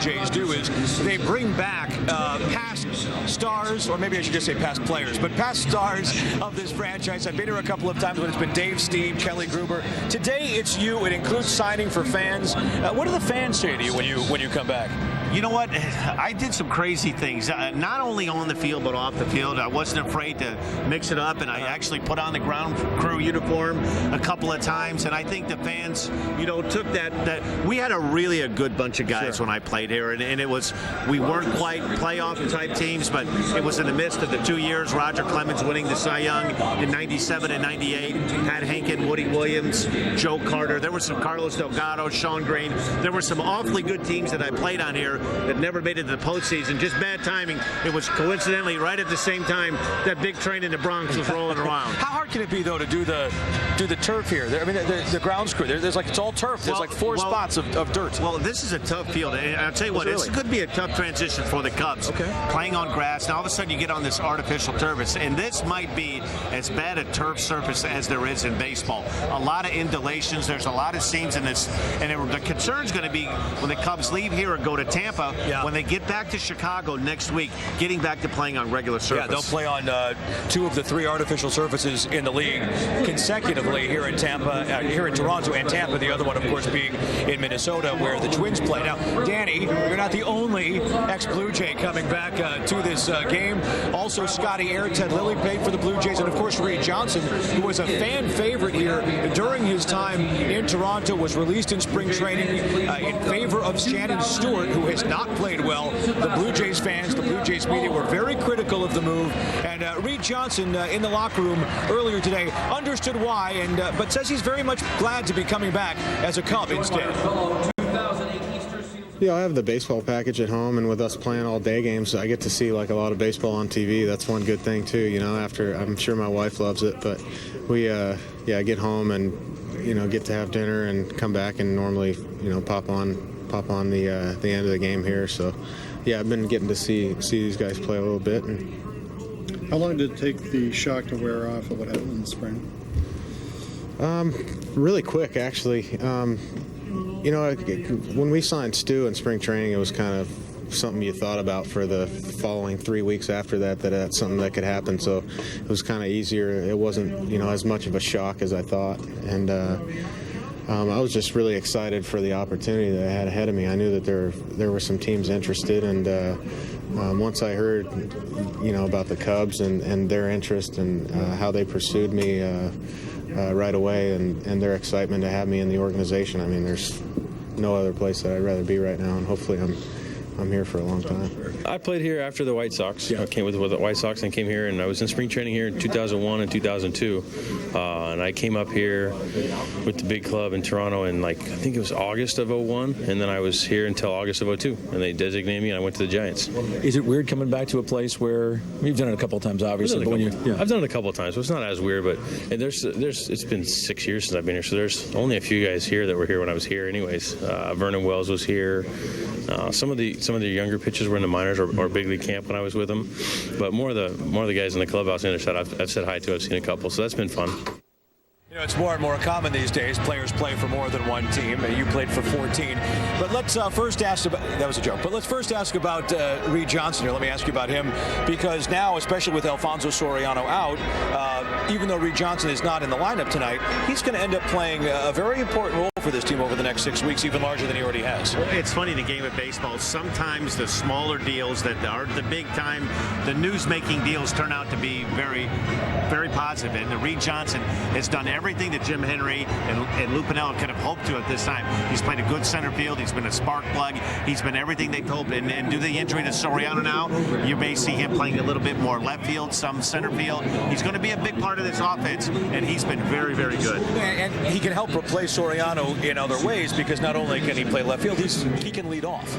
Jays do is they bring back past stars, or maybe I should just say past players, but past stars of this franchise. I've been here a couple of times when it's been Dave, Steve, Kelly Gruber. Today it's you. It includes signing for fans. What do the fans say to you when you come back? You know what? I did some crazy things, not only on the field but off the field. I wasn't afraid to mix it up, and I actually put on the ground crew uniform a couple of times. And I think the fans, took that. We had a good bunch of guys when I played here, and it was, we weren't quite playoff type teams, but it was in the midst of the 2 years. Roger Clemens winning the Cy Young in '97 and '98. Had Hankin, Woody Williams, Joe Carter. There was some Carlos Delgado, Sean Green. There were some awfully good teams that I played on here that never made it to the postseason. Just bad timing. It was coincidentally right at the same time that big train in the Bronx was rolling around. How hard can it be, though, to do the turf here? I mean, the ground screw. There's like, it's all turf. There's like four spots of dirt. Well, this is a tough field. And I'll tell you what, this could be a tough transition for the Cubs. Okay. Playing on grass, and all of a sudden you get on this artificial turf. And this might be as bad a turf surface as there is in baseball. A lot of undulations. There's a lot of seams in this. And the concern's going to be when the Cubs leave here and go to Tampa, when they get back to Chicago next week, getting back to playing on regular surface. Yeah, they'll play on 2 of the 3 artificial surfaces in the league consecutively here in Toronto and Tampa. The other one, of course, being in Minnesota, where the Twins play. Now, Danny, you're not the only ex-Blue Jay coming back to this game. Also, Scotty Eyre, Ted Lilly played for the Blue Jays, and of course, Reed Johnson, who was a fan favorite here during his time in Toronto, was released in spring training in favor of Shannon Stewart, who has not played well. The Blue Jays fans, the Blue Jays media were very critical of the move, and Reed Johnson in the locker room earlier today understood why, but says he's very much glad to be coming back as a Cub instead. Yeah, I have the baseball package at home, and with us playing all day games, I get to see like a lot of baseball on TV. That's one good thing too, after, I'm sure my wife loves it, but we get home and get to have dinner and come back and normally pop on the end of the game here. So yeah, I've been getting to see these guys play a little bit. And how long did it take the shock to wear off of what happened in the spring? Really quick, actually. When we signed Stu in spring training, it was kind of something you thought about for the following 3 weeks after that's something that could happen. So it was kind of easier. It wasn't, as much of a shock as I thought. And I was just really excited for the opportunity that I had ahead of me. I knew that there were some teams interested, and once I heard, about the Cubs and their interest and how they pursued me right away, and their excitement to have me in the organization. I mean, there's no other place that I'd rather be right now, and hopefully I'm here for a long time. I played here after the White Sox. I came with the White Sox and came here, and I was in spring training here in 2001 and 2002. And I came up here with the big club in Toronto in I think it was August of 01, and then I was here until August of 02, and they designated me and I went to the Giants. Is it weird coming back to a place where you've done it a couple of times, obviously? I've done it a couple of times, so it's not as weird, but it's been 6 years since I've been here, so there's only a few guys here that were here when I was here anyways. Vernon Wells was here. Some of the younger pitchers were in the minors or big league camp when I was with them, but more of the guys in the clubhouse on the other side I've said hi to. I've seen a couple, so that's been fun. It's more and more common these days. Players play for more than one team. You played for 14. But let's first ask about, that was a joke, but let's first ask about Reed Johnson here. Let me ask you about him, because now, especially with Alfonso Soriano out, even though Reed Johnson is not in the lineup tonight, he's going to end up playing a very important role for this team over the next 6 weeks, even larger than he already has. Well, it's funny, the game of baseball, sometimes the smaller deals that are the big time, the news-making deals turn out to be very, very positive. And Reed Johnson has done everything that Jim Henry and Lou Piniella could have hoped to at this time. He's played a good center field. He's been a spark plug. He's been everything they've hoped. And due to the injury to Soriano now, you may see him playing a little bit more left field, some center field. He's going to be a big part of this offense, and he's been very, very good. And he can help replace Soriano in other ways, because not only can he play left field, he can lead off.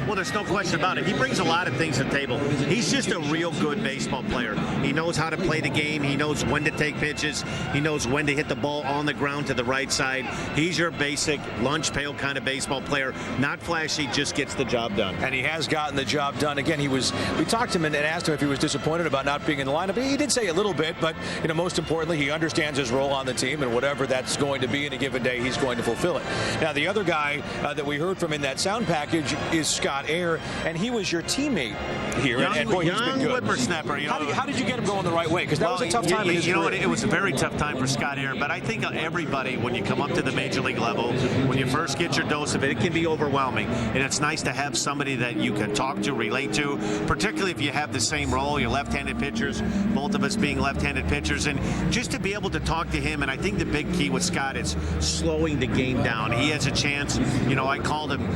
Well, there's no question about it. He brings a lot of things to the table. He's just a real good baseball player. He knows how to play the game. He knows when to take pitches. He knows when to hit the ball on the ground to the right side. He's your basic lunch pail kind of baseball player. Not flashy, just gets the job done. And he has gotten the job done. Again, we talked to him and asked him if he was disappointed about not being in the lineup. He did say a little bit, but most importantly, he understands his role on the team, and whatever that's going to be in a given day, he's going to fulfill it. Now, the other guy that we heard from in that sound package is Scott Scott Eyre, and he was your teammate here. And boy, he's been good. Whippersnapper. You know, How did you get him going the right way? Because that was a tough time in his career. You know what? It was a very tough time for Scott Eyre, but I think everybody, when you come up to the major league level, when you first get your dose of it, it can be overwhelming. And it's nice to have somebody that you can talk to, relate to, particularly if you have the same role. You're left-handed pitchers, both of us being left-handed pitchers, and just to be able to talk to him. And I think the big key with Scott is slowing the game down. He has a chance. You know, I called him.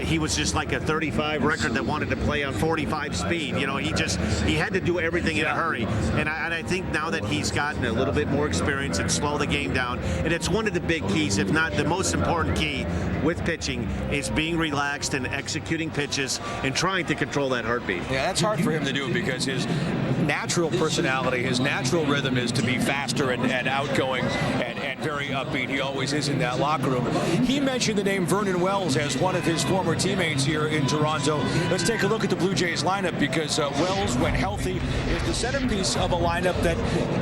He was just like a 35 record that wanted to play on 45 speed. You know, he had to do everything in a hurry. And I think now that he's gotten a little bit more experience and slow the game down, and it's one of the big keys, if not the most important key with pitching, is being relaxed and executing pitches and trying to control that heartbeat. Yeah, that's hard for him to do because his natural personality, his natural rhythm is to be faster and outgoing and very upbeat. He always is in that locker room. He mentioned the name Vernon Wells as one of his former teammates here in Toronto. Let's take a look at the Blue Jays lineup because Wells, when healthy, is the centerpiece of a lineup that,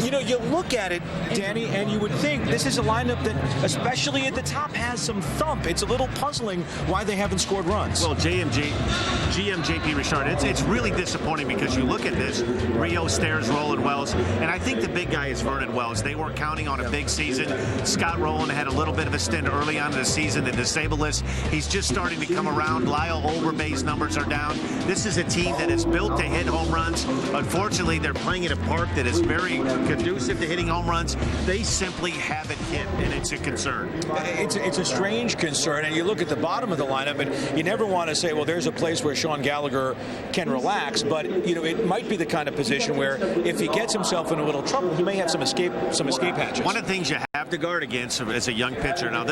you know, you look at it, Danny, and you would think this is a lineup that, especially at the top, has some thump. It's a little puzzling why they haven't scored runs. Well, GM JP Richard, it's really disappointing because you look at this, Rio, Stairs, Rolen, Wells, and I think the big guy is Vernon Wells. They were counting on a big season. Scott Rolen had a little bit of a stint early on in the season to disable this. He's just starting to come around. Lyle Overbay's numbers are down. This is a team that is built to hit home runs. Unfortunately, they're playing in a park that is very conducive to hitting home runs. They simply haven't hit, and it's a concern. It's a strange concern, and you look at the bottom of the lineup, and you never want to say, well, there's a place where Sean Gallagher can relax, but you know, it might be the kind of position where if he gets himself in a little trouble, he may have some escape hatches. One of the things you have to guard against as a young pitcher. Now,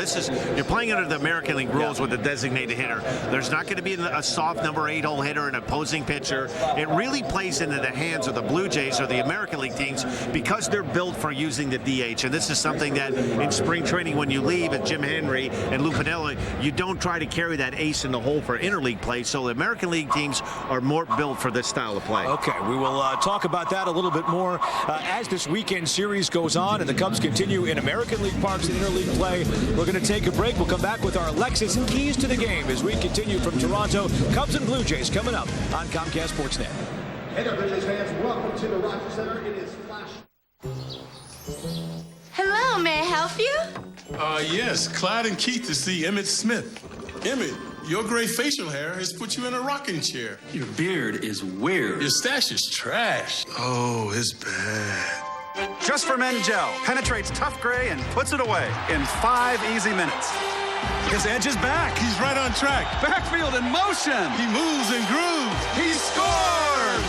you're playing under the American League rules with a designated hitter. There's not going to be a soft number 8-hole hitter, an opposing pitcher. It really plays into the hands of the Blue Jays or the American League teams because they're built for using the DH. And this is something that in spring training, when you leave at Jim Henry and Lou Piniella, you don't try to carry that ace in the hole for interleague play. So the American League teams are more built for this style of play. Okay, we will talk about that a little bit more as this weekend series goes on and the Cubs continue in American League parks and interleague play. We're going to take a break. We'll come back with our Lexus keys to the game as we continue from Toronto. Cubs and Blue Jays coming up on Comcast Sportsnet. Hey there, Blue Jays fans. Welcome to the Rogers Center. It is Flash. Hello, may I help you? Yes, Clyde and Keith to see Emmett Smith. Emmett, your gray facial hair has put you in a rocking chair. Your beard is weird. Your stash is trash. Oh, it's bad. Just for Men Gel penetrates tough gray and puts it away in 5 easy minutes. His edge is back. He's right on track. Backfield in motion. He moves and grooves. He scores.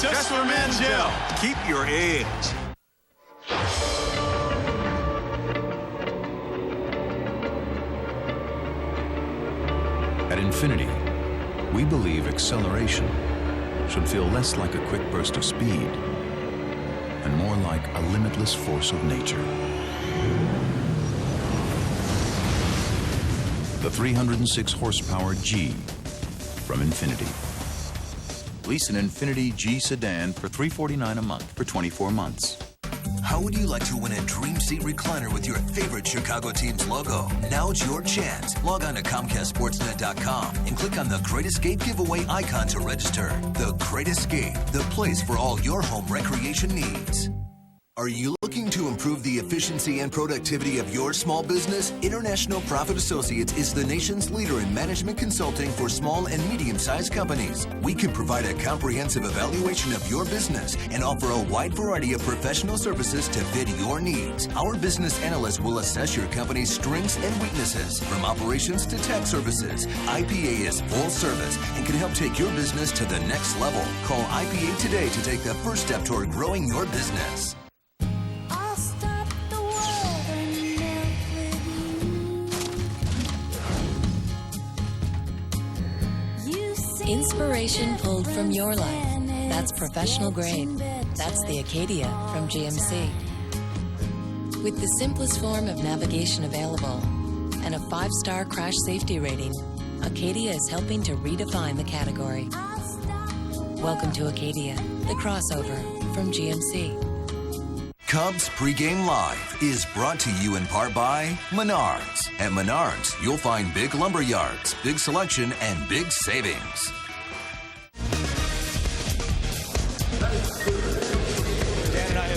Just for Men Gel. Keep your edge. At Infinity, we believe acceleration should feel less like a quick burst of speed and more like a limitless force of nature. The 306 horsepower G from Infinity. Lease an Infinity G sedan for $349 a month for 24 months. How would you like to win a Dream Seat recliner with your favorite Chicago team's logo? Now's your chance. Log on to ComcastSportsnet.com and click on the Great Escape giveaway icon to register. The Great Escape, the place for all your home recreation needs. Are you looking to improve the efficiency and productivity of your small business? International Profit Associates is the nation's leader in management consulting for small and medium-sized companies. We can provide a comprehensive evaluation of your business and offer a wide variety of professional services to fit your needs. Our business analysts will assess your company's strengths and weaknesses. From operations to tech services, IPA is full service and can help take your business to the next level. Call IPA today to take the first step toward growing your business. Inspiration pulled from your life. That's professional grade. That's the Acadia from GMC. With the simplest form of navigation available and a 5-star crash safety rating, Acadia is helping to redefine the category. Welcome to Acadia, the crossover from GMC. Cubs Pregame Live is brought to you in part by Menards. At Menards, you'll find big lumber yards, big selection, and big savings.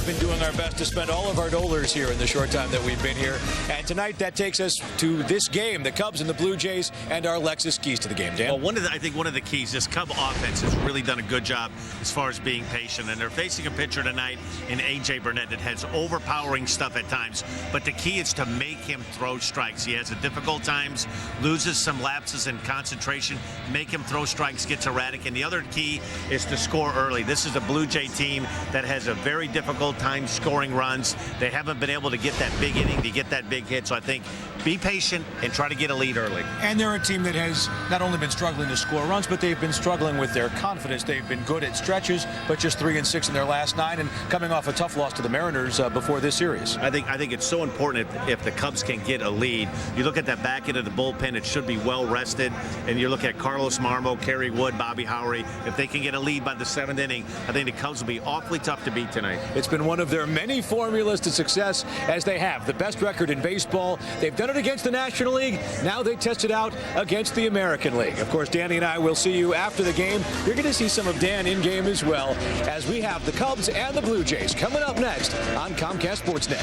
Been doing our best to spend all of our dollars here in the short time that we've been here. And tonight, that takes us to this game, the Cubs and the Blue Jays, and our Lexus keys to the game. Dan? Well, I think one of the keys, this Cub offense has really done a good job as far as being patient. And they're facing a pitcher tonight in A.J. Burnett that has overpowering stuff at times. But the key is to make him throw strikes. He has a difficult times, loses some lapses in concentration, make him throw strikes, gets erratic. And the other key is to score early. This is a Blue Jay team that has a very difficult time scoring runs. They haven't been able to get that big inning, to get that big hit. So I think be patient and try to get a lead early. And they're a team that has not only been struggling to score runs, but they've been struggling with their confidence. They've been good at stretches, but just 3-6 in their last 9, and coming off a tough loss to the Mariners before this series. I think it's so important if the Cubs can get a lead. You look at that back end of the bullpen, it should be well rested. And you look at Carlos Marmo, Kerry Wood, Bobby Howery. If they can get a lead by the 7th inning, I think the Cubs will be awfully tough to beat tonight. It's been one of their many formulas to success, as they have the best record in baseball. They've done it against the National League. Now they test it out against the American League. Of course, Danny and I will see you after the game. You're going to see some of Dan in game as well, as we have the Cubs and the Blue Jays coming up next on Comcast Sportsnet.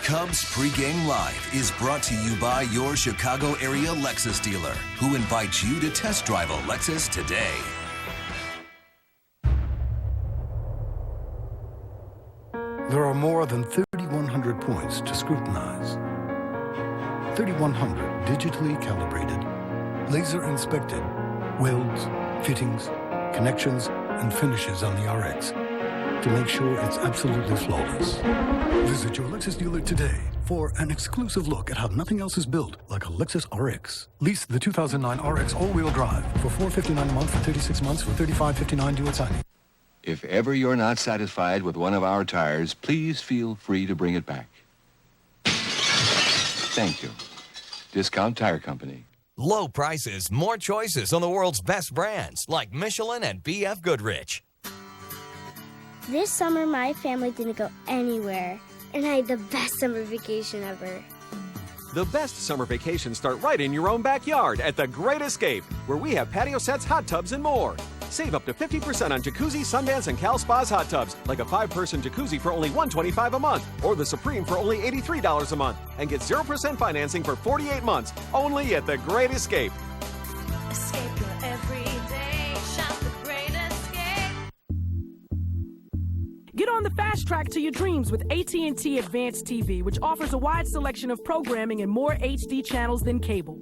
Cubs Pregame Live is brought to you by your Chicago area Lexus dealer, who invites you to test drive a Lexus today. There are more than 3,100 points to scrutinize. 3,100 digitally calibrated, laser inspected welds, fittings, connections, and finishes on the RX to make sure it's absolutely flawless. Visit your Lexus dealer today for an exclusive look at how nothing else is built like a Lexus RX. Lease the 2009 RX all-wheel drive for $459 a month for 36 months for $35.59 due at signing. If ever you're not satisfied with one of our tires, please feel free to bring it back. Thank you. Discount Tire Company. Low prices, more choices on the world's best brands like Michelin and BF Goodrich. This summer, my family didn't go anywhere, and I had the best summer vacation ever. The best summer vacations start right in your own backyard at The Great Escape, where we have patio sets, hot tubs, and more. Save up to 50% on Jacuzzi, Sundance, and Cal Spa's hot tubs, like a 5-person jacuzzi for only $125 a month, or the Supreme for only $83 a month, and get 0% financing for 48 months, only at The Great Escape. Escape your everyday, shop The Great Escape. Get on the fast track to your dreams with AT&T Advanced TV, which offers a wide selection of programming and more HD channels than cable.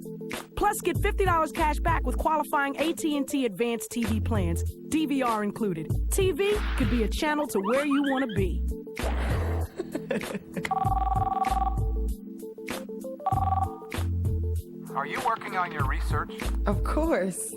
Plus, get $50 cash back with qualifying AT&T Advanced TV plans, DVR included. TV could be a channel to where you want to be. Are you working on your research? Of course.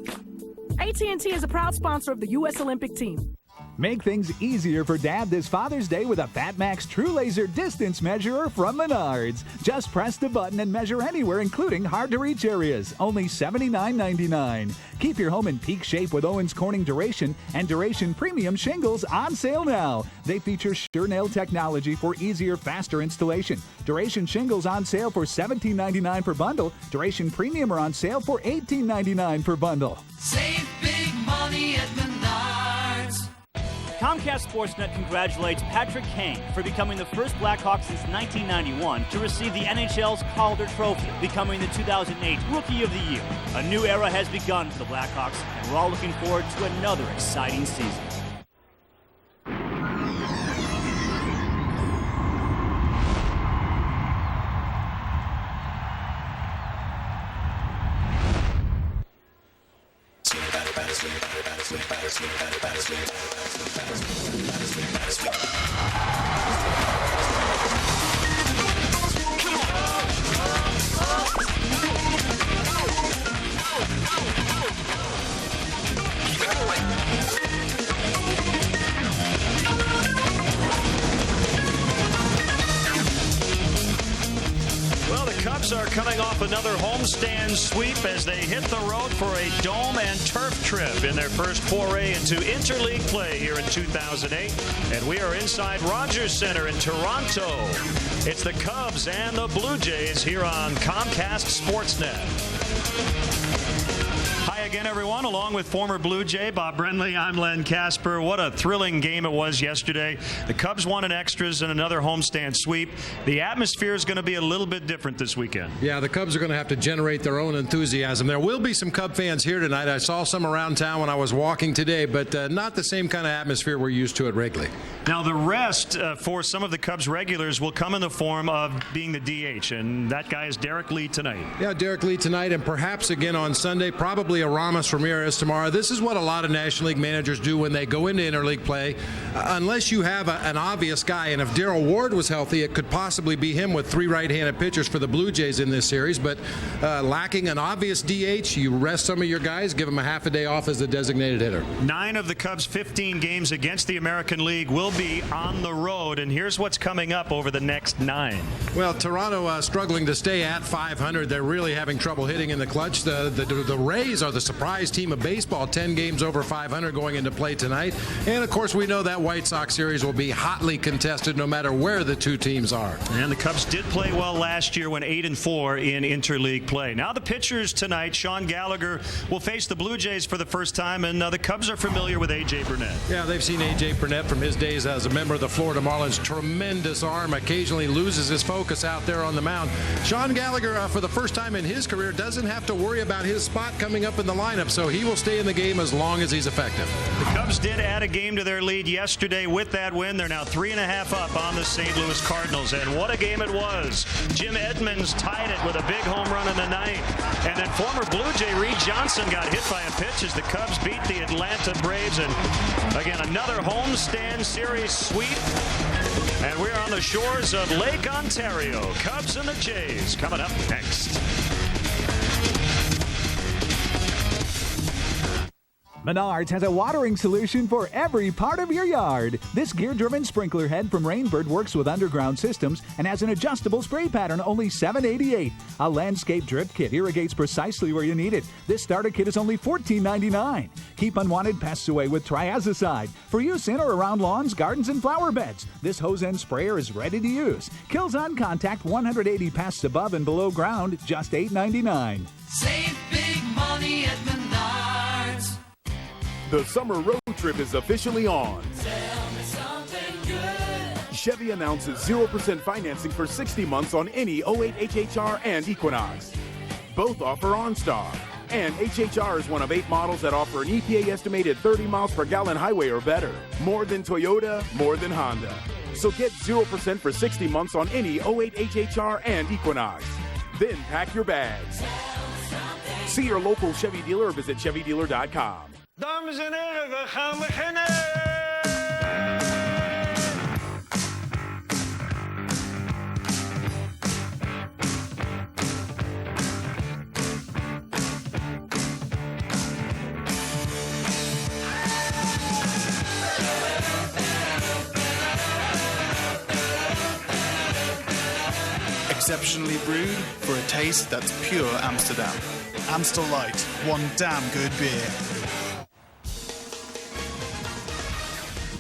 AT&T is a proud sponsor of the U.S. Olympic team. Make things easier for Dad this Father's Day with a FatMax True Laser Distance Measurer from Menards. Just press the button and measure anywhere, including hard-to-reach areas. Only $79.99. Keep your home in peak shape with Owens Corning Duration and Duration Premium Shingles on sale now. They feature Sure Nail technology for easier, faster installation. Duration Shingles on sale for $17.99 per bundle. Duration Premium are on sale for $18.99 per bundle. Save big money at Menards. Comcast Sportsnet congratulates Patrick Kane for becoming the first Blackhawk since 1991 to receive the NHL's Calder Trophy, becoming the 2008 Rookie of the Year. A new era has begun for the Blackhawks, and we're all looking forward to another exciting season. Cubs are coming off another homestand sweep as they hit the road for a dome and turf trip in their first foray into interleague play here in 2008. And we are inside Rogers Center in Toronto. It's the Cubs and the Blue Jays here on Comcast Sportsnet. Hi again, everyone. Along with former Blue Jay Bob Brenly, I'm Len Casper. What a thrilling game it was yesterday. The Cubs won in extras in another homestand sweep. The atmosphere is going to be a little bit different this weekend. Yeah, the Cubs are going to have to generate their own enthusiasm. There will be some Cub fans here tonight. I saw some around town when I was walking today, but not the same kind of atmosphere we're used to at Wrigley. Now, the rest for some of the Cubs regulars will come in the form of being the DH, and that guy is Derek Lee tonight. Yeah, Derek Lee tonight, and perhaps again on Sunday, probably Aramis Ramirez tomorrow. This is what a lot of National League managers do when they go into interleague play. Unless you have an obvious guy, and if Darryl Ward was healthy, it could possibly be him with 3 right-handed pitchers for the Blue Jays in this series. But lacking an obvious DH, you rest some of your guys, give them a half a day off as the designated hitter. 9 of the Cubs' 15 games against the American League will be on the road, and here's what's coming up over the next 9. Well, Toronto struggling to stay at 500. They're really having trouble hitting in the clutch. The Rays are the surprise team of baseball, 10 games over 500 going into play tonight. And, of course, we know that White Sox series will be hotly contested no matter where the two teams are. And the Cubs did play well last year when 8-4 in interleague play. Now the pitchers tonight, Sean Gallagher will face the Blue Jays for the first time, and the Cubs are familiar with A.J. Burnett. Yeah, they've seen A.J. Burnett from his days as a member of the Florida Marlins. Tremendous arm, occasionally loses his focus out there on the mound. Sean Gallagher, for the first time in his career, doesn't have to worry about his spot coming up in the lineup, so he will stay in the game as long as he's effective. The Cubs did add a game to their lead yesterday with that win. They're now 3.5 up on the St. Louis Cardinals, and what a game it was. Jim Edmonds tied it with a big home run in the ninth, and then former Blue Jay Reed Johnson got hit by a pitch as the Cubs beat the Atlanta Braves, and again another homestand series sweep. And we're on the shores of Lake Ontario. Cubs and the Jays coming up next. Menards has a watering solution for every part of your yard. This gear-driven sprinkler head from Rainbird works with underground systems and has an adjustable spray pattern, only $7.88. A landscape drip kit irrigates precisely where you need it. This starter kit is only $14.99. Keep unwanted pests away with Triazicide for use in or around lawns, gardens, and flower beds. This hose end sprayer is ready to use. Kills on contact 180 pests above and below ground, just $8.99. Save big money at Menards. The summer road trip is officially on. Tell me something good. Chevy announces 0% financing for 60 months on any 08 HHR and Equinox. Both offer OnStar. And HHR is one of 8 models that offer an EPA estimated 30 miles per gallon highway or better. More than Toyota, more than Honda. So get 0% for 60 months on any 08 HHR and Equinox. Then pack your bags. See your local Chevy dealer or visit ChevyDealer.com. Dames en heren, we gaan beginnen! Exceptionally brewed for a taste that's pure Amsterdam. Amstel Light, one damn good beer.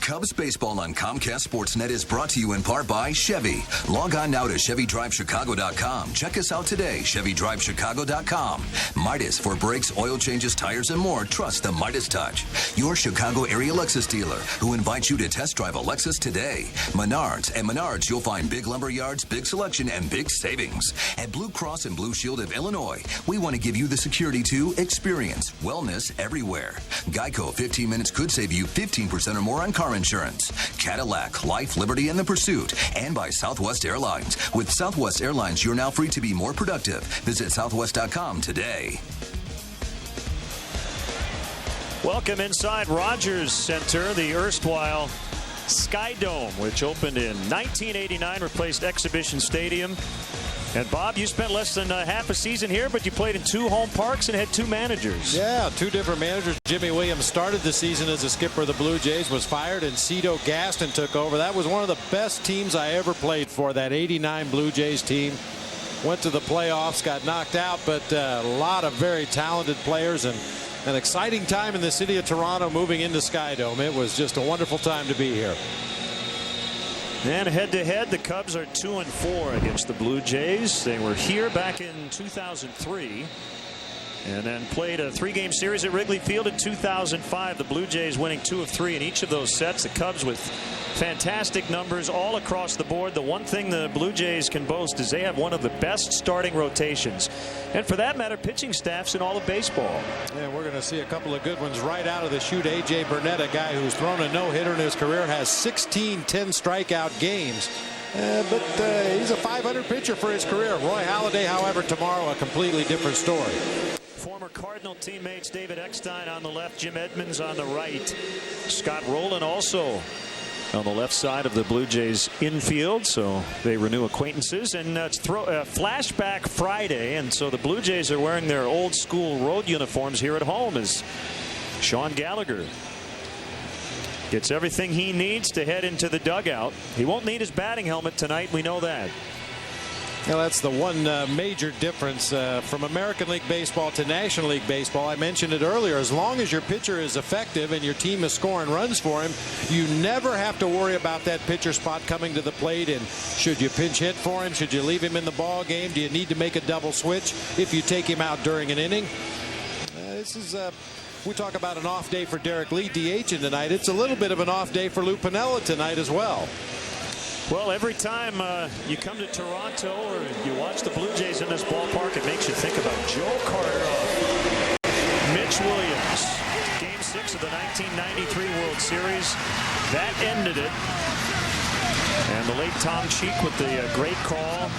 Cubs baseball on Comcast Sportsnet is brought to you in part by Chevy. Log on now to ChevyDriveChicago.com. Check us out today, ChevyDriveChicago.com. Midas for brakes, oil changes, tires, and more. Trust the Midas touch. Your Chicago area Lexus dealer who invites you to test drive a Lexus today. Menards. At Menards, you'll find big lumber yards, big selection, and big savings. At Blue Cross and Blue Shield of Illinois, we want to give you the security to experience wellness everywhere. Geico, 15 minutes could save you 15% or more on car insurance. Cadillac, Life, Liberty, and the Pursuit. And by Southwest Airlines. With Southwest Airlines, you're now free to be more productive. Visit Southwest.com today. Welcome inside Rogers Center, the erstwhile Sky Dome, which opened in 1989, replaced Exhibition Stadium. And Bob, you spent less than half a season here, but you played in 2 home parks and had 2 managers. Yeah, 2 different managers. Jimmy Williams started the season as a skipper of the Blue Jays, was fired, and Cito Gaston took over. That was one of the best teams I ever played for, that '89 Blue Jays team. went to the playoffs, got knocked out, but a lot of very talented players and an exciting time in the city of Toronto moving into Skydome. It was just a wonderful time to be here. And head-to-head, the Cubs are 2-4 against the Blue Jays. They were here back in 2003 and then played a 3-game series at Wrigley Field in 2005. The Blue Jays winning 2 of 3 in each of those sets. The Cubs with fantastic numbers all across the board. The one thing the Blue Jays can boast is they have one of the best starting rotations, and for that matter, pitching staffs in all of baseball. And we're going to see a couple of good ones right out of the chute. A.J. Burnett, a guy who's thrown a no-hitter in his career, has 16 10-strikeout games. But he's a .500 pitcher for his career. Roy Halladay, however, tomorrow a completely different story. Former Cardinal teammates David Eckstein on the left, Jim Edmonds on the right. Scott Rolen also on the left side of the Blue Jays infield, so they renew acquaintances. And it's flashback Friday, and so the Blue Jays are wearing their old school road uniforms here at home as Sean Gallagher gets everything he needs to head into the dugout. He won't need his batting helmet tonight, we know that. Well, that's the one major difference from American League Baseball to National League Baseball. I mentioned it earlier. As long as your pitcher is effective and your team is scoring runs for him, you never have to worry about that pitcher spot coming to the plate. And should you pinch hit for him? Should you leave him in the ball game? Do you need to make a double switch if you take him out during an inning? We talk about an off day for Derek Lee DHing tonight. It's a little bit of an off day for Lou Piniella tonight as well. Well, every time you come to Toronto or you watch the Blue Jays in this ballpark, it makes you think about Joe Carter, Mitch Williams. Game 6 of the 1993 World Series. That ended it. And the late Tom Cheek with the great call.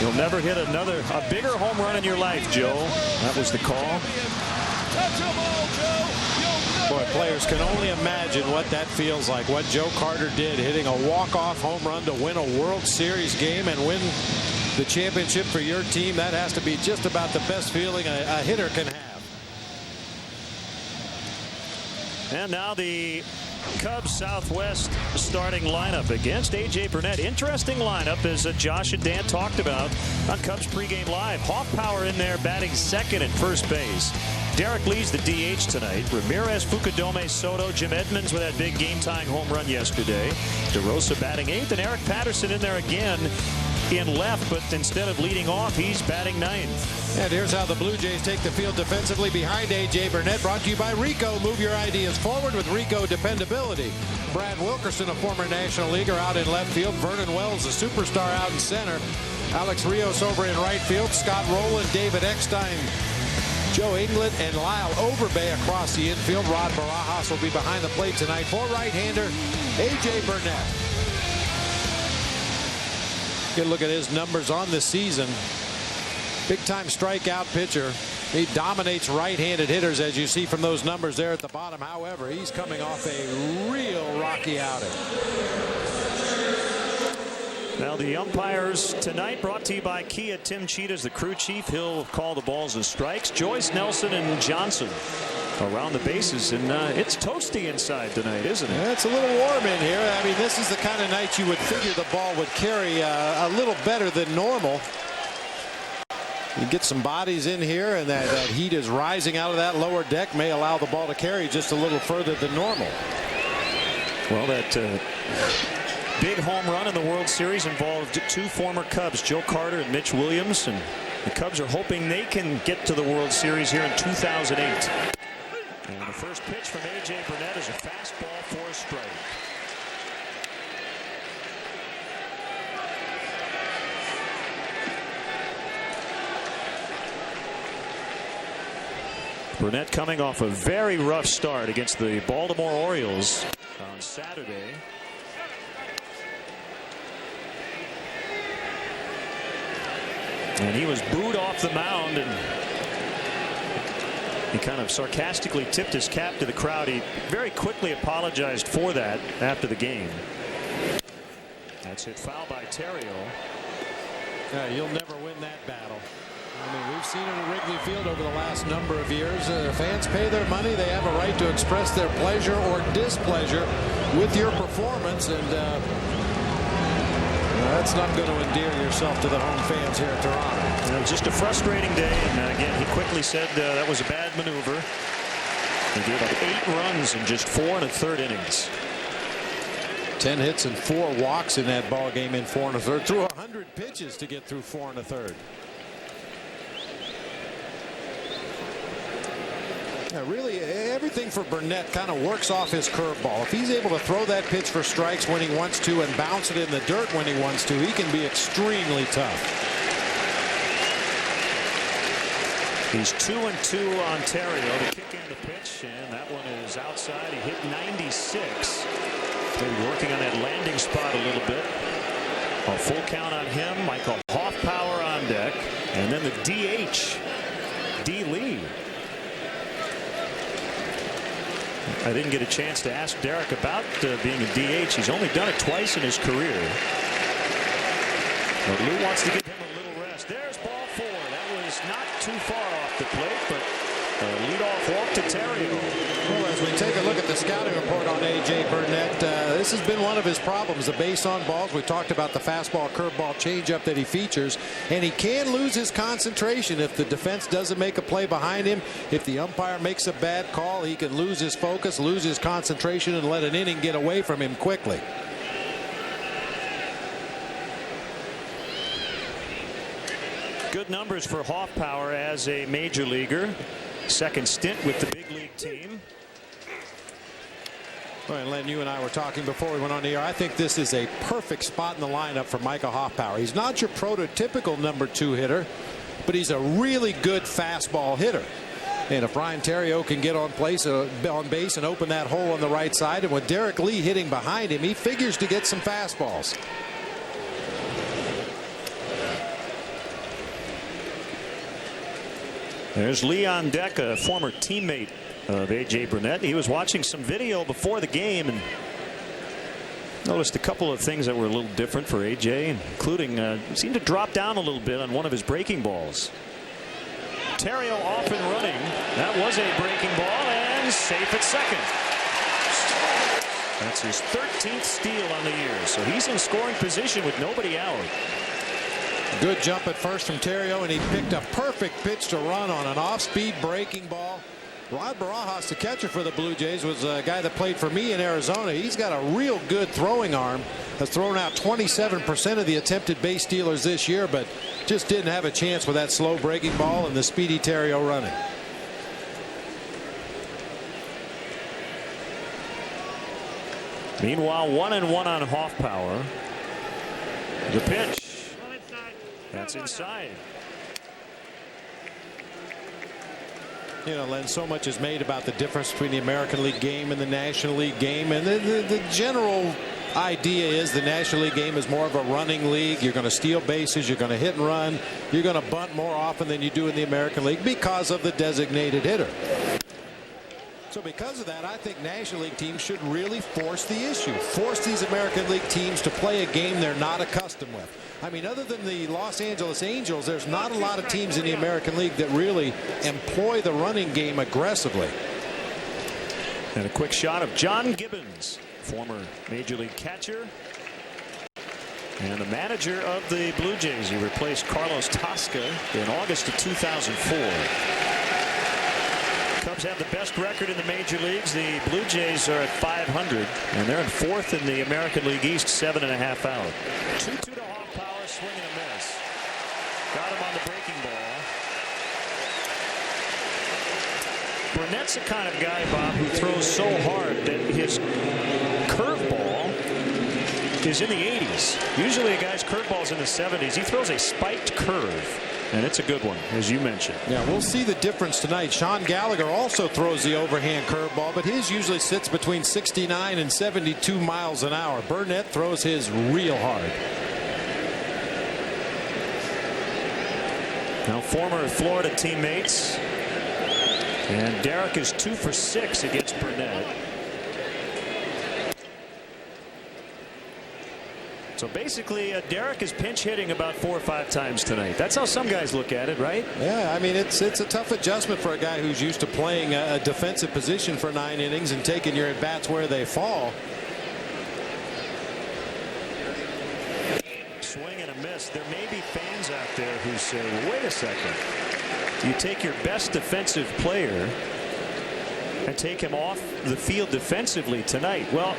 You'll never hit a bigger home run in your life, Joe. That was the call. Boy, players can only imagine what that feels like, what Joe Carter did, hitting a walk-off home run to win a World Series game and win the championship for your team. That has to be just about the best feeling a hitter can have. And now the Cubs Southwest starting lineup against A.J. Burnett. Interesting lineup, as Josh and Dan talked about on Cubs Pregame Live. Hoffpower in there batting second at first base. Derek Lee's the DH tonight. Ramirez, Fukudome, Soto, Jim Edmonds with that big game-tying home run yesterday. DeRosa batting 8th, and Eric Patterson in there again in left, but instead of leading off, he's batting 9th. And here's how the Blue Jays take the field defensively behind A.J. Burnett. Brought to you by Rico. Move your ideas forward with Rico dependability. Brad Wilkerson, a former National Leaguer, out in left field. Vernon Wells, a superstar, out in center. Alex Rios over in right field. Scott Rolen, David Eckstein, Joe England, and Lyle Overbay across the infield. Rod Barajas will be behind the plate tonight for right-hander A.J. Burnett. Get a look at his numbers on the season. Big-time strikeout pitcher. He dominates right-handed hitters, as you see from those numbers there at the bottom. However, he's coming off a real rocky outing. Now the umpires tonight brought to you by Kia. Tim Cheetah's the crew chief. He'll call the balls and strikes. Joyce, Nelson, and Johnson around the bases, and it's toasty inside tonight, isn't it? Yeah, it's a little warm in here. I mean, this is the kind of night you would figure the ball would carry a little better than normal. You get some bodies in here, and that heat is rising out of that lower deck, may allow the ball to carry just a little further than normal. Well, that big home run in the World Series involved 2 former Cubs, Joe Carter and Mitch Williams, and the Cubs are hoping they can get to the World Series here in 2008. And the first pitch from A.J. Burnett is a fastball for a strike. Burnett coming off a very rough start against the Baltimore Orioles on Saturday. And he was booed off the mound, and he kind of sarcastically tipped his cap to the crowd. He very quickly apologized for that after the game. That's hit foul by Terrio. Yeah, you'll never win that battle. I mean, we've seen it at Wrigley Field over the last number of years. Fans pay their money. They have a right to express their pleasure or displeasure with your performance. And That's not going to endear yourself to the home fans here in Toronto. It was just a frustrating day, and again, he quickly said that was a bad maneuver. He gave up 8 runs in just 4 1/3 innings. 10 hits and 4 walks in that ball game in 4 1/3. Threw 100 pitches to get through 4 1/3. Yeah, really, everything for Burnett kind of works off his curveball. If he's able to throw that pitch for strikes when he wants to and bounce it in the dirt when he wants to, he can be extremely tough. He's 2-2 Ontario to kick in the pitch, and that one is outside. He hit 96. Maybe working on that landing spot a little bit. A full count on him. Michael Hoffpower on deck, and then the DH, D. Lee. I didn't get a chance to ask Derek about being a DH. He's only done it twice in his career. But Lou wants to give him a little rest. There's ball 4. That was not too far off the plate, but leadoff walk to Terrio. Well, as we take a look at the scouting report on A.J. Burnett, this has been one of his problems, the base on balls. We talked about the fastball, curveball, changeup that he features, and he can lose his concentration if the defense doesn't make a play behind him. If the umpire makes a bad call, he can lose his focus, lose his concentration, and let an inning get away from him quickly. Good numbers for Hoffpower as a major leaguer. Second stint with the big league team. Well, and Len, you and I were talking before we went on the air. I think this is a perfect spot in the lineup for Michael Hoffpower. He's not your prototypical number 2 hitter, but he's a really good fastball hitter. And if Brian Terrio can get on base and open that hole on the right side, and with Derek Lee hitting behind him, he figures to get some fastballs. There's Lee on deck, a former teammate of A.J. Burnett. He was watching some video before the game and noticed a couple of things that were a little different for A.J., including seemed to drop down a little bit on one of his breaking balls. Terrio off and running. That was a breaking ball and safe at second. That's his 13th steal on the year, so he's in scoring position with nobody out. Good jump at first from Terrio, and he picked a perfect pitch to run on an off-speed breaking ball. Rod Barajas, the catcher for the Blue Jays, was a guy that played for me in Arizona. He's got a real good throwing arm. Has thrown out 27% of the attempted base stealers this year, but just didn't have a chance with that slow breaking ball and the speedy Terrio running. Meanwhile, 1-1 on Hoffpower. The pitch. That's inside. You know, Len, so much is made about the difference between the American League game and the National League game, and the general idea is the National League game is more of a running league. You're going to steal bases, you're going to hit and run, you're going to bunt more often than you do in the American League because of the designated hitter. So because of that, I think National League teams should really force the issue. Force these American League teams to play a game they're not accustomed with. I mean, other than the Los Angeles Angels, there's not a lot of teams in the American League that really employ the running game aggressively. And a quick shot of John Gibbons, former Major League catcher and the manager of the Blue Jays. He replaced Carlos Tosca in August of 2004. Cubs have the best record in the major leagues. The Blue Jays are at 500, and they're in 4th in the American League East, 7.5 out. 2-2 to Hoffpower, swing and a miss. Got him on the breaking ball. Burnett's the kind of guy, Bob, who throws so hard that his curveball is in the 80s. Usually a guy's curveball is in the 70s. He throws a spiked curve. And it's a good one, as you mentioned. Yeah, we'll see the difference tonight. Sean Gallagher also throws the overhand curveball, but his usually sits between 69 and 72 miles an hour. Burnett throws his real hard. Now former Florida teammates. And Derek is 2 for 6 against Burnett. So basically, Derek is pinch hitting about 4 or 5 times tonight. That's how some guys look at it, right? Yeah, I mean, it's a tough adjustment for a guy who's used to playing a defensive position for 9 innings and taking your at-bats where they fall. swing and a miss. There may be fans out there who say, well, wait a second. You take your best defensive player and take him off the field defensively tonight. Well,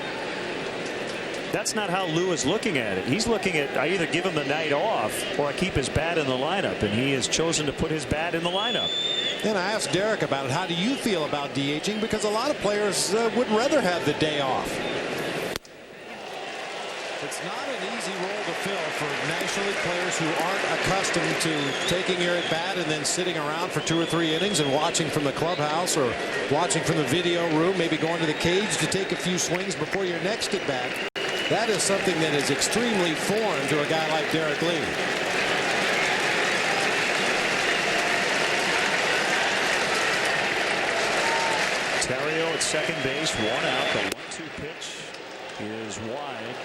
that's not how Lou is looking at it. He's looking at, I either give him the night off or I keep his bat in the lineup, and he has chosen to put his bat in the lineup. And I asked Derek about it. How do you feel about DHing? Because a lot of players would rather have the day off. It's not an easy role to fill for National League players who aren't accustomed to taking your at bat and then sitting around for 2 or 3 innings and watching from the clubhouse or watching from the video room, maybe going to the cage to take a few swings before your next at bat. That is something that is extremely foreign to a guy like Derek Lee. Terrio at second base, 1 out. The 1-2 pitch is wide.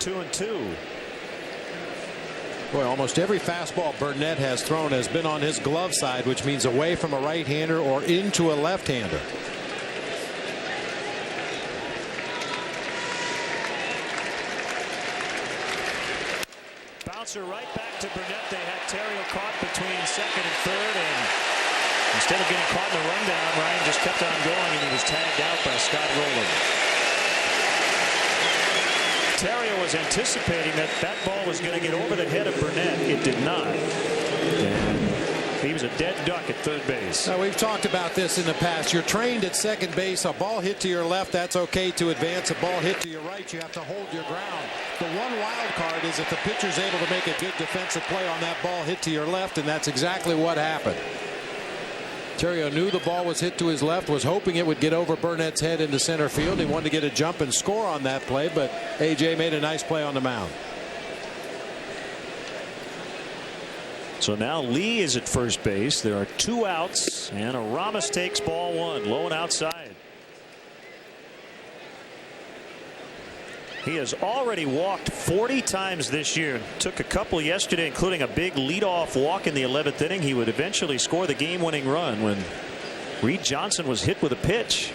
2-2. Boy, almost every fastball Burnett has thrown has been on his glove side, which means away from a right-hander or into a left-hander. Bouncer right back to Burnett. They had Terrio caught between second and third, and instead of getting caught in the rundown, Ryan just kept on going, and he was tagged out by Scott Rolen. Terrio was anticipating that that ball was going to get over the head of Burnett. It did not. And he was a dead duck at third base. Now, we've talked about this in the past. You're trained at second base. A ball hit to your left, that's okay to advance. A ball hit to your right, you have to hold your ground. The one wild card is if the pitcher's able to make a good defensive play on that ball hit to your left, and that's exactly what happened. Terrio knew the ball was hit to his left, was hoping it would get over Burnett's head into center field. He wanted to get a jump and score on that play, but A.J. made a nice play on the mound. So now Lee is at first base. There are 2 outs, and Aramis takes ball 1, low and outside. He has already walked 40 times this year. Took a couple yesterday, including a big leadoff walk in the 11th inning. He would eventually score the game-winning run when Reed Johnson was hit with a pitch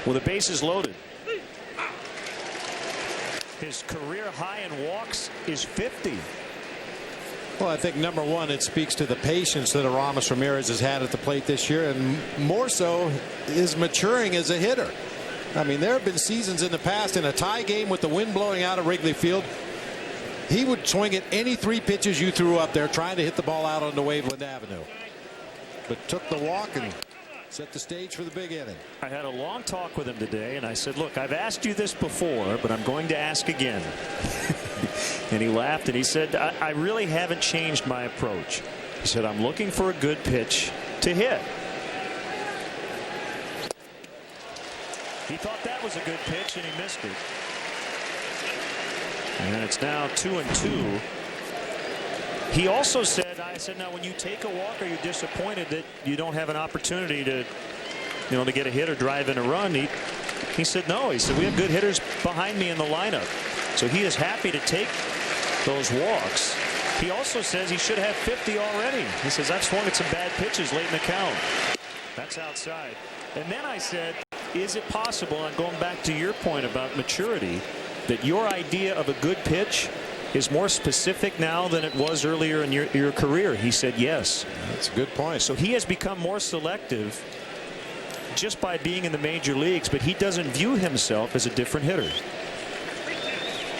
with the bases loaded. His career high in walks is 50. Well, I think number one, it speaks to the patience that Aramis Ramirez has had at the plate this year, and more so is maturing as a hitter. I mean, there have been seasons in the past in a tie game with the wind blowing out of Wrigley Field. He would swing at any 3 pitches you threw up there trying to hit the ball out onto Waveland Avenue. But took the walk and set the stage for the big inning. I had a long talk with him today, and I said, look, I've asked you this before, but I'm going to ask again. And he laughed, and he said, I really haven't changed my approach. He said, I'm looking for a good pitch to hit. He thought that was a good pitch, and he missed it. And it's now 2-2. He also said, I said, now when you take a walk, are you disappointed that you don't have an opportunity to, to get a hit or drive in a run? He said, no. He said, we have good hitters behind me in the lineup. So he is happy to take those walks. He also says he should have 50 already. He says, I've swung at some bad pitches late in the count. That's outside. And then I said, is it possible, I'm going back to your point about maturity, that your idea of a good pitch is more specific now than it was earlier in your career? He said yes. That's a good point. So he has become more selective just by being in the major leagues, but he doesn't view himself as a different hitter.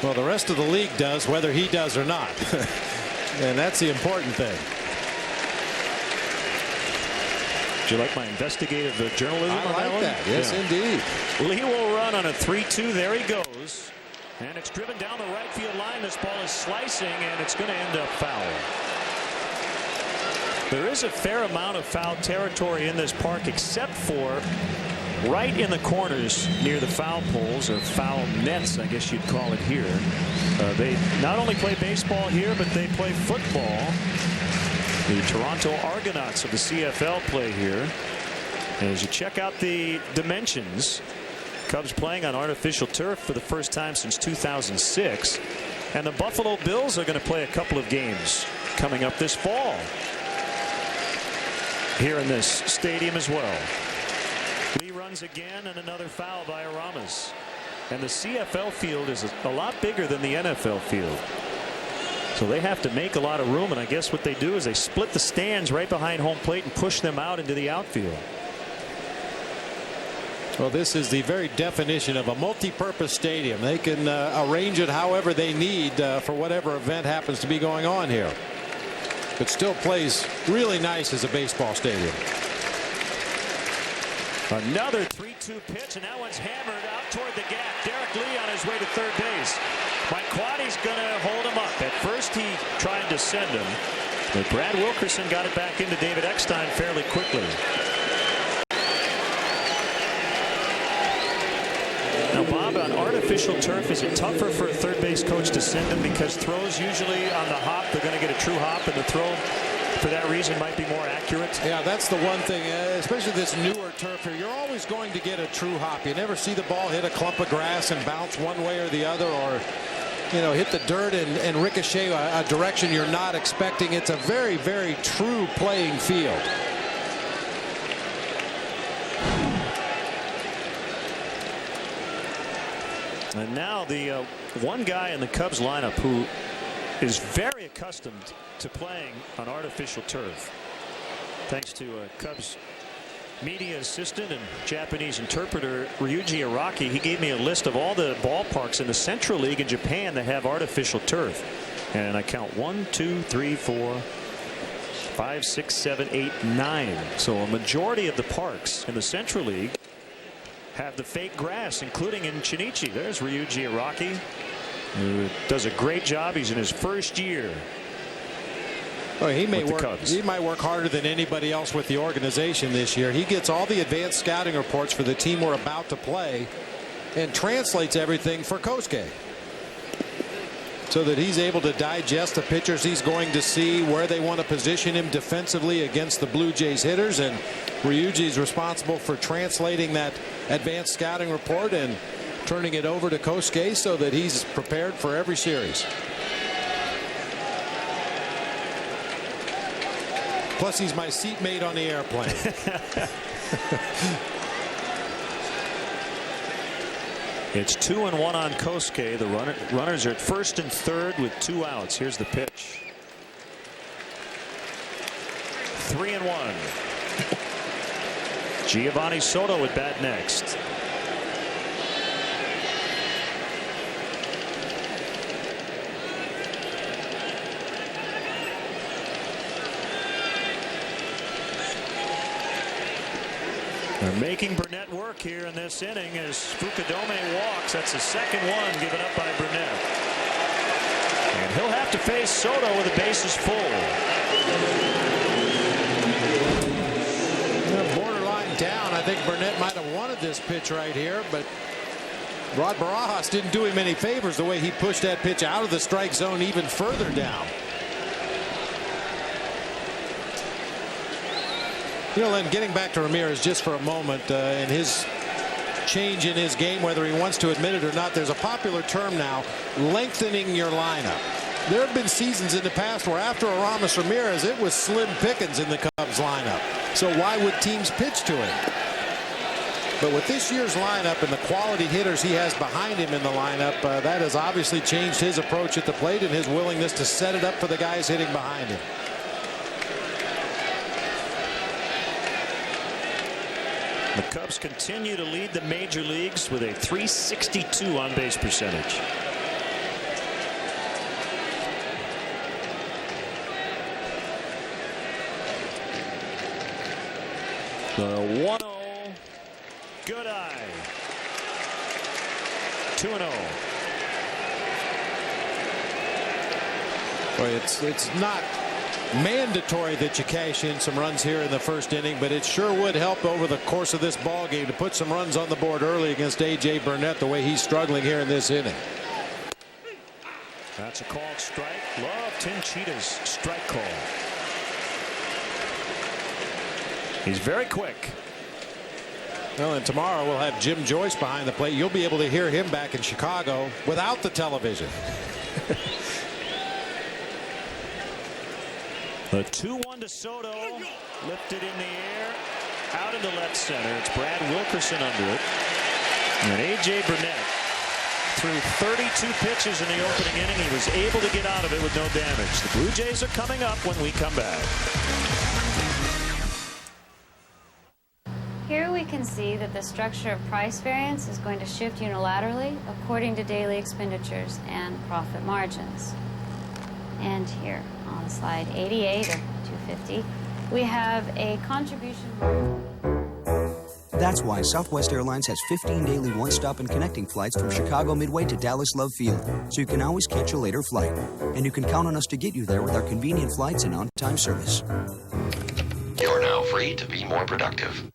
Well, the rest of the league does, whether he does or not. And that's the important thing. Do you like my investigative journalism? I like that. Yes, indeed. Lee will run on a 3-2. There he goes. And it's driven down the right field line. This ball is slicing, and it's going to end up foul. There is a fair amount of foul territory in this park, except for right in the corners near the foul poles, or foul nets, I guess you'd call it here. They not only play baseball here, but they play football. The Toronto Argonauts of the CFL play here. As you check out the dimensions, Cubs playing on artificial turf for the first time since 2006. And the Buffalo Bills are going to play a couple of games coming up this fall here in this stadium as well. Lee runs again, and another foul by Aramis. And the CFL field is a lot bigger than the NFL field. So they have to make a lot of room, and I guess what they do is they split the stands right behind home plate and push them out into the outfield. Well, this is the very definition of a multi-purpose stadium. They can arrange it however they need for whatever event happens to be going on here. But still plays really nice as a baseball stadium. Another 3-2 pitch, and that one's hammered out toward the gap. Derek Lee on his way to third base. Mike Quaddy's going to hold him up. At first he tried to send him, but Brad Wilkerson got it back into David Eckstein fairly quickly. Now, Bob, on artificial turf, is it tougher for a third base coach to send him because throws usually on the hop, they're going to get a true hop, and the throw for that reason might be more accurate? Yeah, that's the one thing, especially this newer turf here. You're always going to get a true hop. You never see the ball hit a clump of grass and bounce one way or the other, or hit the dirt and ricochet a direction you're not expecting. It's a very, very true playing field. And now the one guy in the Cubs lineup who is very accustomed to playing on artificial turf, thanks to Cubs media assistant and Japanese interpreter Ryuji Araki. He gave me a list of all the ballparks in the Central League in Japan that have artificial turf, and I count 1, 2, 3, 4, 5, 6, 7, 8, 9. So a majority of the parks in the Central League have the fake grass, including in Chinichi. There's Ryuji Araki, who does a great job. He's in his first year. Well, he might work harder than anybody else with the organization this year. He gets all the advanced scouting reports for the team we're about to play and translates everything for Kosuke, so that he's able to digest the pitchers he's going to see, where they want to position him defensively against the Blue Jays hitters. And Ryuji's responsible for translating that advanced scouting report and turning it over to Kosuke so that he's prepared for every series. Plus, he's my seatmate on the airplane. It's 2-1 on Kosuke. The runners are at first and third with 2 outs. Here's the pitch. 3-1. Giovanni Soto at bat next. They're making Burnett work here in this inning as Fukudome walks. That's the second one given up by Burnett. And he'll have to face Soto with the bases full. Borderline down. I think Burnett might have wanted this pitch right here, but Rod Barajas didn't do him any favors the way he pushed that pitch out of the strike zone even further down. Len, getting back to Ramirez just for a moment, and his change in his game, whether he wants to admit it or not, there's a popular term now, lengthening your lineup. There have been seasons in the past where after Aramis Ramirez, it was slim pickings in the Cubs lineup. So why would teams pitch to him? But with this year's lineup and the quality hitters he has behind him in the lineup, that has obviously changed his approach at the plate and his willingness to set it up for the guys hitting behind him. The Cubs continue to lead the major leagues with a .362 on base percentage. The 1-0. Good eye. 2-0. Well, it's not mandatory that you cash in some runs here in the first inning, but it sure would help over the course of this ball game to put some runs on the board early against A.J. Burnett the way he's struggling here in this inning. That's a called strike. Love Tim Cheetah's strike call. He's very quick. Well, and tomorrow we'll have Jim Joyce behind the plate. You'll be able to hear him back in Chicago without the television. The 2-1 to Soto, lifted in the air, out into left center. It's Brad Wilkerson under it. And A.J. Burnett threw 32 pitches in the opening inning. He was able to get out of it with no damage. The Blue Jays are coming up when we come back. Here we can see that the structure of price variance is going to shift unilaterally according to daily expenditures and profit margins. And here on slide 88 or 250, we have a contribution. That's why Southwest Airlines has 15 daily one-stop and connecting flights from Chicago Midway to Dallas Love Field, so you can always catch a later flight. And you can count on us to get you there with our convenient flights and on-time service. You're now free to be more productive.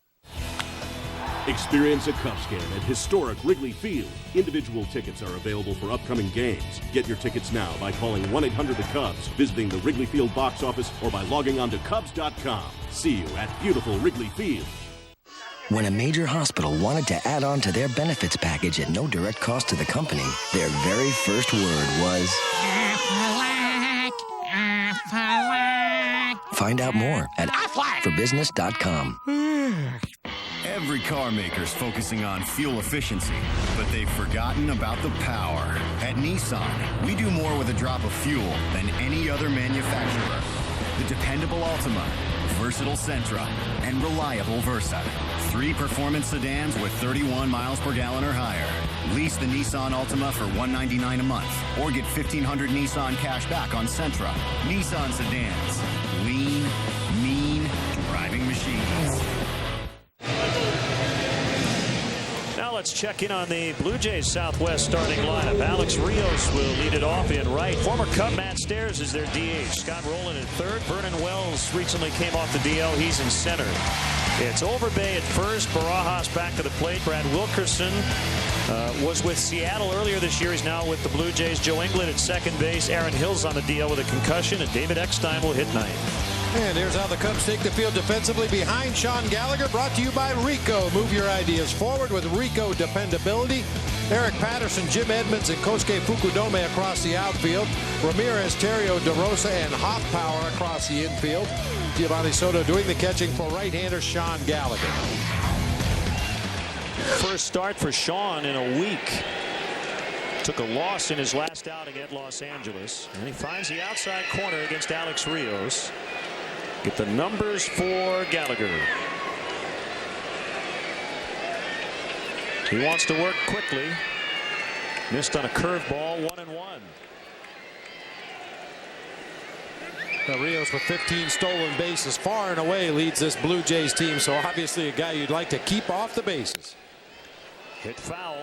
Experience a Cubs game at historic Wrigley Field. Individual tickets are available for upcoming games. Get your tickets now by calling 1-800-THE-CUBS, visiting the Wrigley Field box office, or by logging on to Cubs.com. See you at beautiful Wrigley Field. When a major hospital wanted to add on to their benefits package at no direct cost to the company, their very first word was... Aflac. Find out more at aflacforbusiness.com. Every car maker's focusing on fuel efficiency, but they've forgotten about the power. At Nissan, we do more with a drop of fuel than any other manufacturer. The dependable Altima, versatile Sentra, and reliable Versa. 3 performance sedans with 31 miles per gallon or higher. Lease the Nissan Altima for $199 a month, or get $1,500 Nissan cash back on Sentra. Nissan sedans. Lean, mean, driving machines. Now let's check in on the Blue Jays Southwest starting lineup. Alex Rios will lead it off in right. Former Cub Matt Stairs is their DH. Scott Rolen in third. Vernon Wells recently came off the DL. He's in center. It's Overbay at first. Barajas back to the plate. Brad Wilkerson was with Seattle earlier this year. He's now with the Blue Jays. Joe England at second base. Aaron Hill's on the DL with a concussion. And David Eckstein will hit ninth. And here's how the Cubs take the field defensively behind Sean Gallagher. Brought to you by Rico. Move your ideas forward with Rico dependability. Eric Patterson, Jim Edmonds, and Kosuke Fukudome across the outfield. Ramirez, Terrio, DeRosa, and Hoffpower across the infield. Giovanni Soto doing the catching for right-hander Sean Gallagher. First start for Sean in a week. Took a loss in his last outing at Los Angeles. And he finds the outside corner against Alex Rios. Get the numbers for Gallagher. He wants to work quickly. Missed on a curveball, 1-1. Rios with 15 stolen bases, far and away leads this Blue Jays team. So obviously a guy you'd like to keep off the bases. Hit foul.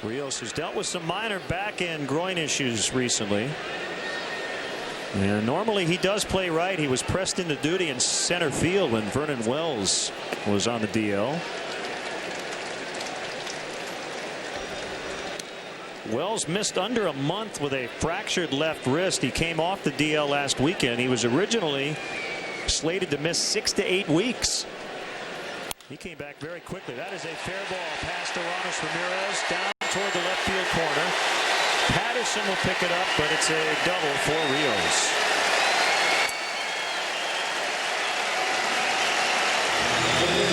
Rios has dealt with some minor back and groin issues recently. And normally he does play right. He was pressed into duty in center field when Vernon Wells was on the DL. Wells missed under a month with a fractured left wrist. He came off the DL last weekend. He was originally slated to miss 6 to 8 weeks. He came back very quickly. That is a fair ball pass to Aramis Ramirez down toward the left field corner. Patterson will pick it up, but it's a double for Rios.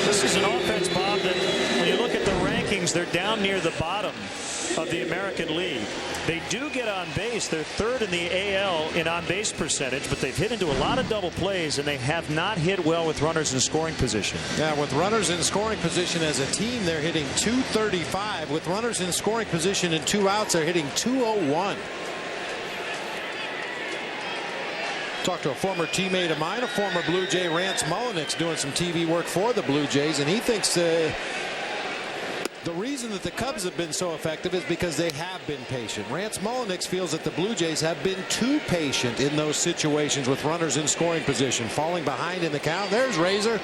This is an offense, Bob, that when you look at the rankings, they're down near the bottom of the American League. They do get on base. They're third in the AL in on-base percentage, but they've hit into a lot of double plays, and they have not hit well with runners in scoring position. Yeah, with runners in scoring position as a team, they're hitting .235. With runners in scoring position and 2 outs, they're hitting .201. Talked to a former teammate of mine, a former Blue Jay, Rance Mullenix, doing some TV work for the Blue Jays, and he thinks the reason that the Cubs have been so effective is because they have been patient. Rance Mullenix feels that the Blue Jays have been too patient in those situations with runners in scoring position. Falling behind in the count. There's Razor.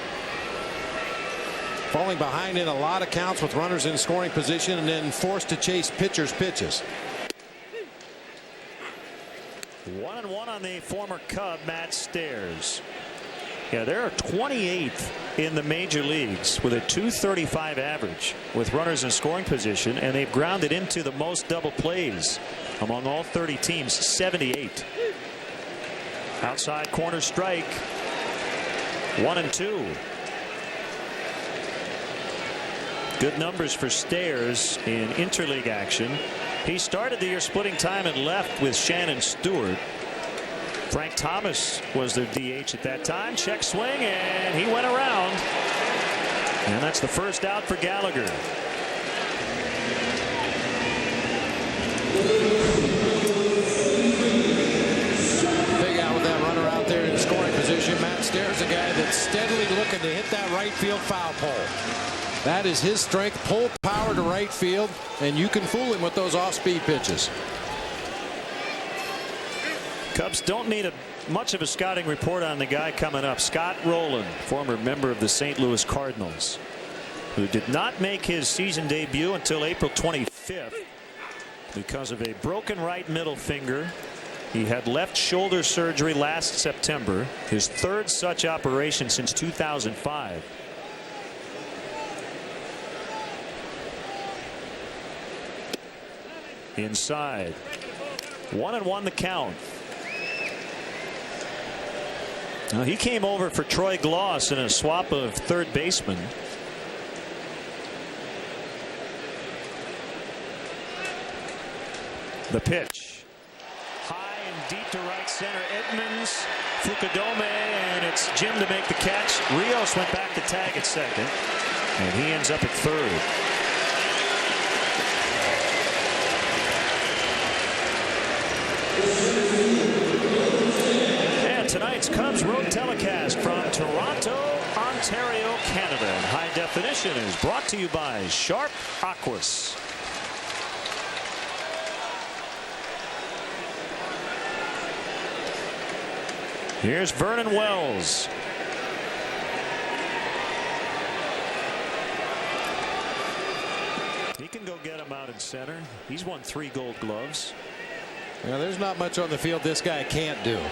Falling behind in a lot of counts with runners in scoring position and then forced to chase pitchers' pitches. 1-1 on the former Cub, Matt Stairs. Yeah, they're 28th in the major leagues with a .235 average with runners in scoring position, and they've grounded into the most double plays among all 30 teams, 78. Outside corner strike, 1-2. Good numbers for Stairs in interleague action. He started the year splitting time at left with Shannon Stewart. Frank Thomas was their DH at that time. Check swing, and he went around. And that's the first out for Gallagher. Big out with that runner out there in scoring position. Matt Stairs, a guy that's steadily looking to hit that right field foul pole. That is his strength, pull power to right field, and you can fool him with those off-speed pitches. Cubs don't need much of a scouting report on the guy coming up. Scott Rolen, former member of the St. Louis Cardinals, who did not make his season debut until April 25th because of a broken right middle finger. He had left shoulder surgery last September, his third such operation since 2005. Inside. 1-1 the count. Now, he came over for Troy Gloss in a swap of third baseman. The pitch. High and deep to right center. Edmonds, Fukudome, and it's Jim to make the catch. Rios went back to tag at second, and he ends up at third. And tonight's Cubs road telecast from Toronto, Ontario, Canada. In high definition is brought to you by Sharp Aquas. Here's Vernon Wells. He can go get him out in center. He's won 3 Gold Gloves. Now, there's not much on the field this guy can't do. In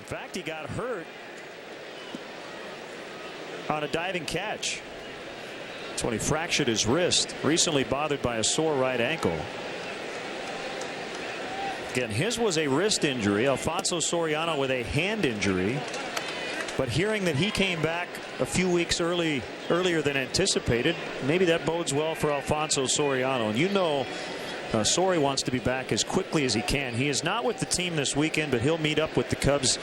fact, he got hurt on a diving catch. That's when he fractured his wrist. Recently bothered by a sore right ankle. Again, his was a wrist injury. Alfonso Soriano with a hand injury. But hearing that he came back a few weeks earlier than anticipated, maybe that bodes well for Alfonso Soriano. And you know, Sori wants to be back as quickly as he can. He is not with the team this weekend, but he'll meet up with the Cubs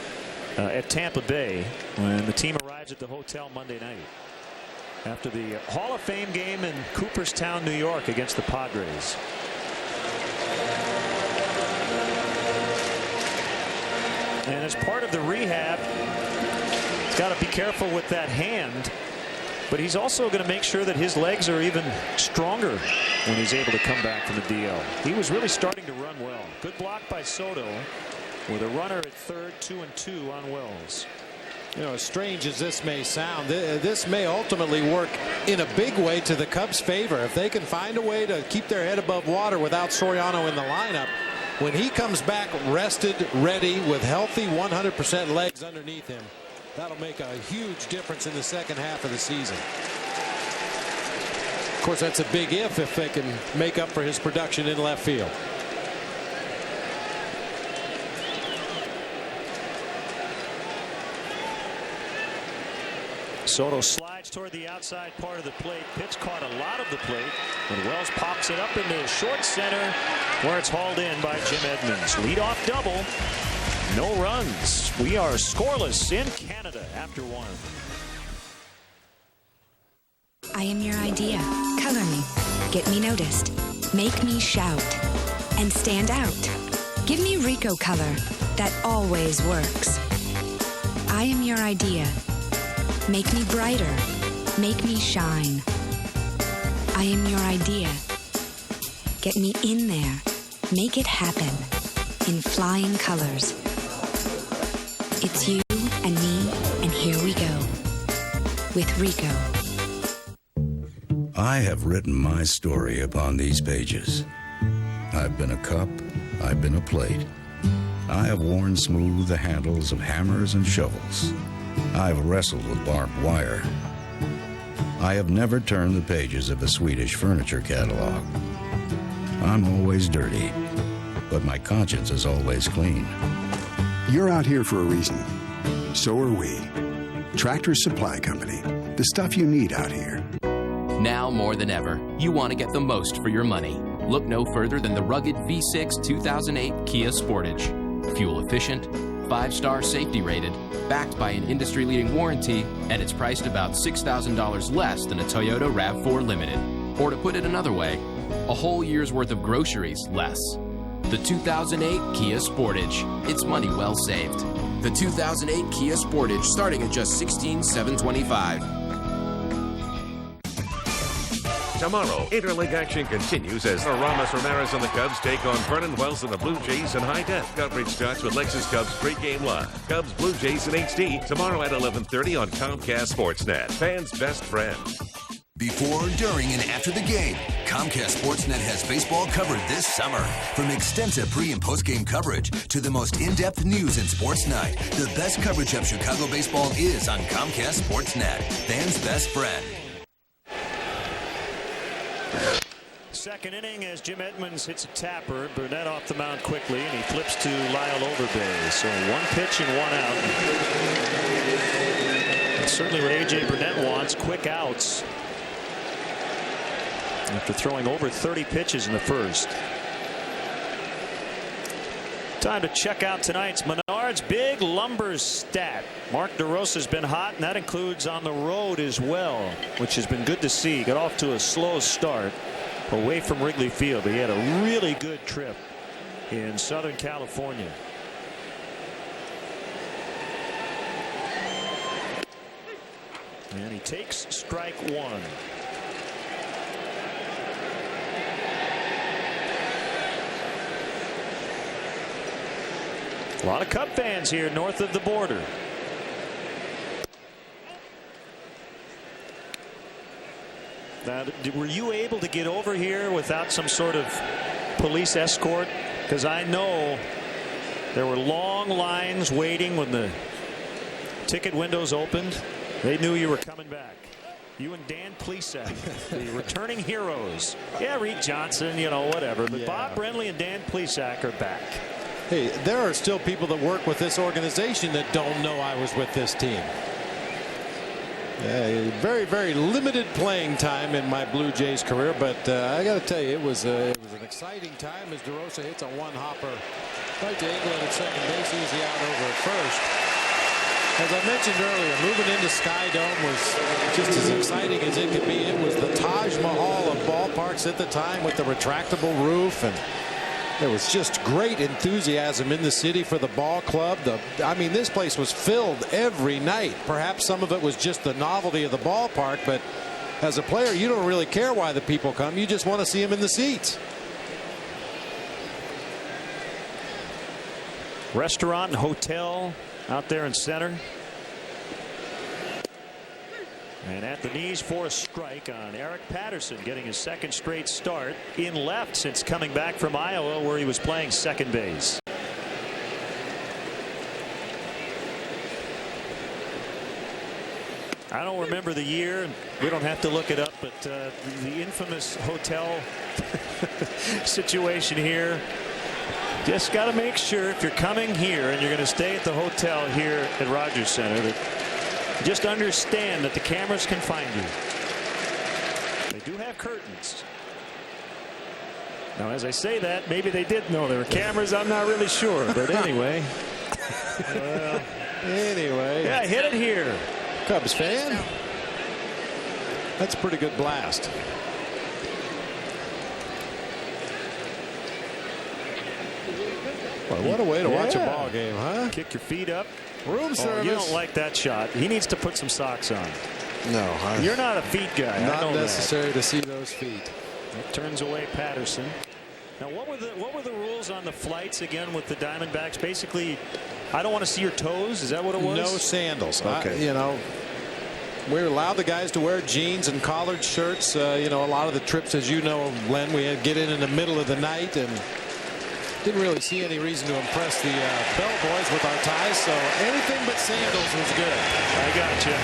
at Tampa Bay when the team arrives at the hotel Monday night after the Hall of Fame game in Cooperstown, New York against the Padres. And as part of the rehab, he's got to be careful with that hand, but he's also going to make sure that his legs are even stronger when he's able to come back from the DL. He was really starting to run well. Good block by Soto with a runner at third, 2-2 on Wells. You know, as strange as this may sound, this may ultimately work in a big way to the Cubs' favor. If they can find a way to keep their head above water without Soriano in the lineup, when he comes back rested, ready, with healthy 100% legs underneath him, that'll make a huge difference in the second half of the season. Of course, that's a big if they can make up for his production in left field. Soto slides toward the outside part of the plate. Pitch caught a lot of the plate, and Wells pops it up into short center, where it's hauled in by Jim Edmonds. Leadoff double. No runs. We are scoreless in Canada after 1. I am your idea. Color me. Get me noticed. Make me shout. And stand out. Give me Rico color that always works. I am your idea. Make me brighter. Make me shine. I am your idea. Get me in there. Make it happen. In flying colors. It's you and me, and here we go. With Rico. I have written my story upon these pages. I've been a cup. I've been a plate. I have worn smooth the handles of hammers and shovels. I've wrestled with barbed wire. I have never turned the pages of a Swedish furniture catalog. I'm always dirty, but my conscience is always clean. You're out here for a reason. So are we. Tractor Supply Company. The stuff you need out here. Now more than ever, you want to get the most for your money. Look no further than the rugged V6 2008 Kia Sportage. Fuel efficient, 5-star safety rated, backed by an industry-leading warranty, and it's priced about $6,000 less than a Toyota RAV4 Limited. Or to put it another way, a whole year's worth of groceries less. The 2008 Kia Sportage. It's money well saved. The 2008 Kia Sportage, starting at just $16,725. Tomorrow, interleague action continues as Aramis Ramirez and the Cubs take on Vernon Wells and the Blue Jays in high def. Coverage starts with Lexus Cubs Pregame Live. Cubs Blue Jays in HD tomorrow at 11:30 on Comcast Sportsnet. Fans' best friend. Before, during, and after the game, Comcast Sportsnet has baseball covered this summer. From extensive pre- and post-game coverage to the most in-depth news in Sports Night, the best coverage of Chicago baseball is on Comcast Sportsnet. Fans' best friend. Second inning as Jim Edmonds hits a tapper. Burnett off the mound quickly, and he flips to Lyle Overbay. So 1 pitch and 1 out. That's certainly what A.J. Burnett wants, quick outs. After throwing over 30 pitches in the first. Time to check out tonight's Menards Big Lumber stat. Mark DeRosa's been hot, and that includes on the road as well, which has been good to see. Got off to a slow start away from Wrigley Field, but he had a really good trip in Southern California. And he takes strike 1. A lot of Cub fans here north of the border. Now, were you able to get over here without some sort of police escort? Because I know there were long lines waiting when the ticket windows opened. They knew you were coming back. You and Dan Plesac, the returning heroes. Yeah, Reed Johnson, you know, whatever. But yeah. Bob Brenly and Dan Plesac are back. Hey, there are still people that work with this organization that don't know I was with this team. Very, very limited playing time in my Blue Jays career, but I got to tell you, it was an exciting time as DeRosa hits a one-hopper right to England at second base, easy out over at first. As I mentioned earlier, moving into Sky Dome was just as exciting as it could be. It was the Taj Mahal of ballparks at the time with the retractable roof, and there was just great enthusiasm in the city for the ball club. I mean, this place was filled every night. Perhaps some of it was just the novelty of the ballpark, but as a player, you don't really care why the people come. You just want to see them in the seats. Restaurant and hotel out there in center. And at the knees for a strike on Eric Patterson, getting his second straight start in left since coming back from Iowa, where he was playing second base. I don't remember the year, and we don't have to look it up, but the infamous hotel situation here. Just got to make sure if you're coming here and you're going to stay at the hotel here at Rogers Center that just understand that the cameras can find you. They do have curtains. Now, as I say that, maybe they did know there were cameras. I'm not really sure, but anyway. Well, anyway. Yeah, hit it here. Cubs fan. That's a pretty good blast. Well, what a way to watch a ball game, huh? Kick your feet up. Room service. You don't like that shot. He needs to put some socks on. No, you're not a feet guy. Not necessary to see those feet. It turns away Patterson. Now, what were the rules on the flights again with the Diamondbacks? Basically, I don't want to see your toes. Is that what it was? No sandals. Okay. We're allowed the guys to wear jeans and collared shirts. A lot of the trips, as you know, Len, we had to get in the middle of the night and didn't really see any reason to impress the bellboys with our ties, so anything but sandals was good. I got you.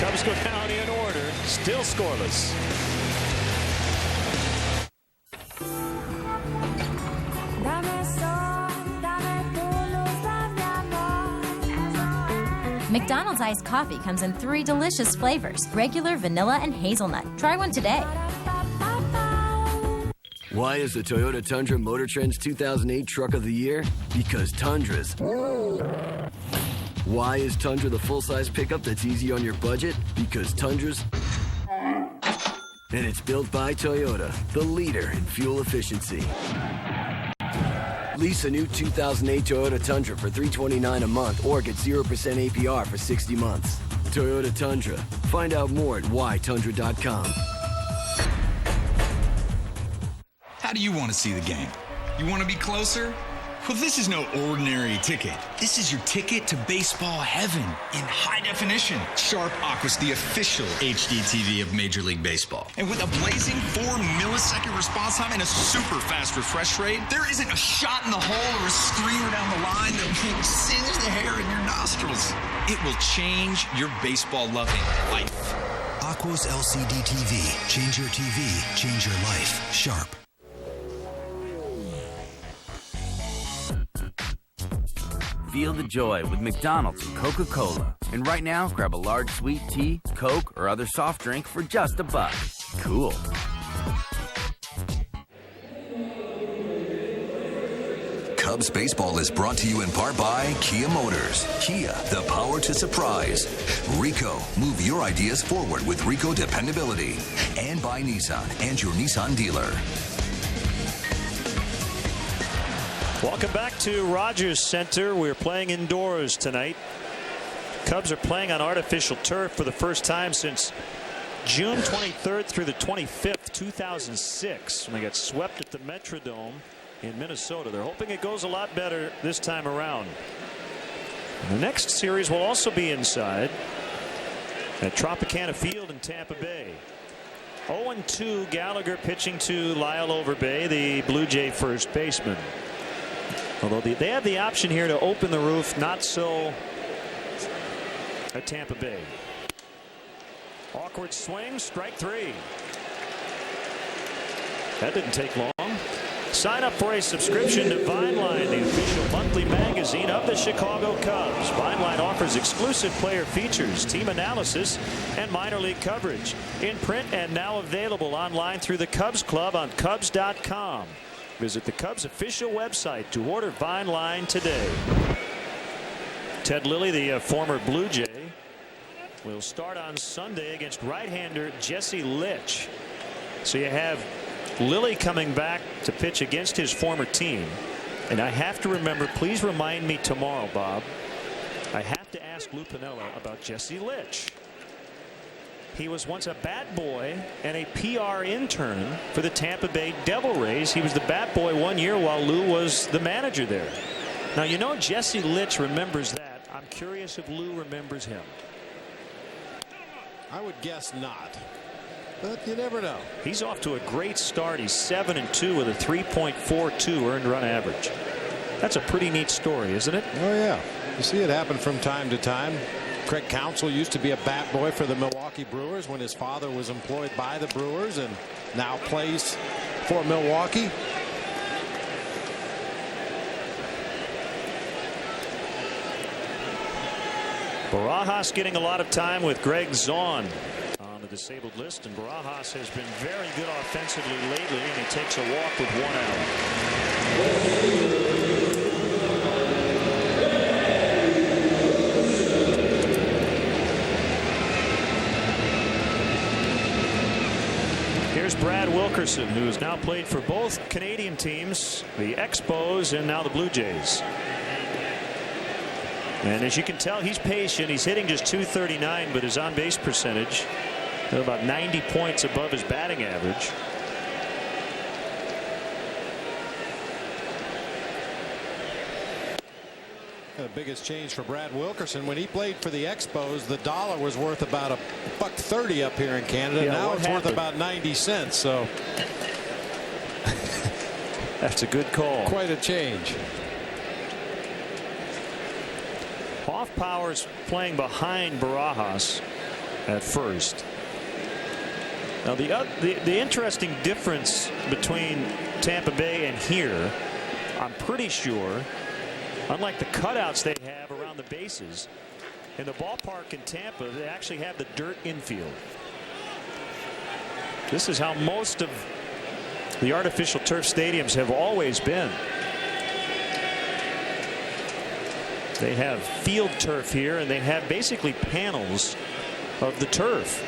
Cubs go down in order, still scoreless. McDonald's iced coffee comes in 3 delicious flavors: regular, vanilla, and hazelnut. Try one today. Why is the Toyota Tundra Motor Trend's 2008 Truck of the Year? Because Tundras. Why is Tundra the full-size pickup that's easy on your budget? Because Tundras. And it's built by Toyota, the leader in fuel efficiency. Lease a new 2008 Toyota Tundra for $329 a month or get 0% APR for 60 months. Toyota Tundra. Find out more at whytundra.com. How do you want to see the game? You want to be closer? Well, this is no ordinary ticket. This is your ticket to baseball heaven in high definition. Sharp Aqua's the official HD TV of Major League Baseball. And with a blazing 4-millisecond response time and a super fast refresh rate, there isn't a shot in the hole or a screamer down the line that will singe the hair in your nostrils. It will change your baseball-loving life. Aqua's LCD TV. Change your TV, change your life. Sharp. Feel the joy with McDonald's and Coca-Cola. And right now, grab a large sweet tea, Coke, or other soft drink for just $1. Cool. Cubs baseball is brought to you in part by Kia Motors. Kia, the power to surprise. Rico, move your ideas forward with Rico dependability. And by Nissan and your Nissan dealer. Welcome back to Rogers Center. We're playing indoors tonight. Cubs are playing on artificial turf for the first time since June 23rd through the 25th, 2006, when they got swept at the Metrodome in Minnesota. They're hoping it goes a lot better this time around. The next series will also be inside at Tropicana Field in Tampa Bay. 0-2 Gallagher pitching to Lyle Overbay, the Blue Jay first baseman. Although they have the option here to open the roof, not so at Tampa Bay. Awkward swing, strike 3. That didn't take long. Sign up for a subscription to Vineline, the official monthly magazine of the Chicago Cubs. Vineline offers exclusive player features, team analysis, and minor league coverage in print and now available online through the Cubs Club on Cubs.com. Visit the Cubs official website to order Vineline today. Ted Lilly, the former Blue Jay, will start on Sunday against right-hander Jesse Litch. So you have Lilly coming back to pitch against his former team. And I have to remember, please remind me tomorrow, Bob, I have to ask Lou Piniella about Jesse Litch. He was once a bat boy and a PR intern for the Tampa Bay Devil Rays. He was the bat boy 1 year while Lou was the manager there. Now, you know, Jesse Litch remembers that. I'm curious if Lou remembers him. I would guess not, but you never know. He's off to a great start. He's 7-2 with a 3.42 earned run average. That's a pretty neat story, isn't it? Oh, yeah. You see it happen from time to time. Craig Counsell used to be a bat boy for the Milwaukee Brewers when his father was employed by the Brewers and now plays for Milwaukee. Barajas getting a lot of time with Greg Zaun on the disabled list, and Barajas has been very good offensively lately, and he takes a walk with 1 out. Here's Brad Wilkerson, who has now played for both Canadian teams, the Expos and now the Blue Jays. And as you can tell, he's patient. He's hitting just .239, but his on-base percentage about 90 points above his batting average. The biggest change for Brad Wilkerson: when he played for the Expos, the dollar was worth about $1.30 up here in Canada. Yeah, now it's worth about 90 cents. So that's a good call. Quite a change. Hoffpower's playing behind Barajas at first. Now the interesting difference between Tampa Bay and here, I'm pretty sure, unlike the cutouts they have around the bases, In the ballpark in Tampa, they actually have the dirt infield. This is how most of the artificial turf stadiums have always been. They have field turf here, and they have basically panels of the turf.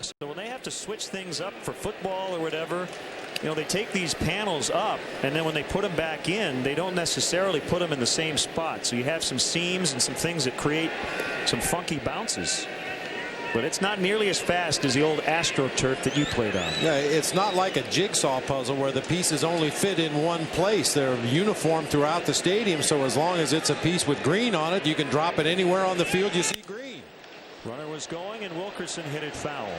So when they have to switch things up for football or whatever, you know, they take these panels up, and then when they put them back in, they don't necessarily put them in the same spot. So you have some seams and some things that create some funky bounces. But it's not nearly as fast as the old AstroTurf that you played on. Yeah, it's not like a jigsaw puzzle where the pieces only fit in one place. They're uniform throughout the stadium, so as long as it's a piece with green on it, you can drop it anywhere on the field you see green. Runner was going, and Wilkerson hit it foul.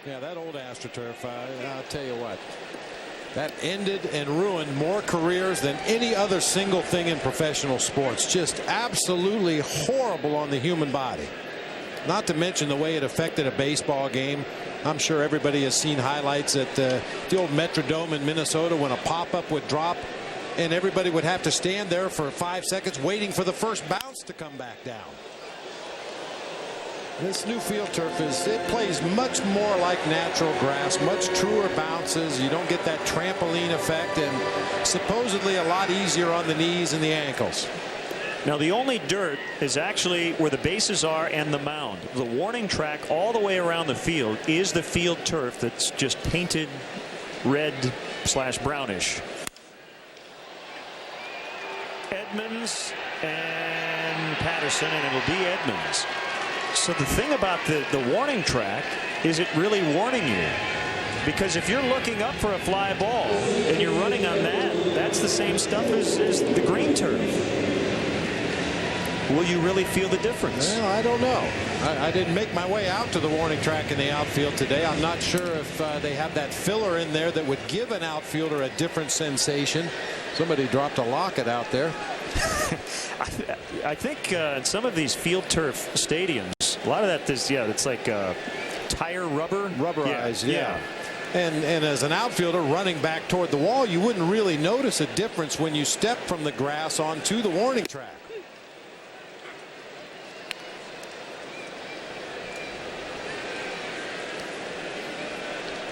Yeah, that old AstroTurf, I'll tell you what, that ended and ruined more careers than any other single thing in professional sports. Just absolutely horrible on the human body. Not to mention the way it affected a baseball game. I'm sure everybody has seen highlights at the old Metrodome in Minnesota when a pop-up would drop and everybody would have to stand there for 5 seconds waiting for the first bounce to come back down. This new field turf it plays much more like natural grass, much truer bounces. You don't get that trampoline effect, and supposedly a lot easier on the knees and the ankles. Now the only dirt is actually where the bases are and the mound. The warning track all the way around the field is the field turf that's just painted red/brownish. Edmonds and Patterson, and it'll be Edmonds. So the thing about the warning track is it really warning you, because if you're looking up for a fly ball and you're running on that's the same stuff as the green turf. Will you really feel the difference? Well, I don't know. I didn't make my way out to the warning track in the outfield today. I'm not sure if they have that filler in there that would give an outfielder a different sensation. Somebody dropped a locket out there. I think in some of these field turf stadiums, a lot of that is, it's like tire rubber. Rubberized, yeah. And as an outfielder running back toward the wall, you wouldn't really notice a difference when you step from the grass onto the warning track.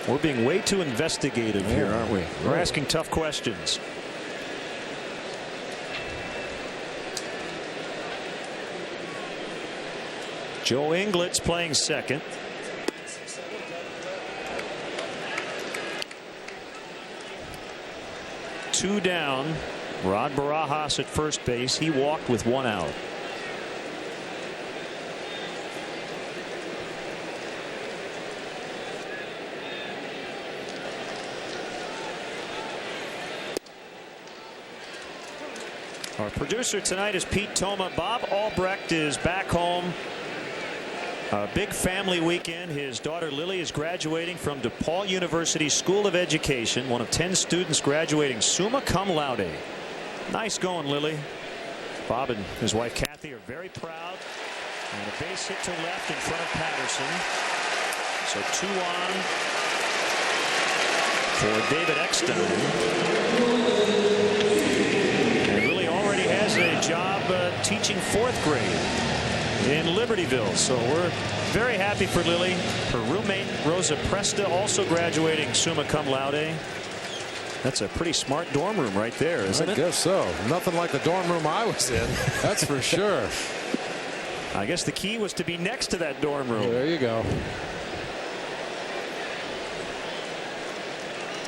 We're being way too investigative here, aren't we? We're asking tough questions. Joe Inglett's playing second. Two down. Rod Barajas at first base. He walked with one out. Our producer tonight is Pete Toma. Bob Albrecht is back home. A big family weekend. His daughter Lily is graduating from DePaul University School of Education. One of 10 students graduating summa cum laude. Nice going, Lily. Bob and his wife Kathy are very proud. And a base hit to left in front of Patterson. So 2 on for David Eckstein. Has a job teaching 4th grade in Libertyville. So we're very happy for Lily. Her roommate Rosa Presta also graduating summa cum laude. That's a pretty smart dorm room right there, isn't it? I guess so. Nothing like the dorm room I was in. That's for sure. I guess the key was to be next to that dorm room. There you go.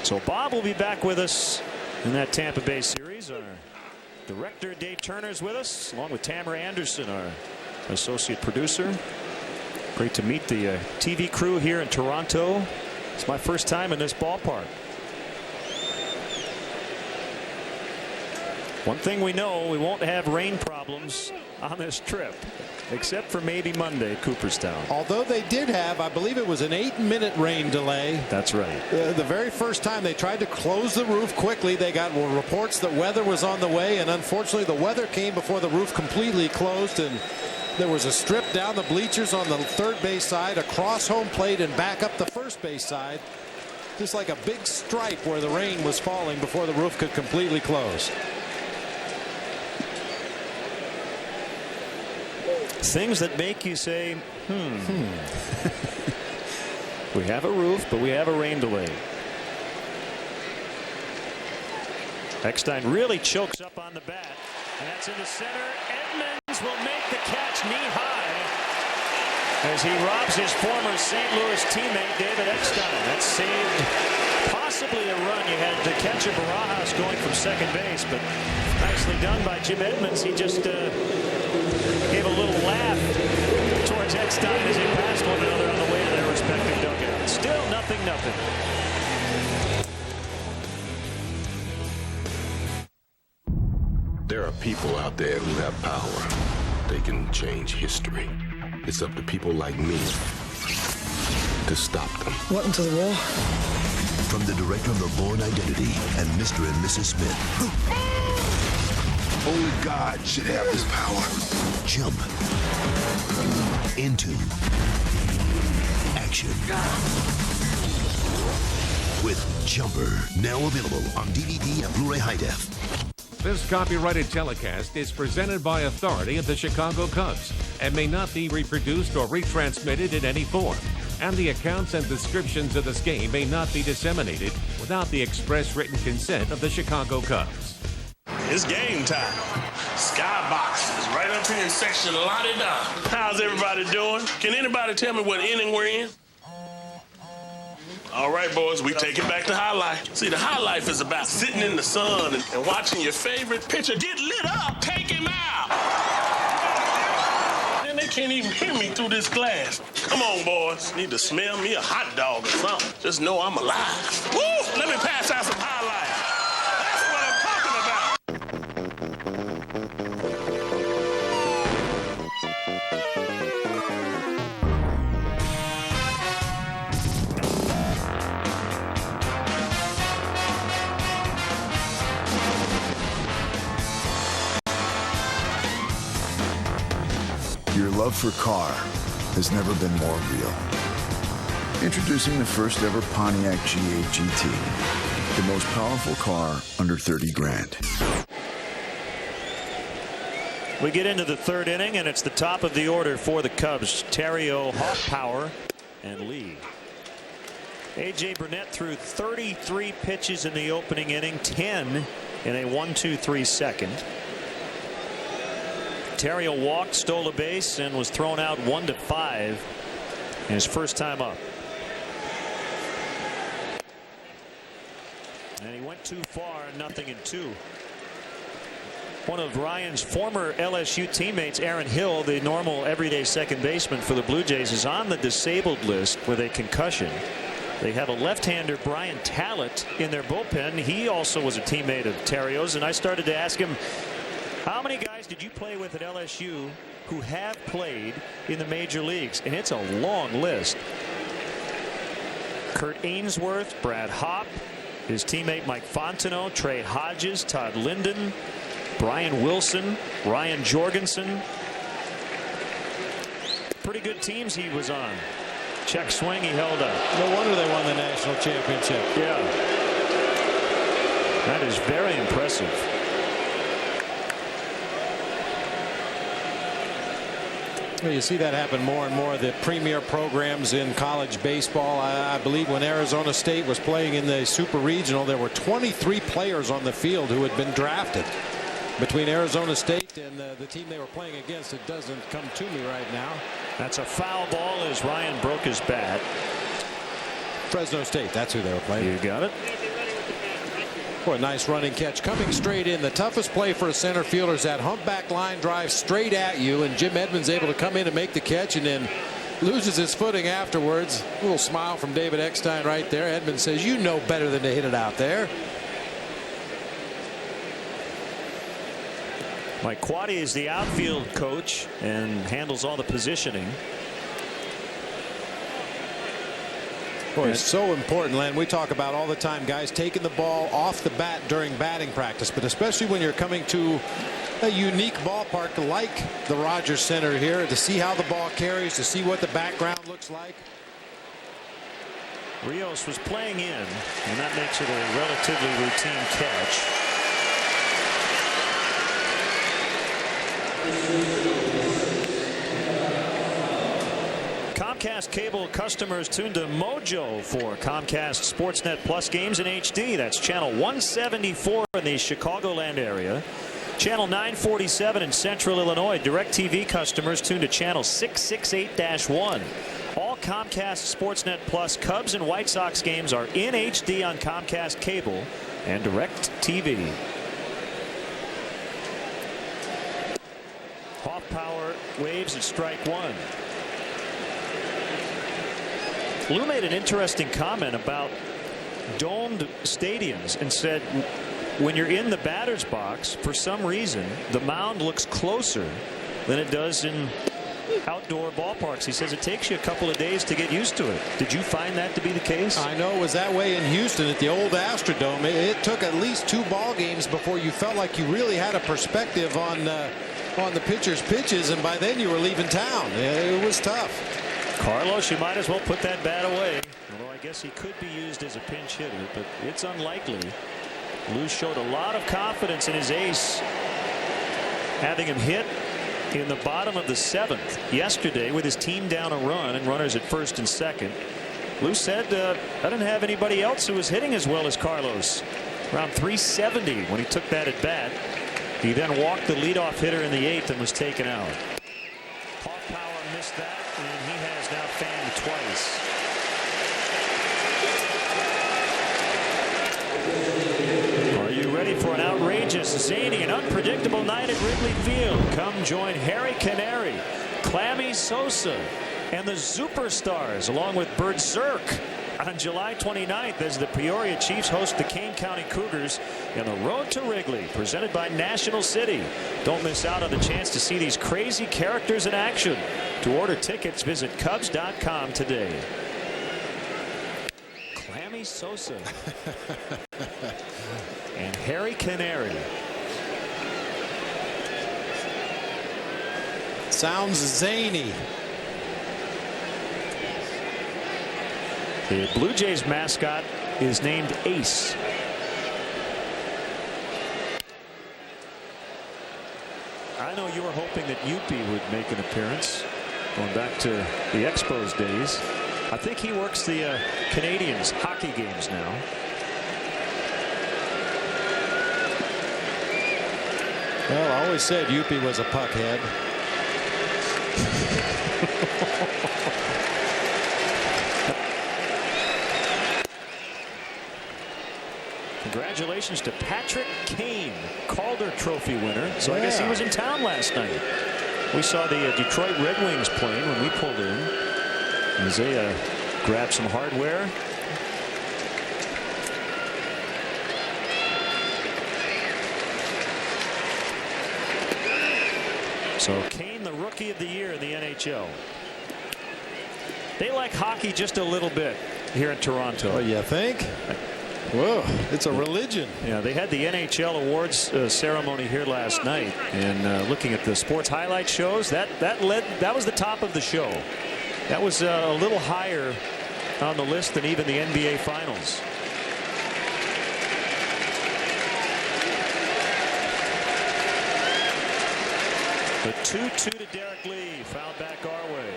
So Bob will be back with us in that Tampa Bay series. Our director Dave Turner is with us, along with Tamara Anderson, our associate producer. Great to meet the TV crew here in Toronto. It's my first time in this ballpark. One thing we know, we won't have rain problems on this trip, except for maybe Monday at Cooperstown. Although they did have, I believe it was an 8-minute rain delay. That's right. The very first time they tried to close the roof quickly, they got reports that weather was on the way, and unfortunately the weather came before the roof completely closed, and there was a strip down the bleachers on the third base side, across home plate, and back up the first base side. Just like a big stripe where the rain was falling before the roof could completely close. Things that make you say, We have a roof, but we have a rain delay. Eckstein really chokes up on the bat, and that's into center. Edmonds will make the catch knee high as he robs his former St. Louis teammate David Eckstein. That saved possibly a run. You had to catch a Barajas going from second base, but nicely done by Jim Edmonds. He just gave a little laugh towards Eckstein as they passed one another on the way to their respective dugouts. Still 0-0. There are people out there who have power. They can change history. It's up to people like me to stop them. Welcome to the wall. From the director of The Bourne Identity and Mr. and Mrs. Smith. Only God should have this power. Jump into action with Jumper. Now available on DVD and Blu-ray High Def. This copyrighted telecast is presented by authority of the Chicago Cubs and may not be reproduced or retransmitted in any form. And the accounts and descriptions of this game may not be disseminated without the express written consent of the Chicago Cubs. It's game time. Skybox is right up here in section La-di-da. How's everybody doing? Can anybody tell me what inning we're in? All right, boys, we take it back to high life. See, the high life is about sitting in the sun and watching your favorite pitcher get lit up. Take him out. And they can't even hear me through this glass. Come on, boys. Need to smell me a hot dog or something. Just know I'm alive. Woo! Let me pass out some high life. That's what I'm talking about. Your love for car has never been more real. Introducing the first ever Pontiac G8 GT, the most powerful car under 30 grand. We get into the third inning, and it's the top of the order for the Cubs. Terrio, Hoffpower, and Lee. A.J. Burnett threw 33 pitches in the opening inning, 10 in a 1-2-3 second. Terrio walked, stole a base, and was thrown out 1-5 in his first time up. And he went too far, 0-2. One of Ryan's former LSU teammates, Aaron Hill, the normal everyday second baseman for the Blue Jays, is on the disabled list with a concussion. They have a left-hander, Brian Tallett, in their bullpen. He also was a teammate of Terrio's, and I started to ask him, how many guys did you play with at LSU who have played in the major leagues? And it's a long list. Kurt Ainsworth, Brad Hopp, his teammate Mike Fontenot, Trey Hodges, Todd Linden, Brian Wilson, Ryan Jorgensen. Pretty good teams he was on. Check swing, he held up. No wonder they won the national championship. Yeah. That is very impressive. Well, you see that happen more and more. The premier programs in college baseball. I believe when Arizona State was playing in the Super Regional, there were 23 players on the field who had been drafted. Between Arizona State and the team they were playing against, it doesn't come to me right now. That's a foul ball as Ryan broke his bat. Fresno State, that's who they were playing. You got it. Boy, a nice running catch coming straight in. The toughest play for a center fielder is that humpback line drive straight at you, and Jim Edmonds able to come in and make the catch and then loses his footing afterwards. A little smile from David Eckstein right there. Edmonds says, you know better than to hit it out there. Mike Quaddy is the outfield coach and handles all the positioning. Boy, it's so important, Len. We talk about all the time guys taking the ball off the bat during batting practice, but especially when you're coming to a unique ballpark like the Rogers Center here, to see how the ball carries, to see what the background looks like. Rios was playing in, and that makes it a relatively routine catch. Comcast cable customers tune to Mojo for Comcast Sportsnet Plus games in HD. That's channel 174 in the Chicagoland area. Channel 947 in Central Illinois. DirecTV customers tune to channel 668-1. All Comcast Sportsnet Plus Cubs and White Sox games are in HD on Comcast Cable and DirecTV. Off power waves at strike one. Lou made an interesting comment about domed stadiums and said when you're in the batter's box, for some reason, the mound looks closer than it does in outdoor ballparks. He says it takes you a couple of days to get used to it. Did you find that to be the case? I know it was that way in Houston at the old Astrodome. It took at least 2 ball games before you felt like you really had a perspective on the pitcher's pitches, and by then you were leaving town. It was tough. Carlos, you might as well put that bat away. Although I guess he could be used as a pinch hitter, but it's unlikely. Lou showed a lot of confidence in his ace, having him hit in the bottom of the 7th yesterday with his team down a run and runners at first and second. Lou said, I didn't have anybody else who was hitting as well as Carlos. Around 370 when he took that at bat. He then walked the leadoff hitter in the 8th and was taken out. Off power missed that, and he has now fanned twice. Are you ready for an outrageous, zany, and unpredictable night at Wrigley Field? Come join Harry Canary, Clammy Sosa, and the Superstars, along with Berserk, on July 29th as the Peoria Chiefs host the Kane County Cougars in the Road to Wrigley, presented by National City. Don't miss out on the chance to see these crazy characters in action. To order tickets, visit Cubs.com today. Clammy Sosa and Harry Canary. Sounds zany. The Blue Jays mascot is named Ace. I know you were hoping that Youppi would make an appearance, going back to the Expos days. I think he works the Canadians hockey games now. Well, I always said Youppi was a puckhead. Congratulations to Patrick Kane, Calder Trophy winner. So I guess he was in town last night. We saw the Detroit Red Wings plane when we pulled in. Isaiah grabbed some hardware. So Kane, the Rookie of the Year in the NHL. They like hockey just a little bit here in Toronto. Oh, you think? Whoa, it's a religion. Yeah, they had the NHL awards ceremony here last night, and looking at the sports highlight shows, that was the top of the show. That was a little higher on the list than even the NBA Finals. The 2-2 to Derek Lee, fouled back our way.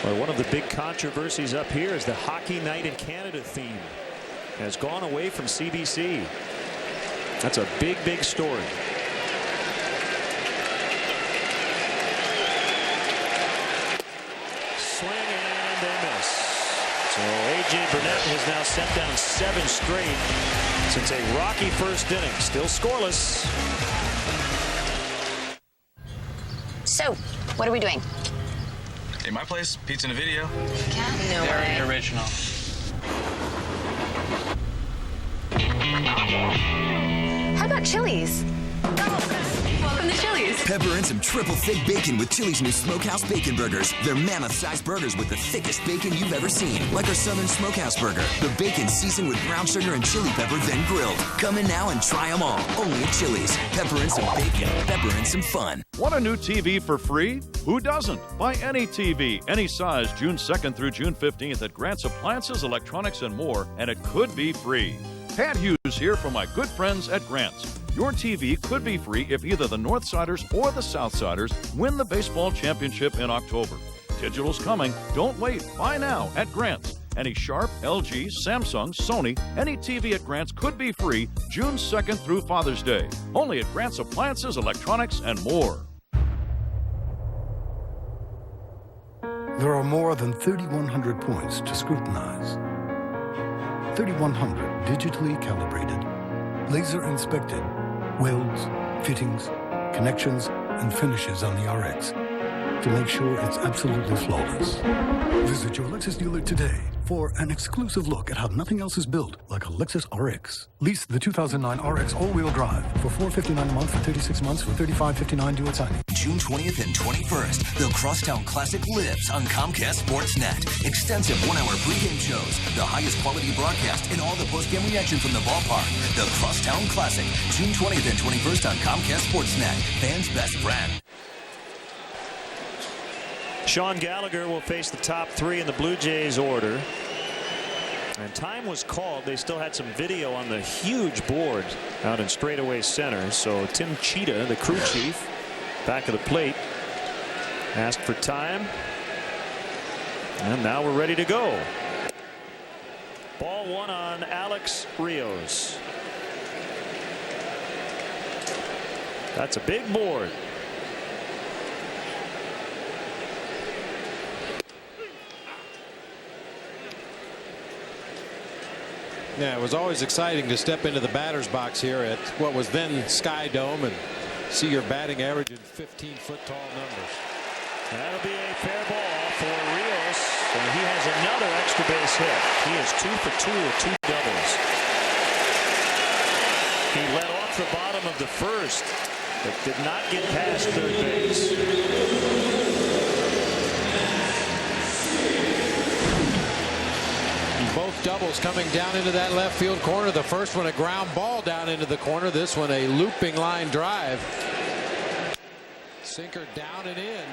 Well, one of the big controversies up here is the Hockey Night in Canada theme has gone away from CBC. That's a big, big story. Swing and they miss. So A.J. Burnett has now sent down 7 straight since a rocky first inning. Still scoreless. So, what are we doing? Hey, my place, pizza and a video. No way. Very original. How about Chili's? Welcome the Chili's. Pepper in some triple thick bacon with Chili's new Smokehouse Bacon Burgers. They're mammoth-sized burgers with the thickest bacon you've ever seen. Like our Southern Smokehouse Burger. The bacon seasoned with brown sugar and chili pepper, then grilled. Come in now and try them all. Only at Chili's. Pepper in some bacon. Pepper in some fun. Want a new TV for free? Who doesn't? Buy any TV, any size, June 2nd through June 15th at Grant's Appliances, Electronics, and more, and it could be free. Pat Hughes here from my good friends at Grant's. Your TV could be free if either the Northsiders or the Southsiders win the baseball championship in October. Digital's coming. Don't wait. Buy now at Grant's. Any Sharp, LG, Samsung, Sony, any TV at Grant's could be free June 2nd through Father's Day. Only at Grant's Appliances, Electronics, and more. There are more than 3,100 points to scrutinize. 3,100 digitally calibrated, laser inspected welds, fittings, connections, and finishes on the RX to make sure it's absolutely flawless. Visit your Lexus dealer today for an exclusive look at how nothing else is built like a Lexus RX. Lease the 2009 RX all-wheel drive for $459 a month for 36 months for $35.59 due at signing. June 20th and 21st, the Crosstown Classic lives on Comcast Sportsnet. Extensive one-hour pregame shows, the highest quality broadcast, and all the postgame reaction from the ballpark. The Crosstown Classic, June 20th and 21st on Comcast Sportsnet. Fans' best friend. Sean Gallagher will face the top three in the Blue Jays order. And time was called. They still had some video on the huge board out in straightaway center. So Tim Cheetah, the crew chief, back of the plate, asked for time. And now we're ready to go. Ball one on Alex Rios. That's a big board. Yeah, it was always exciting to step into the batter's box here at what was then Sky Dome and see your batting average in 15-foot-tall numbers. That'll be a fair ball for Rios. And he has another extra base hit. He is 2 for 2 with 2 doubles. He led off the bottom of the first, but did not get past third base. Both doubles coming down into that left field corner. The first one a ground ball down into the corner. This one a looping line drive. Sinker down and in.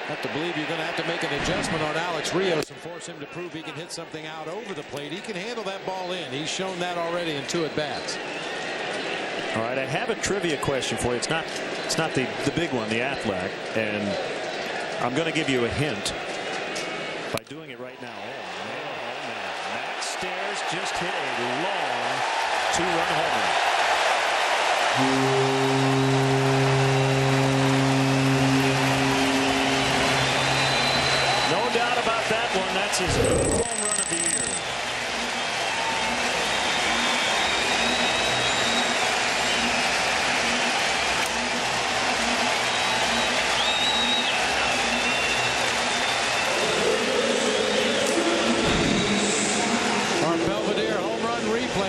Have to believe you're going to have to make an adjustment on Alex Rios and force him to prove he can hit something out over the plate. He can handle that ball in. He's shown that already in 2 at-bats. All right, I have a trivia question for you. It's not the big one, the Aflac, and I'm going to give you a hint by doing it right now. Matt Stairs just hit a long 2-run homer. No doubt about that one. That's his 8th home run of the year.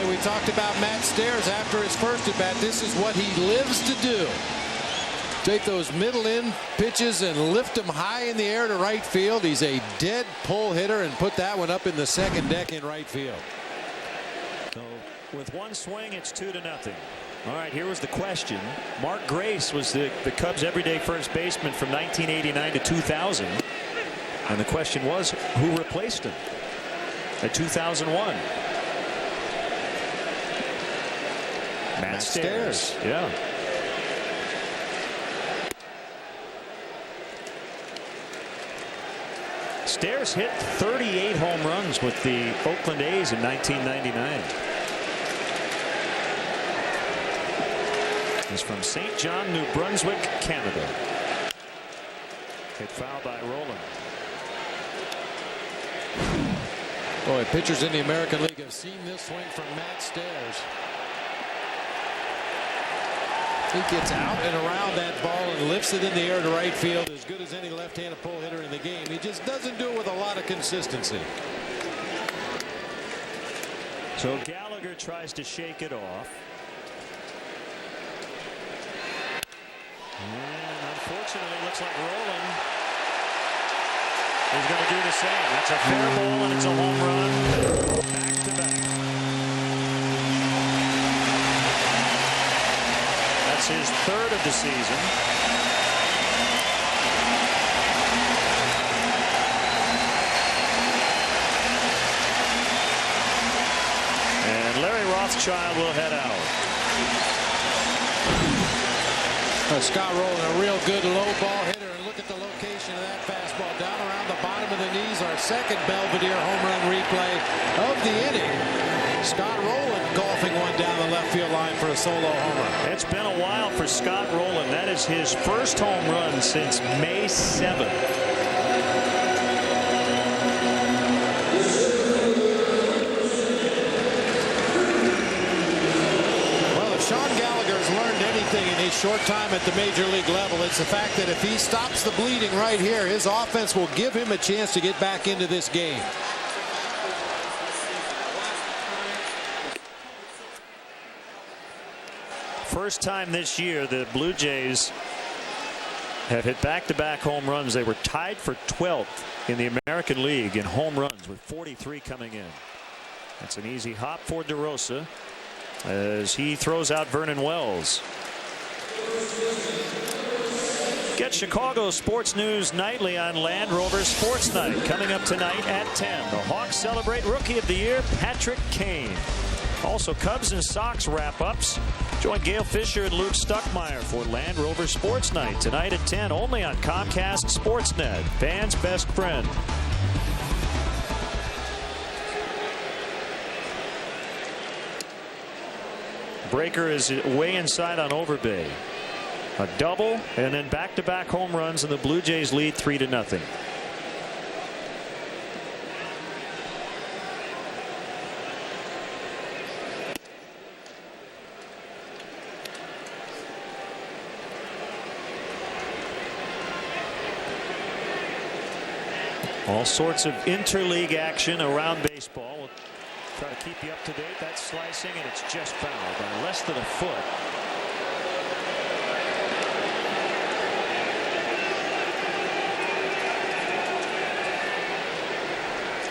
We talked about Matt Stairs after his first at bat. This is what he lives to do. Take those middle in pitches and lift them high in the air to right field. He's a dead pull hitter and put that one up in the second deck in right field. So with one swing, it's 2-0. All right, here was the question. Mark Grace was the Cubs' everyday first baseman from 1989 to 2000. And the question was, who replaced him at 2001? Matt Stairs. Yeah. Stairs hit 38 home runs with the Oakland A's in 1999. He's from St. John, New Brunswick, Canada. Hit foul by Rolen. Boy, pitchers in the American League have seen this swing from Matt Stairs. He gets out and around that ball and lifts it in the air to right field as good as any left-handed pull hitter in the game. He just doesn't do it with a lot of consistency. So Gallagher tries to shake it off. And unfortunately, it looks like Rolen is going to do the same. That's a fair ball, and it's a home run. Back to back. That's his third of the season. And Larry Rothschild will head out. Scott Rolen, a real good low ball hitter, and look at the location of that fastball down around the bottom of the knees. Our second Belvedere home run replay of the inning. Scott Rolen golfing one down the left field line for a solo homer. It's been a while for Scott Rolen. That is his first home run since May 7th. In his short time at the major league level, it's the fact that if he stops the bleeding right here, his offense will give him a chance to get back into this game. First time this year the Blue Jays have hit back-to-back home runs. They were tied for 12th in the American League in home runs with 43 coming in. That's an easy hop for DeRosa as he throws out Vernon Wells. Get Chicago sports news nightly on Land Rover Sports Night. Coming up tonight at 10. The Hawks celebrate Rookie of the Year Patrick Kane. Also Cubs and Sox wrap-ups. Join Gail Fisher and Luke Stuckmeyer for Land Rover Sports Night tonight at 10 only on Comcast Sportsnet. Fans' best friend. Breaker is way inside on Overbay. A double and then back-to-back home runs, and the Blue Jays lead 3-0. All sorts of interleague action around baseball. We'll try to keep you up to date. That's slicing, and it's just fouled by less than a foot.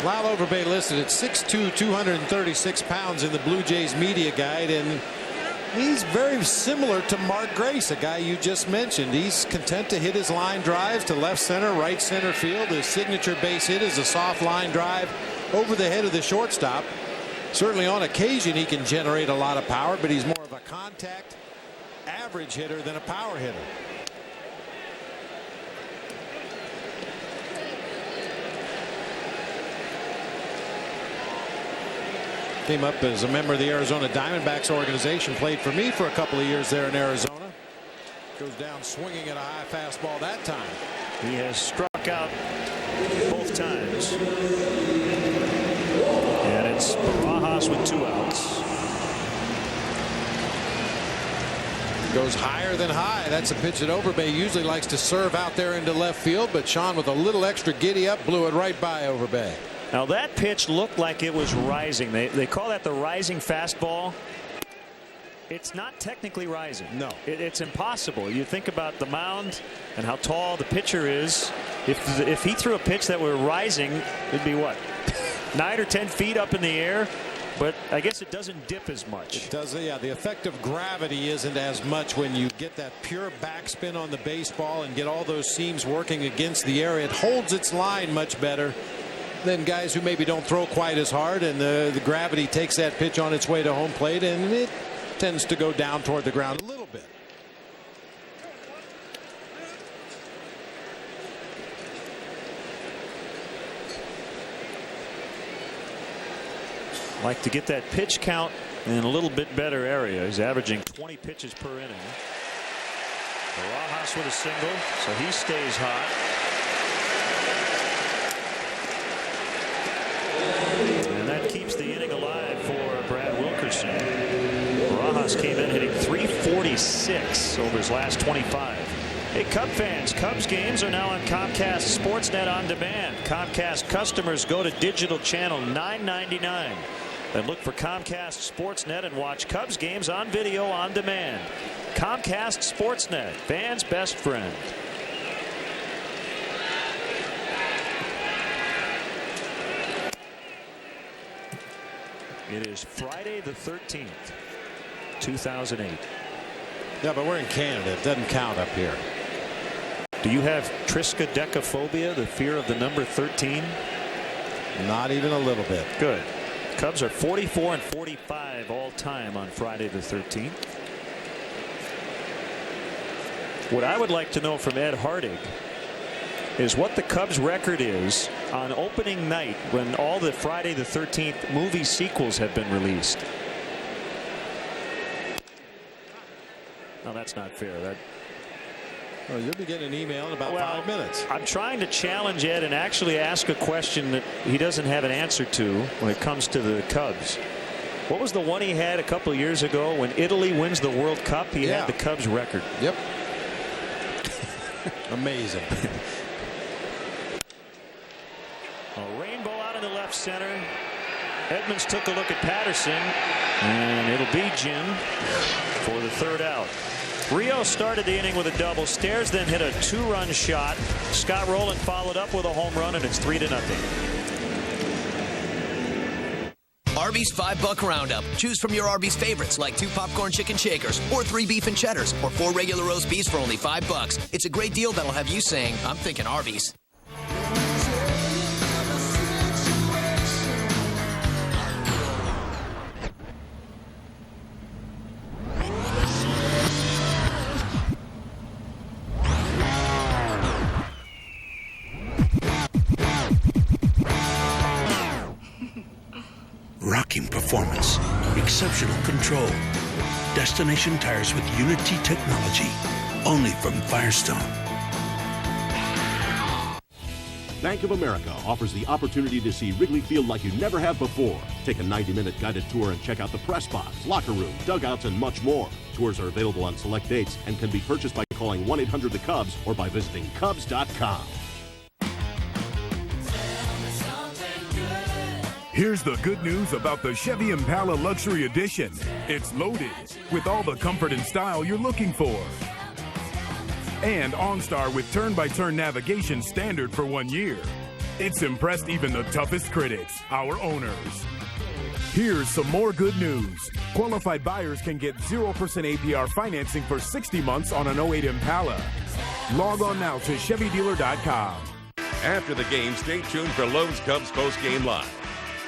Lyle Overbay listed at 6'2", 236 pounds in the Blue Jays media guide, and he's very similar to Mark Grace, a guy you just mentioned. He's content to hit his line drives to left center, right center field. His signature base hit is a soft line drive over the head of the shortstop. Certainly on occasion he can generate a lot of power, but he's more of a contact average hitter than a power hitter. Came up as a member of the Arizona Diamondbacks organization, played for me for a couple of years there in Arizona. Goes down swinging at a high fastball that time. He has struck out both times. And it's Barajas with 2 outs. Goes higher than high. That's a pitch that Overbay usually likes to serve out there into left field, but Sean with a little extra giddy up blew it right by Overbay. Now that pitch looked like it was rising. They call that the rising fastball. It's not technically rising. No. It's impossible. You think about the mound and how tall the pitcher is. If he threw a pitch that were rising, it'd be what? 9 or 10 feet up in the air. But I guess it doesn't dip as much. It does, yeah. The effect of gravity isn't as much when you get that pure backspin on the baseball and get all those seams working against the air. It holds its line much better than guys who maybe don't throw quite as hard, and the gravity takes that pitch on its way to home plate, and it tends to go down toward the ground a little bit. Like to get that pitch count in a little bit better area. He's averaging 20 pitches per inning. Barajas with a single, so he stays hot. And that keeps the inning alive for Brad Wilkerson. Barajas came in hitting .346 over his last 25. Hey, Cub fans, Cubs games are now on Comcast Sportsnet on demand. Comcast customers go to digital channel $9.99. Then look for Comcast Sportsnet and watch Cubs games on video on demand. Comcast Sportsnet, fans' best friend. It is Friday the 13th, 2008. Yeah, but we're in Canada. It doesn't count up here. Do you have triskaidekaphobia, the fear of the number 13? Not even a little bit. Good. Cubs are 44 and 45 all time on Friday the 13th. What I would like to know from Ed Hardig is what the Cubs record is on opening night when all the Friday the 13th movie sequels have been released. No, that's not fair. Well, you'll be getting an email in about 5 minutes. I'm trying to challenge Ed and actually ask a question that he doesn't have an answer to when it comes to the Cubs. What was the one he had a couple of years ago when Italy wins the World Cup? He had the Cubs record. Yep. Amazing. A rainbow out in the left center. Edmonds took a look at Patterson, and it'll be Jim for the third out. Rio started the inning with a double. Stairs then hit a 2-run shot. Scott Rolen followed up with a home run, and it's 3-0. Arby's $5 Roundup. Choose from your Arby's favorites like 2 popcorn chicken shakers or 3 beef and cheddars or 4 regular roast beefs for only $5. It's a great deal that'll have you saying, I'm thinking Arby's. Rocking performance, exceptional control. Destination tires with Unity technology, only from Firestone. Bank of America offers the opportunity to see Wrigley Field like you never have before. Take a 90-minute guided tour and check out the press box, locker room, dugouts, and much more. Tours are available on select dates and can be purchased by calling 1-800-THE-CUBS or by visiting Cubs.com. Here's the good news about the Chevy Impala Luxury Edition. It's loaded with all the comfort and style you're looking for. And OnStar with turn-by-turn navigation standard for 1 year. It's impressed even the toughest critics, our owners. Here's some more good news. Qualified buyers can get 0% APR financing for 60 months on an 08 Impala. Log on now to ChevyDealer.com. After the game, stay tuned for Lowe's Cubs Postgame Live.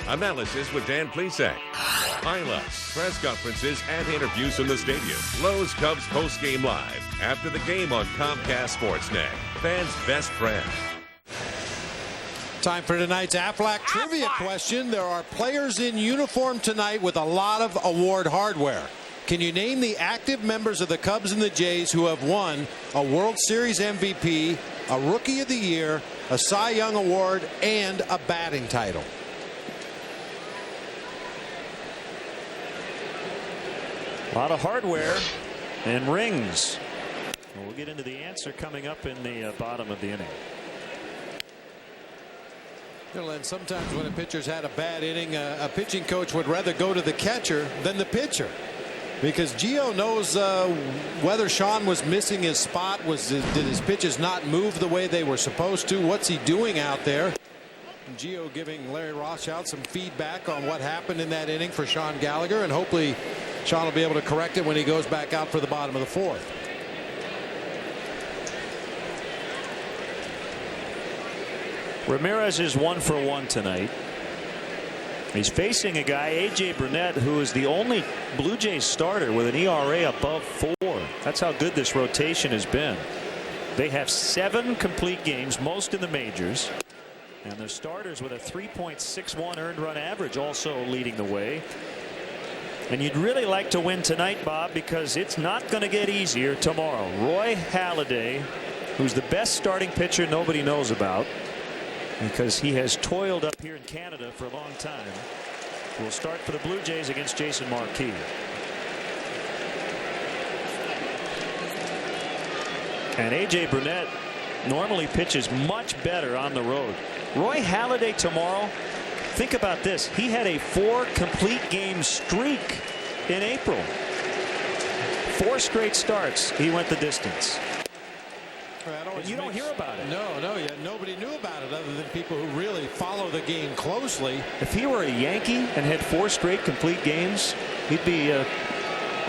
Analysis with Dan Plesac. Highlights, press conferences, and interviews from the stadium. Lowe's Cubs Postgame Live. After the game on Comcast Sportsnet. Fans' best friend. Time for tonight's Aflac trivia question. There are players in uniform tonight with a lot of award hardware. Can you name the active members of the Cubs and the Jays who have won a World Series MVP, a Rookie of the Year, a Cy Young Award, and a batting title? A lot of hardware and rings. We'll get into the answer coming up in the bottom of the inning. And sometimes when a pitcher's had a bad inning, a pitching coach would rather go to the catcher than the pitcher, because Gio knows whether Sean was missing his spot. Did his pitches not move the way they were supposed to? What's he doing out there? And Gio giving Larry Rothschild some feedback on what happened in that inning for Sean Gallagher, and hopefully Sean will be able to correct it when he goes back out for the bottom of the fourth. Ramirez is 1 for 1 tonight. He's facing a guy, A.J. Burnett, who is the only Blue Jays starter with an ERA above 4. That's how good this rotation has been. They have 7 complete games, most in the majors. And their starters with a 3.61 earned run average also leading the way. And you'd really like to win tonight, Bob, because it's not going to get easier tomorrow. Roy Halladay, who's the best starting pitcher nobody knows about, because he has toiled up here in Canada for a long time, will start for the Blue Jays against Jason Marquis. And A.J. Burnett normally pitches much better on the road. Roy Halladay tomorrow, think about this. He had a 4 complete game streak in April. 4 straight starts, he went the distance. And you don't hear about it. No, nobody knew about it other than people who really follow the game closely. If he were a Yankee and had 4 straight complete games, he'd be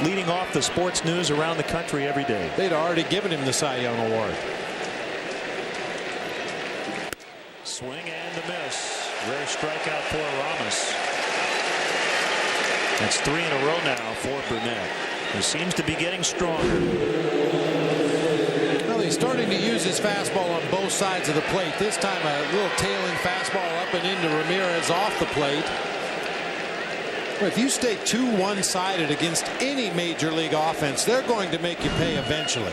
leading off the sports news around the country every day. They'd already given him the Cy Young Award. Swing and a miss. Rare strikeout for Aramis. That's 3 in a row now for Burnett. He seems to be getting stronger. Well, he's starting to use his fastball on both sides of the plate. This time a little tailing fastball up and into Ramirez off the plate. Well, if you stay too one-sided against any major league offense, they're going to make you pay eventually.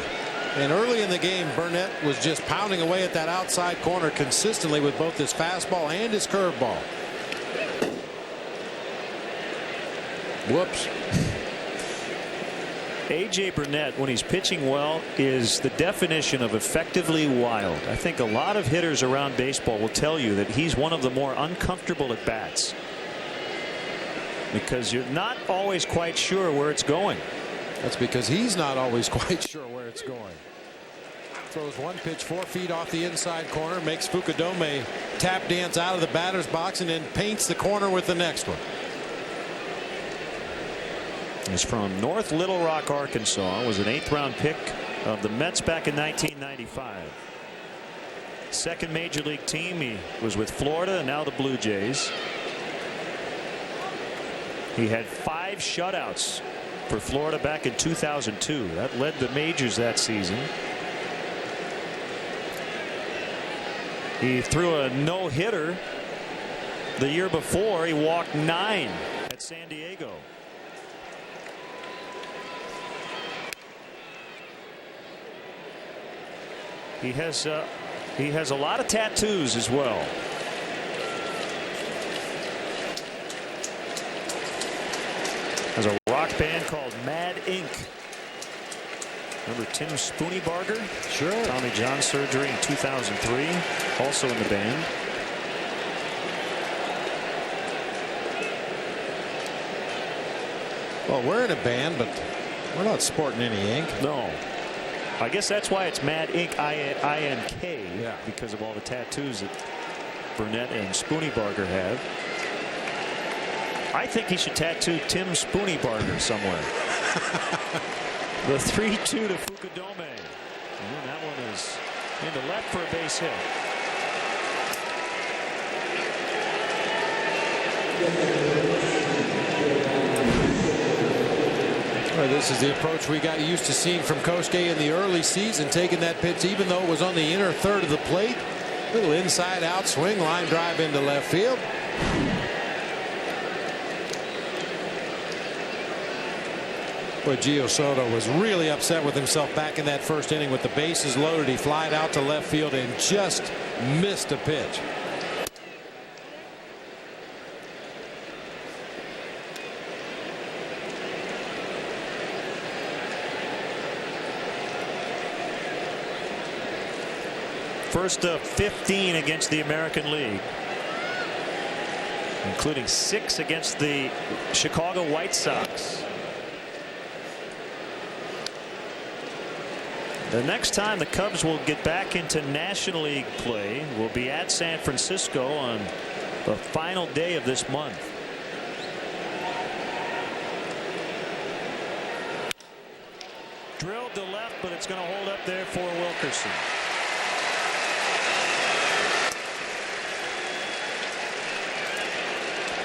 And early in the game, Burnett was just pounding away at that outside corner consistently with both his fastball and his curveball. Whoops. A.J. Burnett, when he's pitching well, is the definition of effectively wild. I think a lot of hitters around baseball will tell you that he's one of the more uncomfortable at bats, because you're not always quite sure where it's going. That's because he's not always quite sure where it's going. Throws one pitch 4 feet off the inside corner, makes Fukudome tap dance out of the batter's box, and then paints the corner with the next one. He's from North Little Rock, Arkansas. Was an 8th round pick of the Mets back in 1995. Second major league team. He was with Florida and now the Blue Jays. He had 5 shutouts for Florida back in 2002. That led the majors that season. He threw a no-hitter the year before. He walked 9 at San Diego. He has a lot of tattoos as well. Has a rock band called Mad Inc. Remember Tim Spooneybarger? Sure. Tommy John surgery in 2003. Also in the band. Well, we're in a band, but we're not sporting any ink. No. I guess that's why it's Mad Inc. I-N-K. Yeah. Because of all the tattoos that Burnett and Spooneybarger have. I think he should tattoo Tim Spooneybarger somewhere. The 3-2 to Fukudome. And that one is into left for a base hit. Well, this is the approach we got used to seeing from Kosuke in the early season, taking that pitch even though it was on the inner third of the plate. Little inside out swing, line drive into left field. Boy, Gio Soto was really upset with himself back in that first inning with the bases loaded. He flied out to left field and just missed a pitch. First of 15 against the American League, including 6 against the Chicago White Sox. The next time the Cubs will get back into National League play will be at San Francisco on the final day of this month. Drilled to left, but it's going to hold up there for Wilkerson.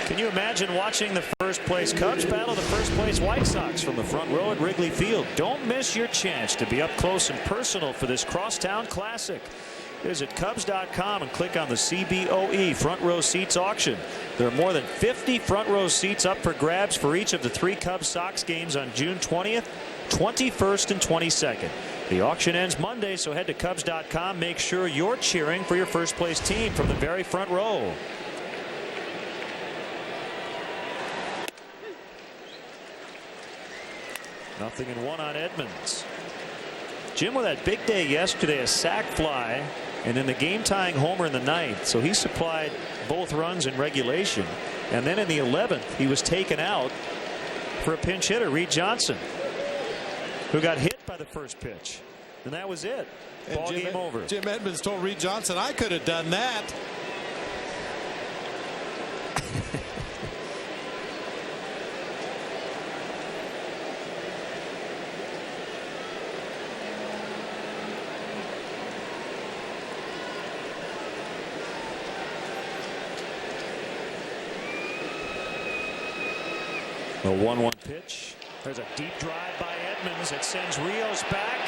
Can you imagine watching the first place Cubs battle the first place White Sox from the front row at Wrigley Field? Don't miss your chance to be up close and personal for this crosstown classic. Visit Cubs.com and click on the CBOE front row seats auction. There are more than 50 front row seats up for grabs for each of the 3 Cubs Sox games on June 20th, 21st, and 22nd. The auction ends Monday, so head to Cubs.com. Make sure you're cheering for your first place team from the very front row. Nothing in 1 on Edmonds. Jim with that big day yesterday, a sac fly, and then the game-tying homer in the 9th. So he supplied both runs in regulation. And then in the 11th, he was taken out for a pinch hitter, Reed Johnson, who got hit by the first pitch. And that was it. Ball game over. Jim Edmonds told Reed Johnson, I could have done that. The 1-1 pitch. There's a deep drive by Edmonds. It sends Rios back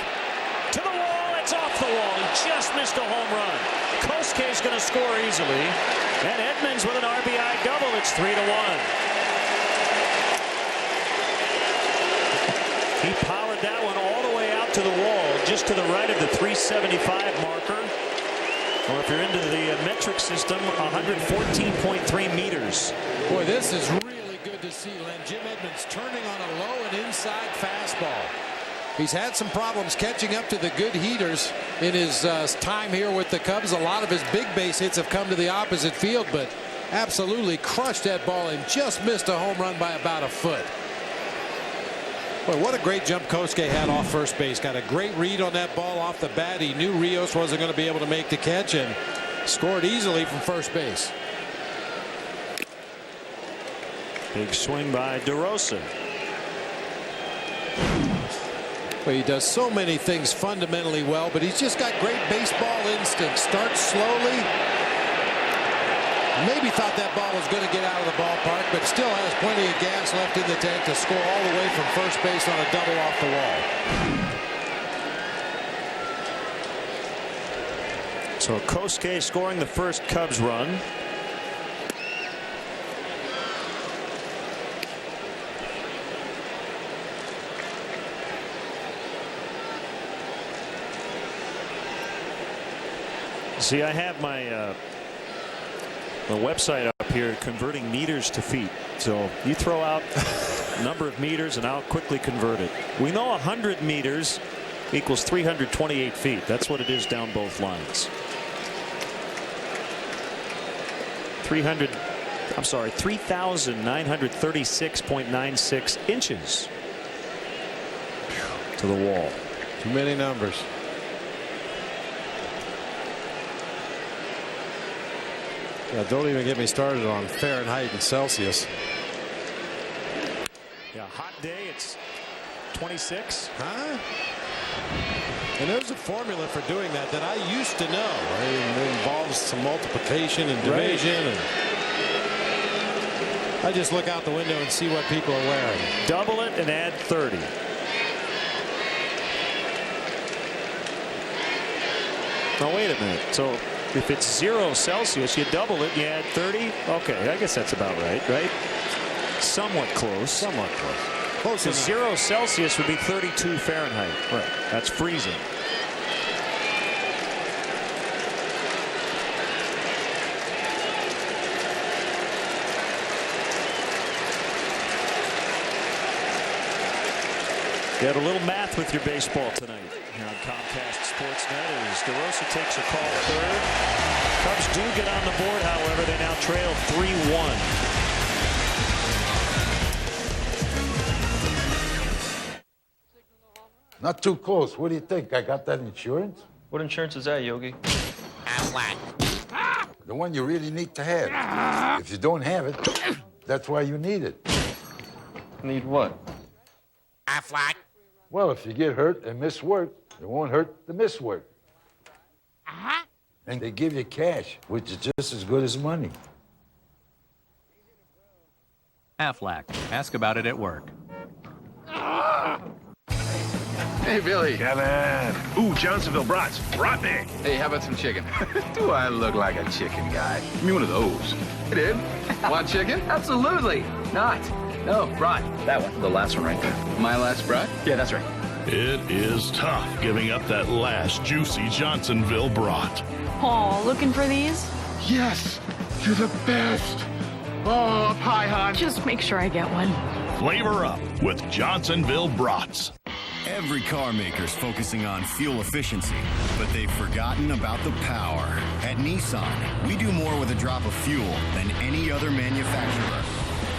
to the wall. It's off the wall. He just missed a home run. Kosuke's going to score easily. And Edmonds with an RBI double. It's 3-1. He powered that one all the way out to the wall, just to the right of the 375 marker. Or if you're into the metric system, 114.3 meters. Boy, this is really good to see, Len. Jim Edmonds turning on a low and inside fastball. He's had some problems catching up to the good heaters in his time here with the Cubs. A lot of his big base hits have come to the opposite field, but absolutely crushed that ball and just missed a home run by about a foot. Boy, what a great jump Kosuke had off first base. Got a great read on that ball off the bat. He knew Rios wasn't going to be able to make the catch and scored easily from first base. Big swing by DeRosa. Well, he does so many things fundamentally well, but he's just got great baseball instinct. Starts slowly. Maybe thought that ball was going to get out of the ballpark, but still has plenty of gas left in the tank to score all the way from first base on a double off the wall. So Kosuke scoring the first Cubs run. See, I have my website up here converting meters to feet. So you throw out a number of meters and I'll quickly convert it. We know 100 meters equals 328 feet. That's what it is down both lines. 3,936.96 inches to the wall. Too many numbers. Yeah, don't even get me started on Fahrenheit and Celsius. Yeah, hot day. It's 26. Huh? And there's a formula for doing that I used to know. It involves some multiplication and division. Right. And I just look out the window and see what people are wearing. Double it and add 30. Now wait a minute. So if it's 0 Celsius, you double it, you add 30. Okay, I guess that's about right, right? Somewhat close. Somewhat close. Close enough. 0 Celsius would be 32 Fahrenheit. Right. That's freezing. You had a little math with your baseball tonight here on Comcast Sportsnet as DeRosa takes a call third. Cubs do get on the board, however. They now trail 3-1. Not too close. What do you think? I got that insurance? What insurance is that, Yogi? The one you really need to have. If you don't have it, that's why you need it. Need what? Aflac. Well, if you get hurt and miss work, it won't hurt to miss work. And they give you cash, which is just as good as money. Aflac. Ask about it at work. Hey, Billy. Kevin. Ooh, Johnsonville brats. Brat me. Hey, how about some chicken? Do I look like a chicken guy? Give me one of those. Hey, dude. Want chicken? Absolutely not. No, brat. That one. The last one right there. My last brat? Yeah, that's right. It is tough giving up that last juicy Johnsonville brat. Aw, looking for these? Yes. You're the best. Oh, hi, hon. Just make sure I get one. Flavor up with Johnsonville brats. Every car maker's focusing on fuel efficiency, but they've forgotten about the power. At Nissan, we do more with a drop of fuel than any other manufacturer.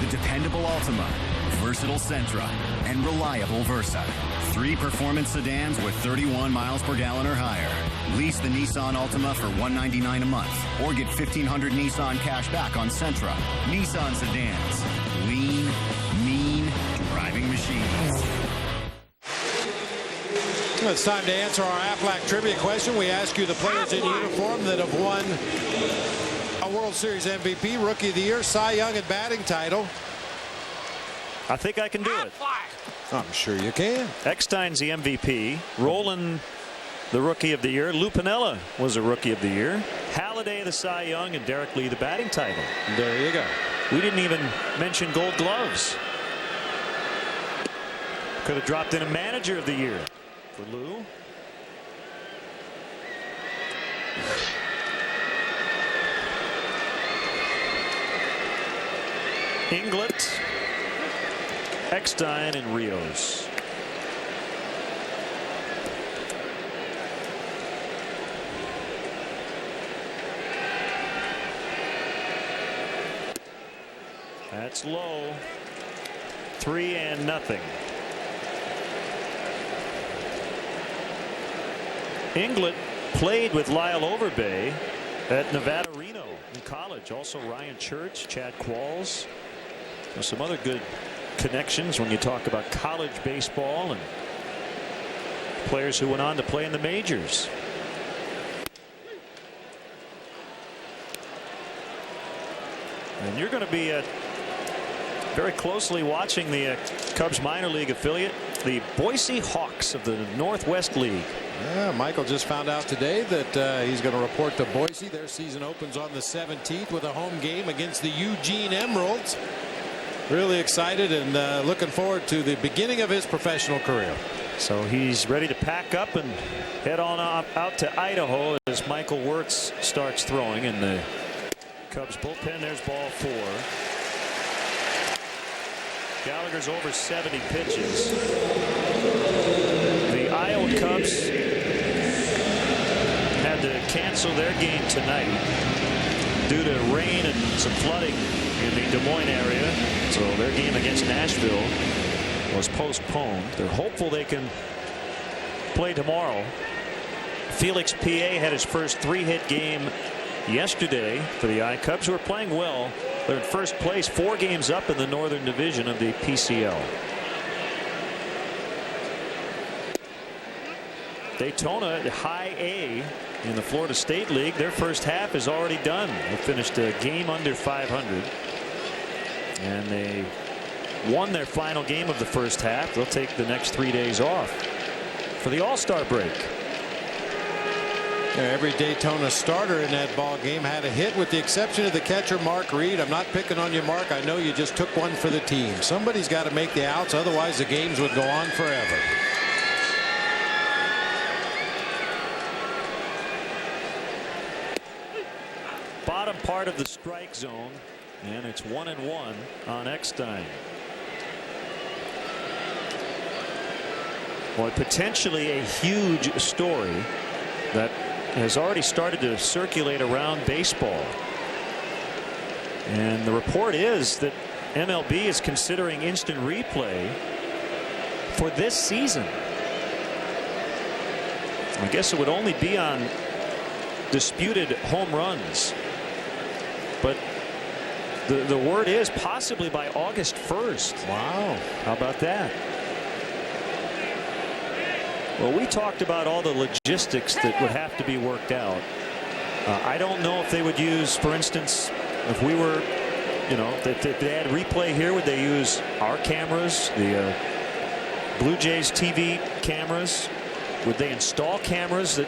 The dependable Altima, versatile Sentra, and reliable Versa. 3 performance sedans with 31 miles per gallon or higher. Lease the Nissan Altima for $199 a month or get $1,500 Nissan cash back on Sentra. Nissan sedans. Lean, mean, driving machines. It's time to answer our Aflac trivia question. We ask you the players in uniform that have won a World Series MVP, Rookie of the Year, Cy Young, and batting title. I think I can do it. I'm sure you can. Eckstein's the MVP. Rolen, the Rookie of the Year. Lou Piniella was a Rookie of the Year. Halliday, the Cy Young, and Derek Lee, the batting title. There you go. We didn't even mention Gold Gloves. Could have dropped in a Manager of the Year for Lou. Inglet, Eckstein, and Rios. That's low. 3-0. Inglet played with Lyle Overbay at Nevada Reno in college. Also Ryan Church, Chad Qualls. There's some other good connections when you talk about college baseball and players who went on to play in the majors. And you're going to be very closely watching the Cubs minor league affiliate, the Boise Hawks of the Northwest League. Yeah, Michael just found out today that he's going to report to Boise. Their season opens on the 17th with a home game against the Eugene Emeralds. Really excited and looking forward to the beginning of his professional career. So he's ready to pack up and head on out to Idaho as Michael Wirtz starts throwing in the Cubs bullpen. There's ball 4. Gallagher's over 70 pitches. The Iowa Cubs had to cancel their game tonight due to rain and some flooding in the Des Moines area. So their game against Nashville was postponed. They're hopeful they can play tomorrow. Felix PA had his first 3-hit game yesterday for the I-Cubs, who are playing well. They're in first place, 4 games up in the Northern Division of the PCL. Daytona, high A in the Florida State League. Their first half is already done. They finished a game under 500. And they won their final game of the first half. They'll take the next 3 days off for the All-Star break. Every Daytona starter in that ball game had a hit, with the exception of the catcher Mark Reed. I'm not picking on you, Mark. I know you just took one for the team. Somebody's got to make the outs, otherwise the games would go on forever. Bottom part of the strike zone, and it's 1-1 on Eckstein. Well, potentially a huge story that has already started to circulate around baseball. And the report is that MLB is considering instant replay for this season. I guess it would only be on disputed home runs. But the word is possibly by August 1st. Wow. How about that? Well, we talked about all the logistics that would have to be worked out. I don't know if they would use, for instance, if we were, if they had replay here, would they use our cameras, the Blue Jays TV cameras? Would they install cameras that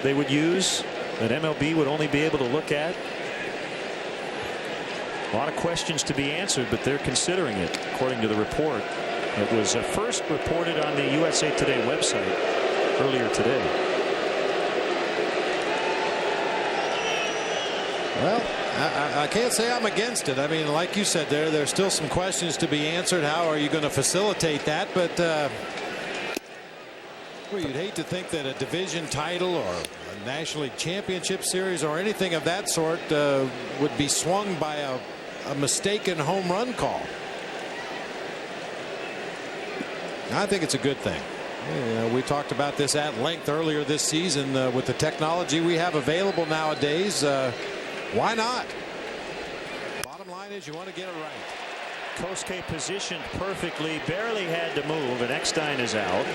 they would use that MLB would only be able to look at? A lot of questions to be answered, but they're considering it, according to the report. It was first reported on the USA Today website earlier today. Well, I can't say I'm against it. I mean, like you said, there's still some questions to be answered. How are you going to facilitate that? But well, you'd hate to think that a division title or a National League Championship Series or anything of that sort would be swung by a mistaken home run call. I think it's a good thing. We talked about this at length earlier this season with the technology we have available nowadays. Why not? Bottom line is you want to get it right. Kosuke positioned perfectly, barely had to move, and Eckstein is out.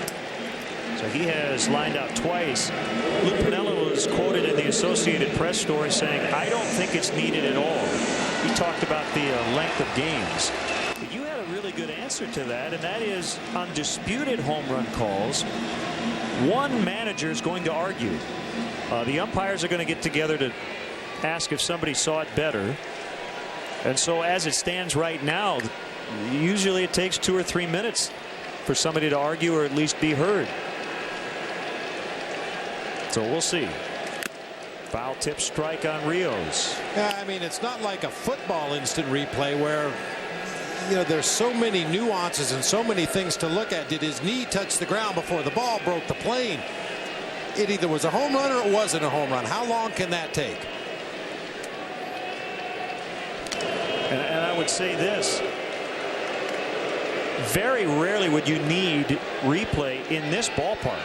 So he has lined out twice. Luke Piniella was quoted in the Associated Press story saying, I don't think it's needed at all. He talked about the length of games. But you had a really good answer to that, and that is on disputed home run calls, one manager is going to argue. The umpires are going to get together to ask if somebody saw it better. And so as it stands right now, usually it takes 2 or 3 minutes for somebody to argue or at least be heard. So we'll see. Foul tip strike on Rios. Yeah, I mean, it's not like a football instant replay where, there's so many nuances and so many things to look at. Did his knee touch the ground before the ball broke the plane? It either was a home run or it wasn't a home run. How long can that take? And I would say this. Very rarely would you need replay in this ballpark,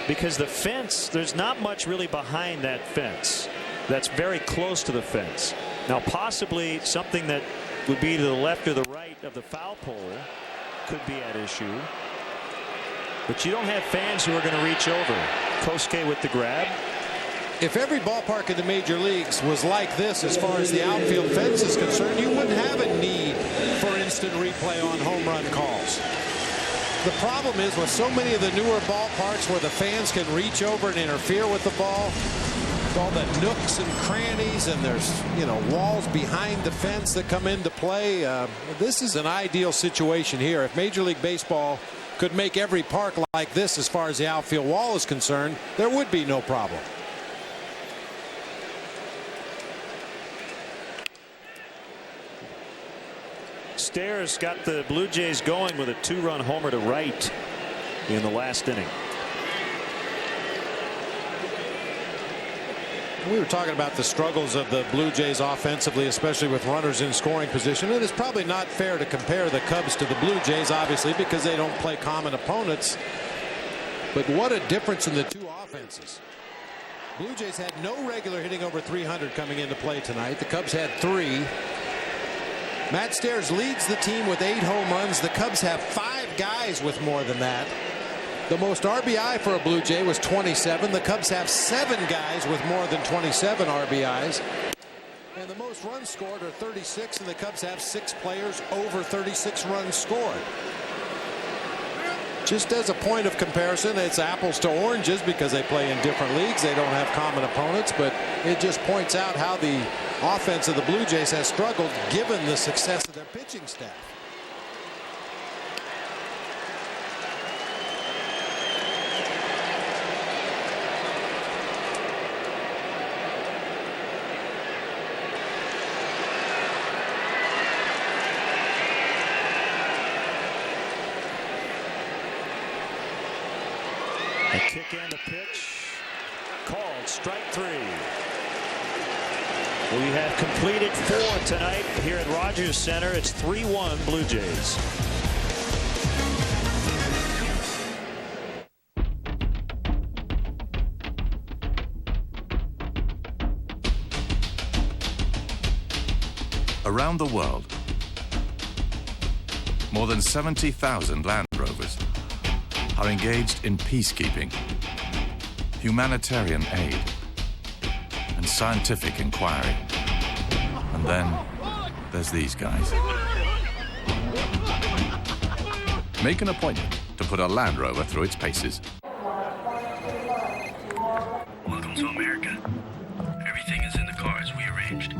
because the fence, there's not much really behind that fence that's very close to the fence. Now possibly something that would be to the left or the right of the foul pole could be at issue, but you don't have fans who are going to reach over. Kosuke with the grab. If every ballpark in the major leagues was like this as far as the outfield fence is concerned, you wouldn't have a need for instant replay on home run calls. The problem is with so many of the newer ballparks where the fans can reach over and interfere with the ball, with all the nooks and crannies, and there's walls behind the fence that come into play. This is an ideal situation here. If Major League Baseball could make every park like this as far as the outfield wall is concerned, there would be no problem. Stairs got the Blue Jays going with a 2-run homer to right in the last inning. We were talking about the struggles of the Blue Jays offensively, especially with runners in scoring position. And it's probably not fair to compare the Cubs to the Blue Jays, obviously, because they don't play common opponents. But what a difference in the two offenses. Blue Jays had no regular hitting over 300 coming into play tonight. The Cubs had 3. Matt Stairs leads the team with 8 home runs. The Cubs have 5 guys with more than that. The most RBI for a Blue Jay was 27. The Cubs have 7 guys with more than 27 RBIs. And the most runs scored are 36, and the Cubs have 6 players over 36 runs scored. Just as a point of comparison, it's apples to oranges because they play in different leagues. They don't have common opponents, but it just points out how the offense of the Blue Jays has struggled given the success of their pitching staff. A kick and a pitch called strike 3. We have completed 4 tonight here at Rogers Center. It's 3-1 Blue Jays. Around the world, more than 70,000 Land Rovers are engaged in peacekeeping, humanitarian aid, and scientific inquiry. And then there's these guys. Make an appointment to put a Land Rover through its paces. Welcome to America. Everything is in the car as we arranged.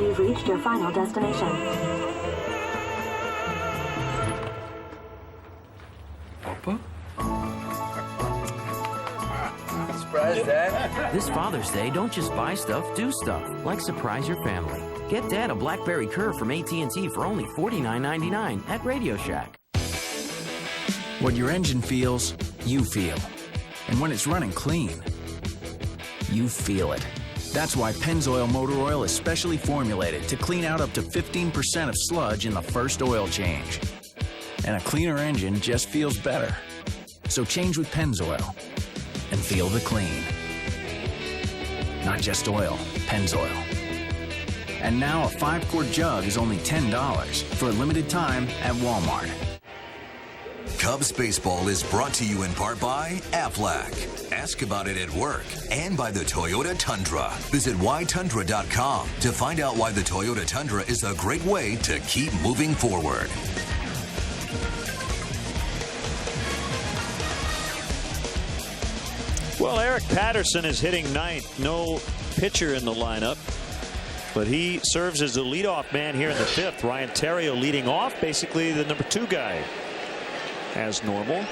You've reached your final destination. Surprise, Dad. This Father's Day, don't just buy stuff, do stuff. Like surprise your family. Get Dad a BlackBerry Curve from AT&T for only $49.99 at Radio Shack. What your engine feels, you feel. And when it's running clean, you feel it. That's why Pennzoil Motor Oil is specially formulated to clean out up to 15% of sludge in the first oil change. And a cleaner engine just feels better. So change with Pennzoil and feel the clean. Not just oil, Pennzoil. And now a 5-quart jug is only $10 for a limited time at Walmart. Cubs baseball is brought to you in part by Aflac. Ask about it at work. And by the Toyota Tundra. Visit ytundra.com to find out why the Toyota Tundra is a great way to keep moving forward. Well, Eric Patterson is hitting ninth. No pitcher in the lineup, but he serves as the leadoff man here in the fifth. Ryan Theriot leading off, basically the number 2 guy as normal.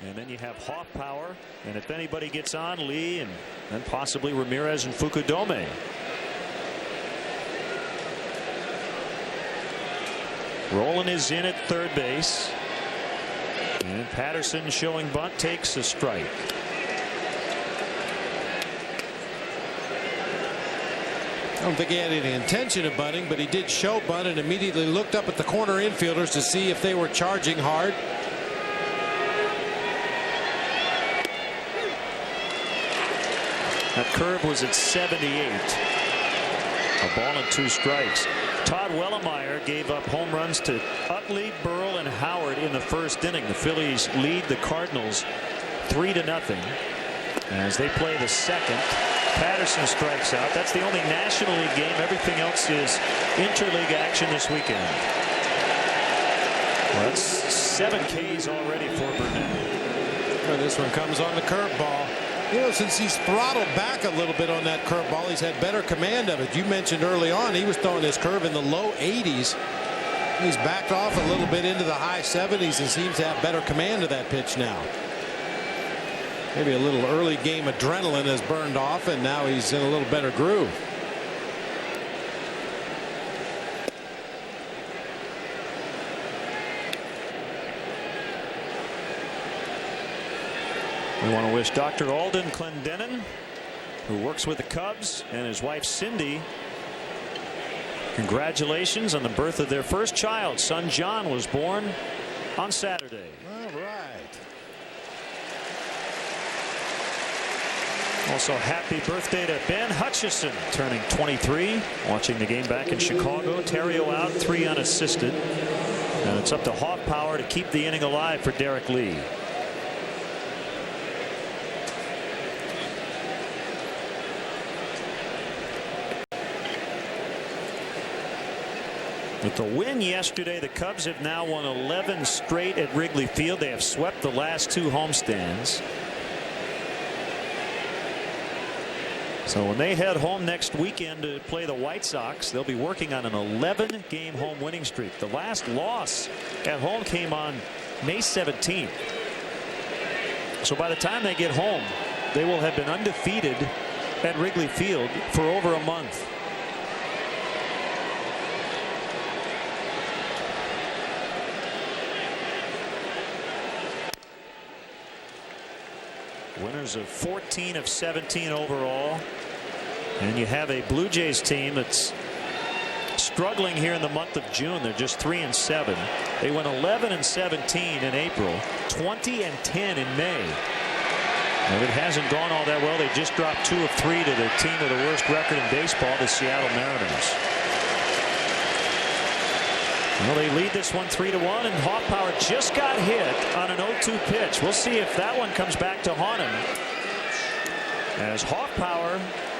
And then you have Hoffpower, and if anybody gets on, Lee, and then possibly Ramirez and Fukudome. Rolen is in at third base, and Patterson, showing bunt, takes a strike. I don't think he had any intention of bunting, but he did show bunt and immediately looked up at the corner infielders to see if they were charging hard. That curve was at 78. A ball and 2 strikes. Todd Wellemeyer gave up home runs to Utley, Burrell, and Howard in the first inning. The Phillies lead the Cardinals 3-0 as they play the second. Patterson strikes out. That's the only National League game. Everything else is interleague action this weekend. Well, that's 7 Ks already for Burnett. Well, this one comes on the curveball. You know, since he's throttled back a little bit on that curveball, he's had better command of it. You mentioned early on he was throwing his curve in the low 80s. He's backed off a little bit into the high 70s and seems to have better command of that pitch now. Maybe a little early game adrenaline has burned off, and now he's in a little better groove. We want to wish Dr. Alden Clendenin, who works with the Cubs, and his wife Cindy, congratulations on the birth of their first child. Son John was born on Saturday. All right. Also, happy birthday to Ben Hutchison, turning 23. Watching the game back in Chicago. Theriot out, 3 unassisted. And it's up to Hoffpower to keep the inning alive for Derek Lee. With the win yesterday, the Cubs have now won 11 straight at Wrigley Field. They have swept the last 2 homestands. So when they head home next weekend to play the White Sox, they'll be working on an 11-game home winning streak. The last loss at home came on May 17th. So by the time they get home, they will have been undefeated at Wrigley Field for over a month. Winners of 14 of 17 overall. And you have a Blue Jays team that's struggling here in the month of June. They're just 3-7. They went 11-17 in April, 20-10 in May. And it hasn't gone all that well. They just dropped 2 of 3 to the team with the worst record in baseball, the Seattle Mariners. Well, they lead this one 3-1, and Hoffpower just got hit on an 0-2 pitch. We'll see if that one comes back to haunt him, as Hoffpower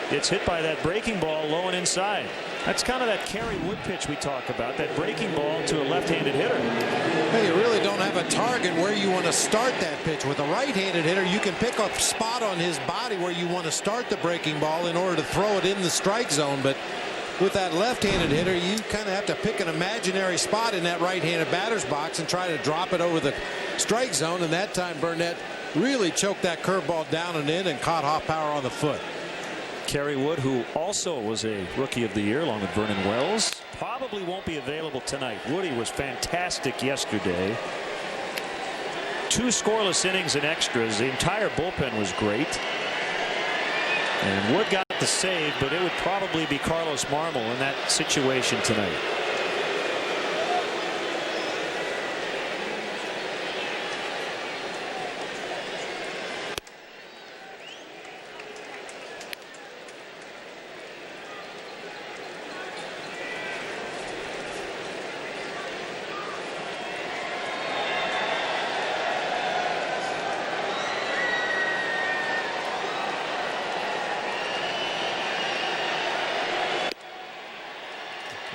gets hit by that breaking ball low and inside. That's kind of that Kerry Wood pitch we talk about, that breaking ball to a left-handed hitter. Hey, you really don't have a target where you want to start that pitch. With a right-handed hitter, you can pick a spot on his body where you want to start the breaking ball in order to throw it in the strike zone. But with that left-handed hitter, you kind of have to pick an imaginary spot in that right-handed batter's box and try to drop it over the strike zone. And that time Burnett really choked that curveball down and in and caught Hoffpower on the foot. Kerry Wood, who also was a Rookie of the Year along with Vernon Wells, probably won't be available tonight. Woody was fantastic yesterday. 2 scoreless innings and extras. The entire bullpen was great. And Wood got the save, but it would probably be Carlos Marmol in that situation tonight.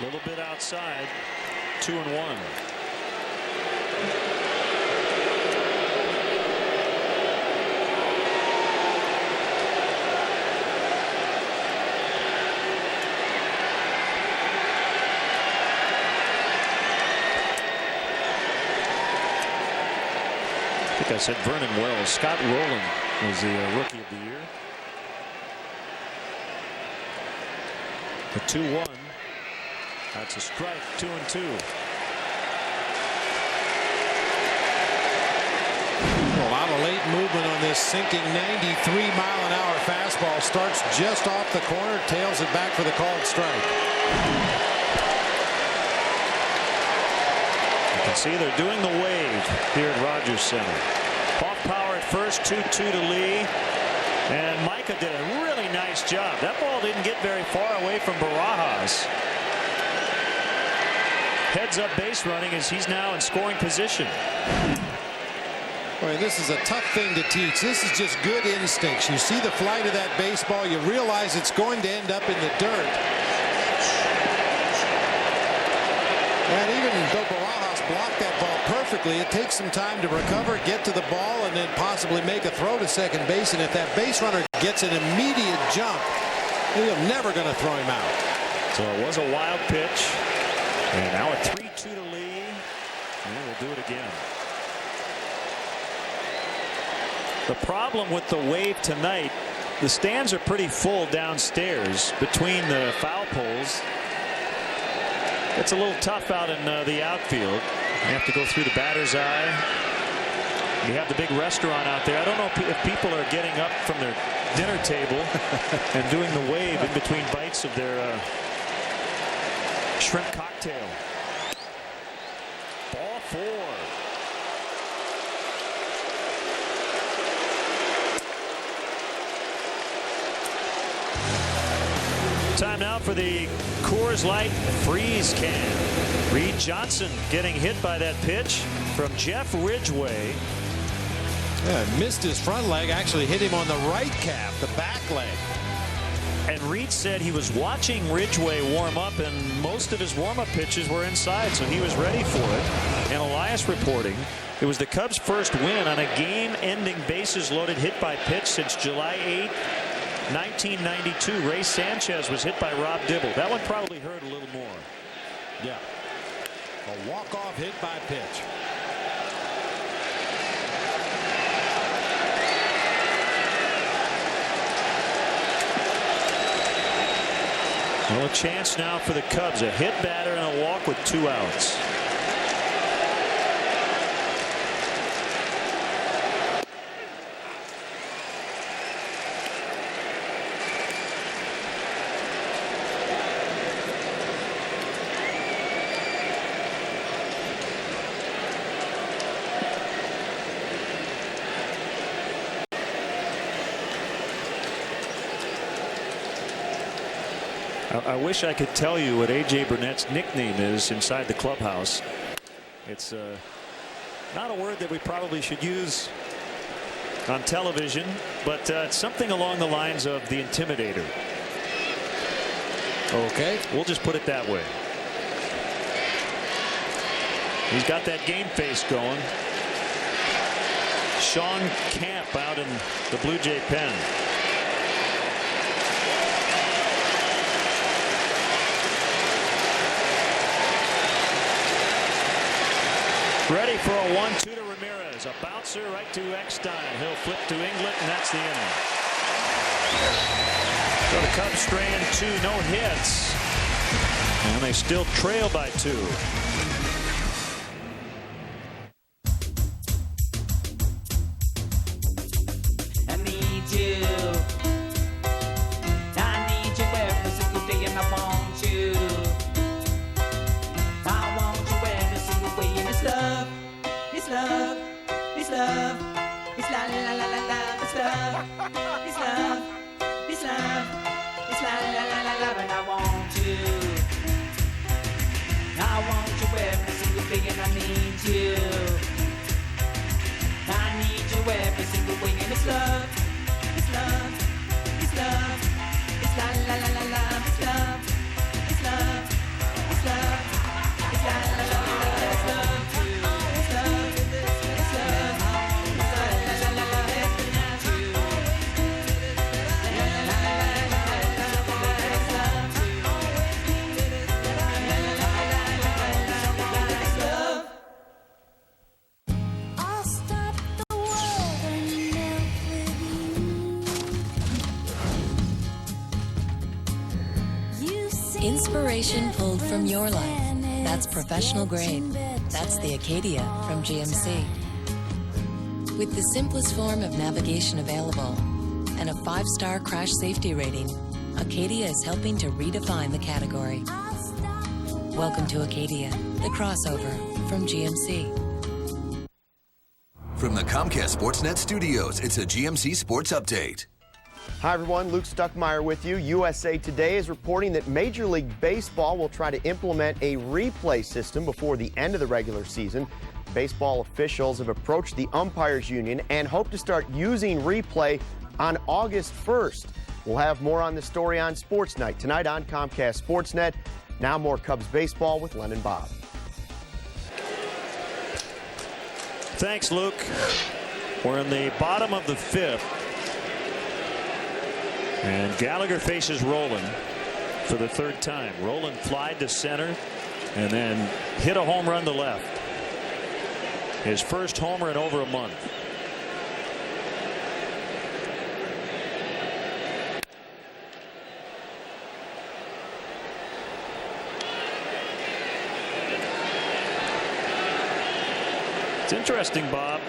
A little bit outside. 2-1. I think I said Vernon Wells. Scott Rolen was the Rookie of the Year. The 2-1. That's a strike. 2-2. A lot of late movement on this sinking 93-mile-an-hour fastball. Starts just off the corner, tails it back for the called strike. You can see they're doing the wave here at Rogers Center. Off power at first, 2-2 to Lee. And Micah did a really nice job. That ball didn't get very far away from Barajas. Heads up base running as he's now in scoring position. Boy, this is a tough thing to teach. This is just good instincts. You see the flight of that baseball, you realize it's going to end up in the dirt. And even though Barajas blocked that ball perfectly, it takes some time to recover, get to the ball, and then possibly make a throw to second base. And if that base runner gets an immediate jump, you're never going to throw him out. So it was a wild pitch. And now a 3-2 to Lee. And we'll do it again. The problem with the wave tonight, the stands are pretty full downstairs between the foul poles. It's a little tough out in the outfield. You have to go through the batter's eye. You have the big restaurant out there. I don't know if people are getting up from their dinner table and doing the wave in between bites of their shrimp cocktail. Ball 4. Time now for the Coors Light Freeze Can. Reed Johnson getting hit by that pitch from Jeff Ridgway. Yeah, missed his front leg, actually hit him on the right calf, the back leg. And Reed said he was watching Ridgway warm up, and most of his warm-up pitches were inside, so he was ready for it. And Elias reporting it was the Cubs' first win on a game-ending bases-loaded hit by pitch since July 8, 1992. Ray Sanchez was hit by Rob Dibble. That one probably hurt a little more. Yeah. A walk-off hit by pitch. Well, a chance now for the Cubs. A hit batter and a walk with 2 outs. I wish I could tell you what A.J. Burnett's nickname is inside the clubhouse. It's not a word that we probably should use on television, but it's something along the lines of the Intimidator. Okay. We'll just put it that way. He's got that game face going. Sean Camp out in the Blue Jay pen. Ready for a 1-2 to Ramirez. A bouncer right to Eckstein. He'll flip to England, and that's the inning. So the Cubs straying 2, no hits. And they still trail by 2. I need you. I need you every single day, and I want you. I want you every single way, and it's love, it's love, it's love, it's la la la la la, it's love, it's love, it's love, it's la la la la la, and I want you. I want you every single day, and I need you. I need you every single way, and it's love, it's love, it's love, it's la la la la la, it's love, it's love. Inspiration pulled from your life. That's professional grade. That's the Acadia from GMC. With the simplest form of navigation available and a 5-star crash safety rating, Acadia is helping to redefine the category. Welcome to Acadia, the crossover from GMC. From the Comcast Sportsnet studios, it's a GMC Sports Update. Hi everyone, Luke Stuckmeyer with you. USA Today is reporting that Major League Baseball will try to implement a replay system before the end of the regular season. Baseball officials have approached the umpires union and hope to start using replay on August 1st. We'll have more on the story on Sports Night tonight on Comcast Sportsnet. Now more Cubs baseball with Len and Bob. Thanks, Luke. We're in the bottom of the 5th. And Gallagher faces Rolen for the 3rd time. Rolen flied to center and then hit a home run to left. His first homer in over a month. It's interesting, Bob.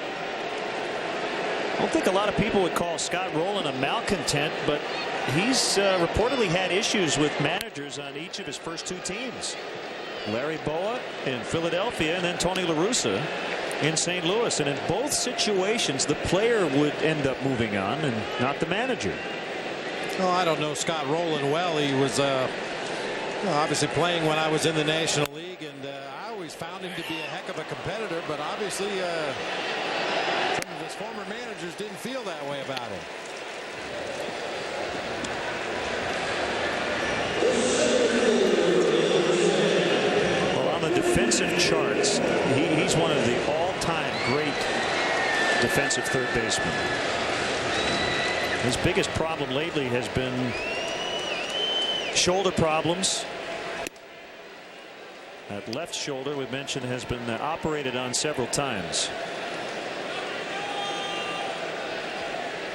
I don't think a lot of people would call Scott Rolen a malcontent, but he's reportedly had issues with managers on each of his first 2 teams. Larry Boa in Philadelphia and then Tony La Russa in St. Louis. And in both situations, the player would end up moving on and not the manager. Well, I don't know Scott Rolen well. He was obviously playing when I was in the National League, and I always found him to be a heck of a competitor, but obviously some of his former managers didn't feel that way about him. Well, on the defensive charts, he's one of the all-time great defensive third basemen. His biggest problem lately has been shoulder problems. That left shoulder we mentioned has been operated on several times.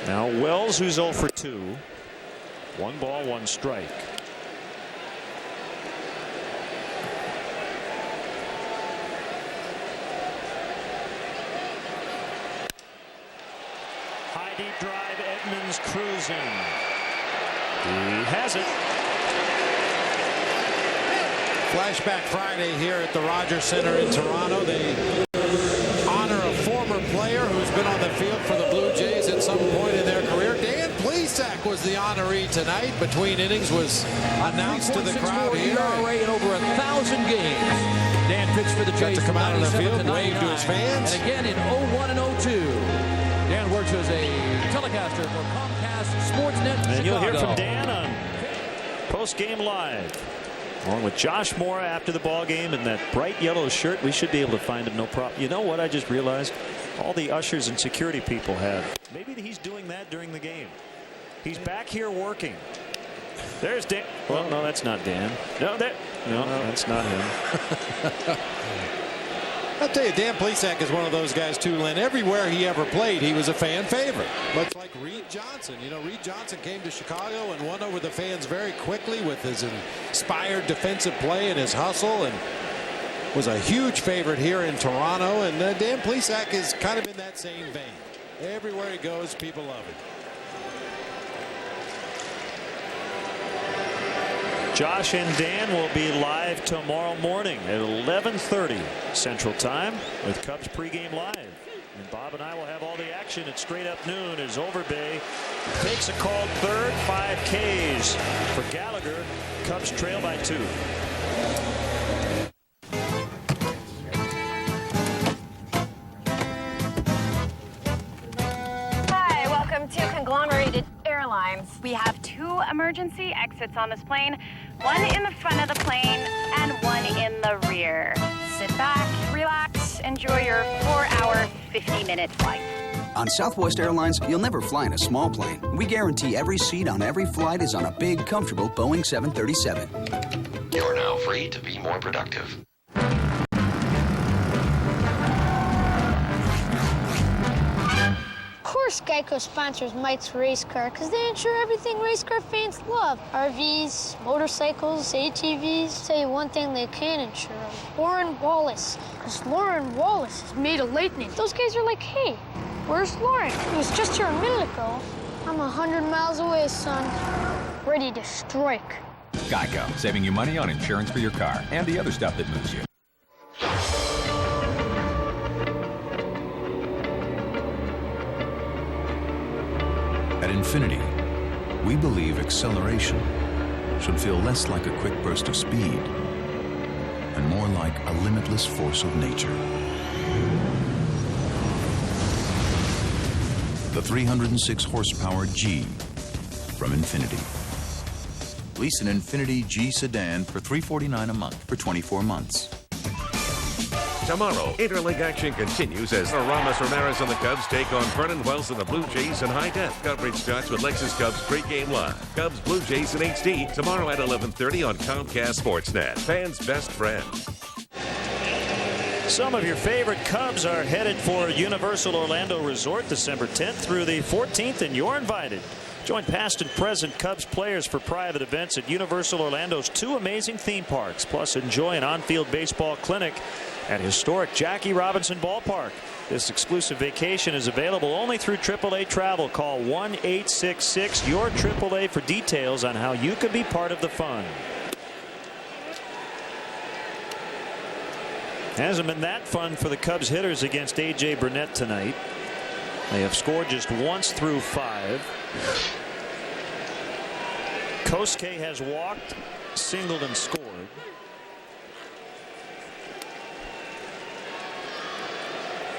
Now Wells, who's 0 for 2. 1 ball, 1 strike. High deep drive, Edmonds cruising. He has it. Flashback Friday here at the Rogers Center in Toronto. They honor a former player who's been on the field for the Blue Jays at some point in their career. Dan Plesac was the honoree tonight. Between innings was announced to the crowd here. ERA in over 1,000 games. Dan pitched for the Jays to come out on the field, wave to his fans. And again in 01 and 02. Dan works as a telecaster for Comcast Sportsnet And Chicago. you'll hear from Dan on Post-Game Live. Along with Josh Moore after the ball game in that bright yellow shirt. We should be able to find him no problem. You know what I just realized? All the ushers and security people have. Maybe he's doing that during the game. He's back here working. There's Dan. Well, no, that's not Dan. No, that's not him. I'll tell you, Dan Plesac is one of those guys too, Len. Everywhere he ever played, he was a fan favorite. Much like Reed Johnson. You know, Reed Johnson came to Chicago and won over the fans very quickly with his inspired defensive play and his hustle, and was a huge favorite here in Toronto. And Dan Plesac is kind of in that same vein. Everywhere he goes, people love him. Josh and Dan will be live tomorrow morning at 11:30 Central Time with Cubs pregame live. And Bob and I will have all the action at straight up noon as Overbay takes a called third, 5 Ks for Gallagher. Cubs trail by 2. Hi, welcome to Conglomerated Airlines. We have 2 emergency exits on this plane, one in the front of the plane and one in the rear. Sit back, relax, enjoy your 4-hour, 50-minute flight. On Southwest Airlines, you'll never fly in a small plane. We guarantee every seat on every flight is on a big, comfortable Boeing 737. You're now free to be more productive. course Geico sponsors Mike's race car because they insure everything race car fans love. RVs, motorcycles, ATVs. Tell you one thing they can't insure: Lauren Wallace. Because Lauren Wallace is made of lightning. Those guys are like, hey, where's Lauren? He was just here a minute ago. I'm 100 miles away, son. Ready to strike. Geico, saving you money on insurance for your car and the other stuff that moves you. At Infinity, we believe acceleration should feel less like a quick burst of speed and more like a limitless force of nature. The 306 horsepower G from Infinity. Lease an Infinity G sedan for $349 a month for 24 months. Tomorrow, interleague action continues as Aramis Ramirez and the Cubs take on Vernon Wells and the Blue Jays in high def. Coverage starts with Lexus Cubs Pregame Live. Cubs Blue Jays in HD tomorrow at 11:30 on Comcast Sportsnet. Fans' best friend. Some of your favorite Cubs are headed for Universal Orlando Resort December 10th through the 14th, and you're invited. Join past and present Cubs players for private events at Universal Orlando's 2 amazing theme parks. Plus, enjoy an on-field baseball clinic at historic Jackie Robinson Ballpark. This exclusive vacation is available only through AAA Travel. Call 1-866-YOUR-AAA for details on how you can be part of the fun. Hasn't been that fun for the Cubs hitters against A.J. Burnett tonight. They have scored just once through 5. Kosuke has walked, singled, and scored.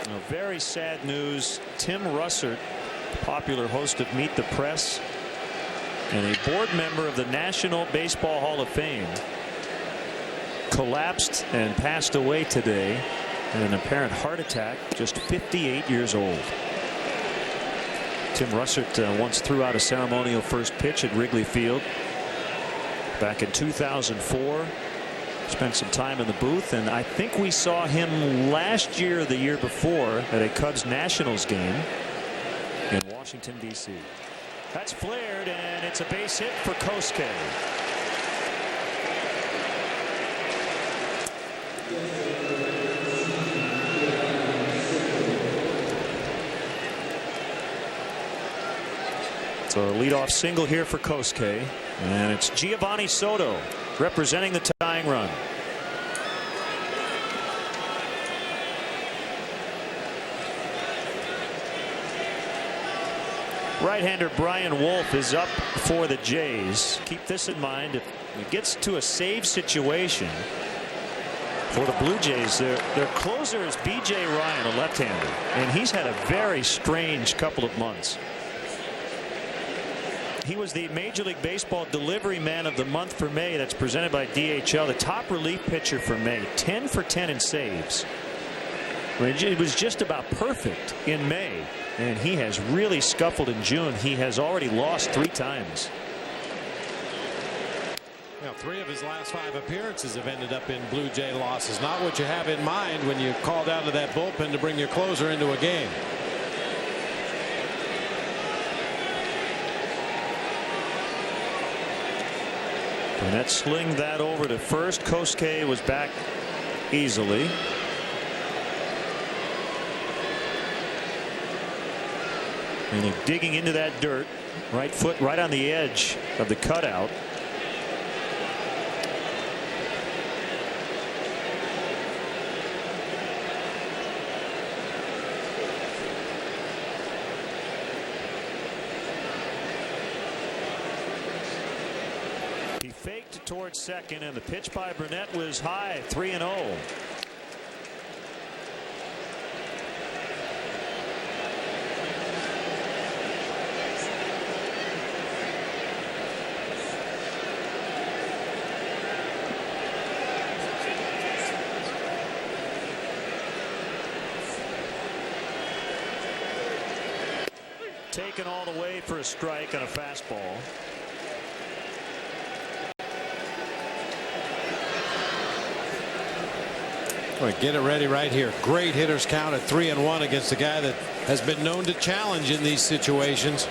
Now, very sad news. Tim Russert, popular host of Meet the Press and a board member of the National Baseball Hall of Fame, collapsed and passed away today in an apparent heart attack, just 58 years old. Tim Russert once threw out a ceremonial first pitch at Wrigley Field back in 2004. Spent some time in the booth, and I think we saw him last year or the year before at a Cubs Nationals game in Washington, D.C. That's flared, and it's a base hit for Kosuke. So a leadoff single here for Kosuke, and it's Giovanni Soto representing the tying run. Right-hander Brian Wolf is up for the Jays. Keep this in mind. If it gets to a save situation for the Blue Jays, their closer is B.J. Ryan, a left-hander, and he's had a very strange couple of months. He was the Major League Baseball Delivery Man of the Month for May. That's presented by DHL. The top relief pitcher for May, 10 for 10 in saves. It was just about perfect in May, and he has really scuffled in June. He has already lost 3 times. Well, 3 of his last 5 appearances have ended up in Blue Jay losses. Not what you have in mind when you call down to that bullpen to bring your closer into a game. Burnett slinged that over to first. Kosuke was back easily. And they're digging into that dirt. Right foot right on the edge of the cutout. He faked towards second, and the pitch by Burnett was high, 3-0. Taken all the way for a strike on a fastball. All right, get it ready right here. Great hitter's count at 3-1 against a guy that has been known to challenge in these situations.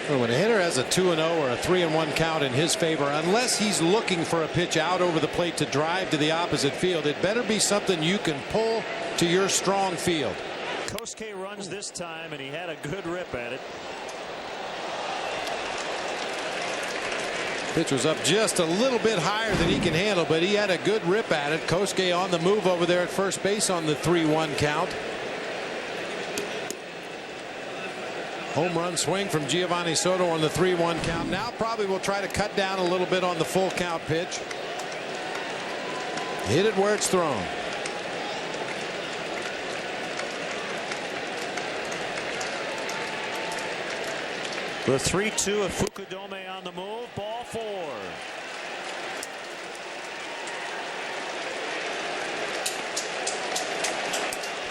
When a hitter has a 2-0 or a 3-1 count in his favor, unless he's looking for a pitch out over the plate to drive to the opposite field, it better be something you can pull to your strong field. Kosuke runs this time, and he had a good rip at it. Pitch was up just a little bit higher than he can handle, but he had a good rip at it. Kosuke on the move over there at first base on the 3-1 count. Home run swing from Giovanni Soto on the 3-1 count. Now probably will try to cut down a little bit on the full count pitch. Hit it where it's thrown. The 3-2 of Fukudome on the move. Ball 4.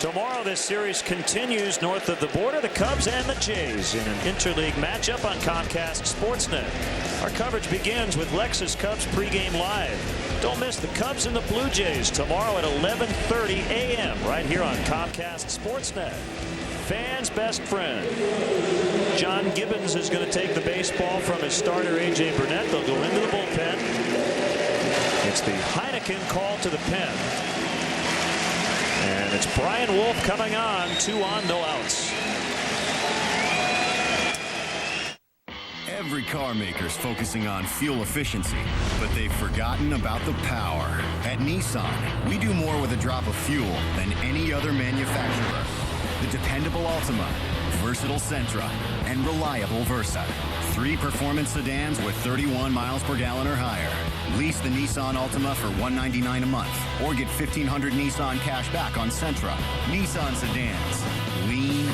Tomorrow this series continues north of the border. The Cubs and the Jays in an interleague matchup on Comcast Sportsnet. Our coverage begins with Lexus Cubs pregame live. Don't miss the Cubs and the Blue Jays tomorrow at 11:30 a.m. right here on Comcast Sportsnet. Fans' best friend. John Gibbons is going to take the baseball from his starter A.J. Burnett. They'll go into the bullpen. It's the Heineken call to the pen. And it's Brian Wolf coming on. 2 on, no outs. Every car maker's focusing on fuel efficiency, but they've forgotten about the power. At Nissan, we do more with a drop of fuel than any other manufacturer. The dependable Altima, versatile Sentra, and reliable Versa. 3 performance sedans with 31 miles per gallon or higher. Lease the Nissan Altima for $199 a month, or get $1,500 Nissan cash back on Sentra. Nissan sedans. Lean,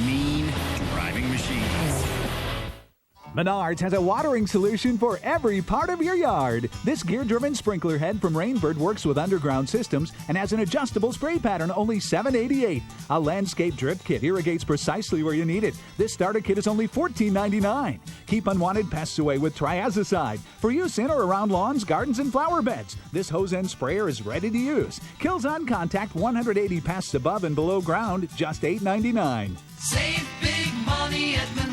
mean, driving machines. Menards has a watering solution for every part of your yard. This gear-driven sprinkler head from Rainbird works with underground systems and has an adjustable spray pattern, only $788. A landscape drip kit irrigates precisely where you need it. This starter kit is only $14.99. Keep unwanted pests away with Triazicide for use in or around lawns, gardens, and flower beds. This hose end sprayer is ready to use. Kills on contact 180 pests above and below ground, just $8.99. Save big money at Menards.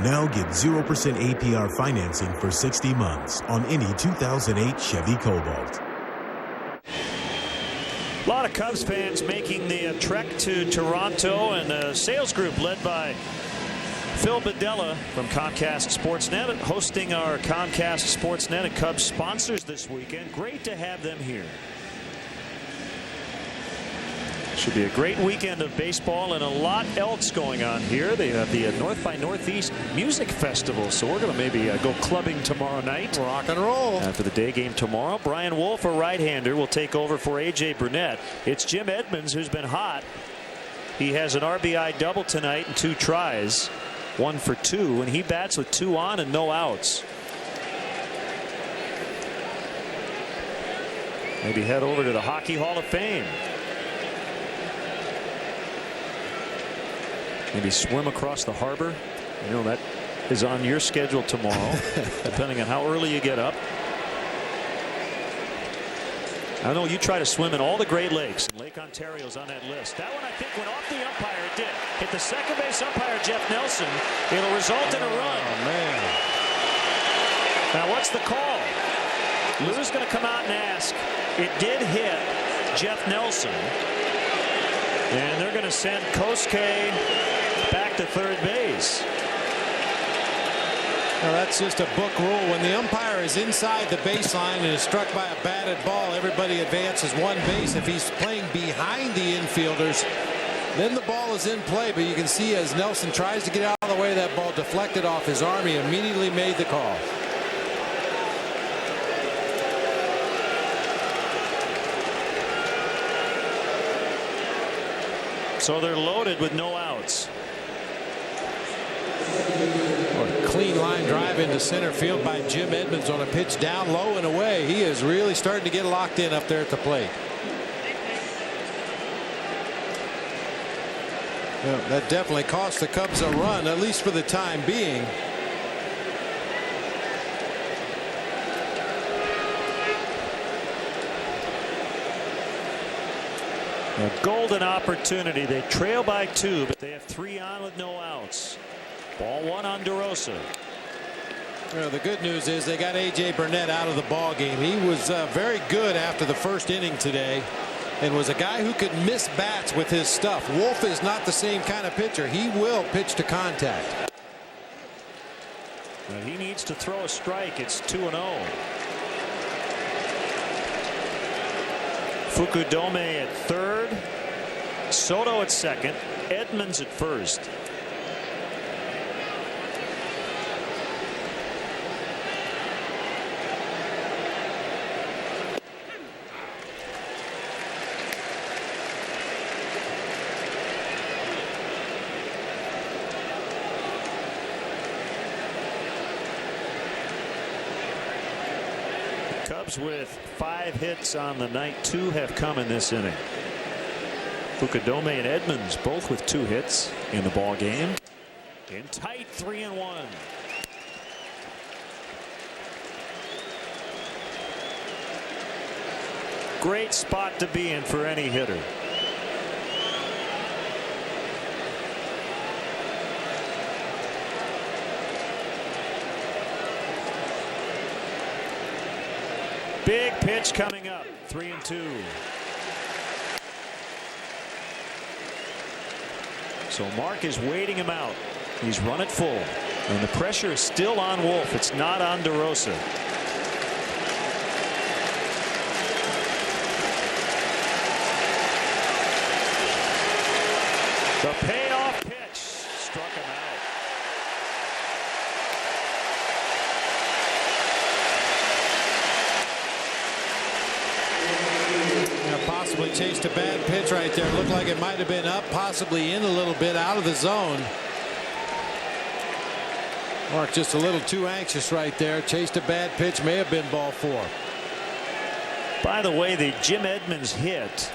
Now get 0% APR financing for 60 months on any 2008 Chevy Cobalt. A lot of Cubs fans making the trek to Toronto, and a sales group led by Phil Bedella from Comcast Sportsnet hosting our Comcast Sportsnet and Cubs sponsors this weekend. Great to have them here. Should be a great weekend of baseball and a lot else going on here. They have the North by Northeast Music Festival, so we're going to maybe go clubbing tomorrow night. Rock and roll. After the day game tomorrow. Brian Wolf, a right-hander, will take over for A.J. Burnett. It's Jim Edmonds, who's been hot. He has an RBI double tonight and 2 tries. 1 for 2, and he bats with 2 on and no outs. Maybe head over to the Hockey Hall of Fame. Maybe swim across the harbor. You know, that is on your schedule tomorrow, depending on how early you get up. I know you try to swim in all the Great Lakes. Lake Ontario's on that list. That one, I think, went off the umpire. It did. Hit the second base umpire, Jeff Nelson. It'll result in a run. Oh, man. Now, what's the call? Lou's going to come out and ask. It did hit Jeff Nelson. And they're going to send Kosuke back to third base. Now that's just a book rule. When the umpire is inside the baseline and is struck by a batted ball, everybody advances 1 base. If he's playing behind the infielders, then the ball is in play. But you can see as Nelson tries to get out of the way, that ball deflected off his arm. He immediately made the call. So they're loaded with no outs. What a clean line drive into center field by Jim Edmonds on a pitch down low and away. He is really starting to get locked in up there at the plate. Well, that definitely cost the Cubs a run, at least for the time being. A golden opportunity. They trail by 2, but they have 3 on with no outs. Ball 1 on DeRosa. Well, the good news is they got A.J. Burnett out of the ball game. He was very good after the first inning today, and was a guy who could miss bats with his stuff. Wolf is not the same kind of pitcher. He will pitch to contact. Well, he needs to throw a strike. It's 2-0. Fukudome at third. Soto at second. Edmonds at first. Cubs with 5 hits on the night. 2 have come in this inning. Fukudome and Edmonds both with 2 hits in the ball game. In tight 3-1. Great spot to be in for any hitter. Big pitch coming up. 3-2. So Mark is waiting him out. He's run it full, and the pressure is still on Wolf. It's not on DeRosa. The payoff pitch struck him out. Possibly chased a bad pitch right there. Looked like it might have been up, possibly in a little bit, out of the zone. Mark just a little too anxious right there. Chased a bad pitch. May have been ball 4. By the way, the Jim Edmonds hit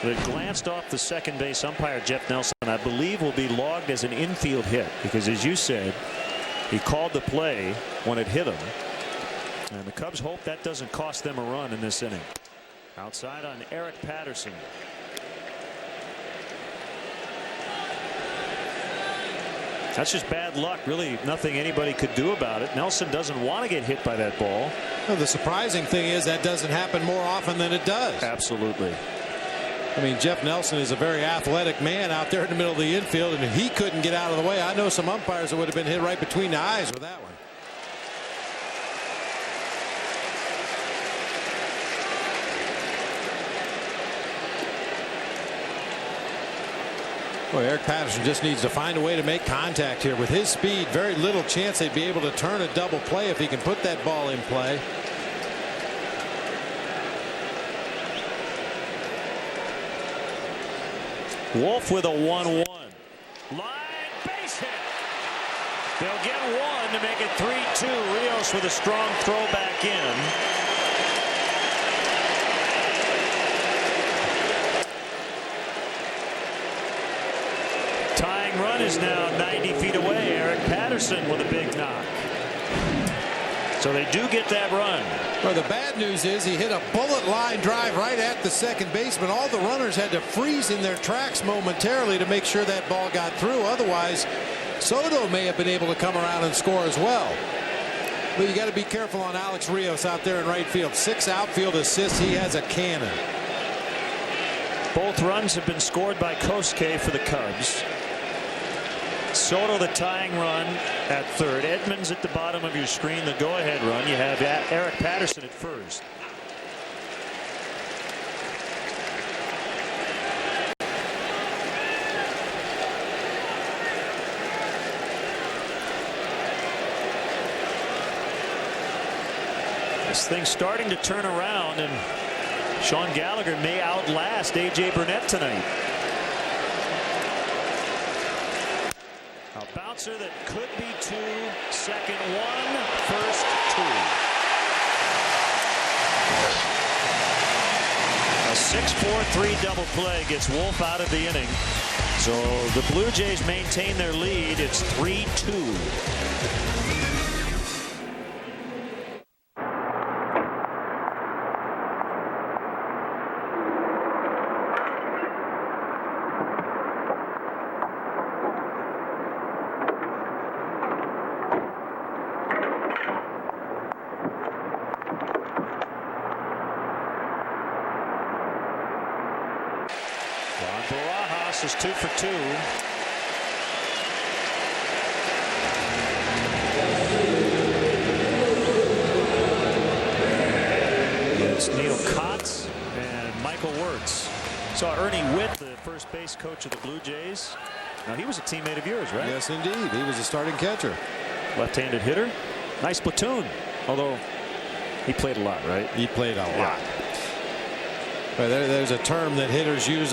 that glanced off the second base umpire Jeff Nelson, I believe, will be logged as an infield hit, because as you said, he called the play when it hit him, and the Cubs hope that doesn't cost them a run in this inning. Outside on Eric Patterson. That's just bad luck. Really nothing anybody could do about it. Nelson doesn't want to get hit by that ball. Well, the surprising thing is that doesn't happen more often than it does. Absolutely. I mean, Jeff Nelson is a very athletic man out there in the middle of the infield, and if he couldn't get out of the way, I know some umpires that would have been hit right between the eyes with that one. Boy, Eric Patterson just needs to find a way to make contact here. With his speed, very little chance they'd be able to turn a double play if he can put that ball in play. Wolf with a 1-1. Line base hit. They'll get 1 to make it 3-2. Rios with a strong throw back in. Tying run is now 90 feet away. Eric Patterson with a big knock. So they do get that run. Well, the bad news is he hit a bullet line drive right at the second baseman. All the runners had to freeze in their tracks momentarily to make sure that ball got through. Otherwise, Soto may have been able to come around and score as well. But you got to be careful on Alex Rios out there in right field. 6 outfield assists. He has a cannon. Both runs have been scored by Kosuke for the Cubs. Soto the tying run at third. Edmonds at the bottom of your screen, the go-ahead run. You have Eric Patterson at first. This thing's starting to turn around, and Sean Gallagher may outlast A.J. Burnett tonight. bouncer that could be 2, second 1, first 2. A 6-4-3 double play gets Wolf out of the inning. So the Blue Jays maintain their lead. It's 3-2. Is 2 for 2. It's Neil Kotz and Michael Wirtz. Saw Ernie Witt, the first base coach of the Blue Jays. Now he was a teammate of yours, right? Yes, indeed. He was a starting catcher. Left-handed hitter. Nice platoon. Although he played a lot, right? He played a lot. There's a term that hitters use,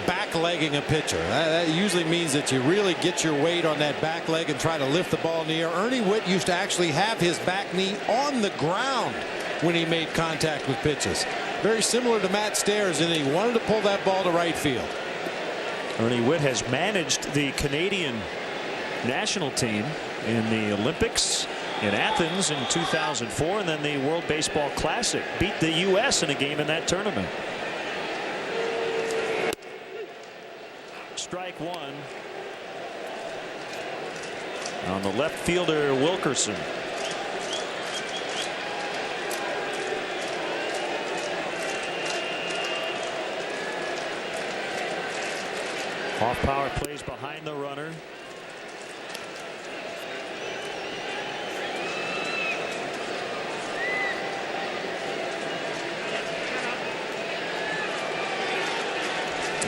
back-legging a pitcher. That usually means that you really get your weight on that back leg and try to lift the ball in the air. Ernie Witt used to actually have his back knee on the ground when he made contact with pitches. Very similar to Matt Stairs, and he wanted to pull that ball to right field. Ernie Witt has managed the Canadian national team in the Olympics in Athens in 2004, and then the World Baseball Classic. Beat the U.S. in a game in that tournament. Strike 1 on the left fielder Wilkerson. Off power plays behind the runner.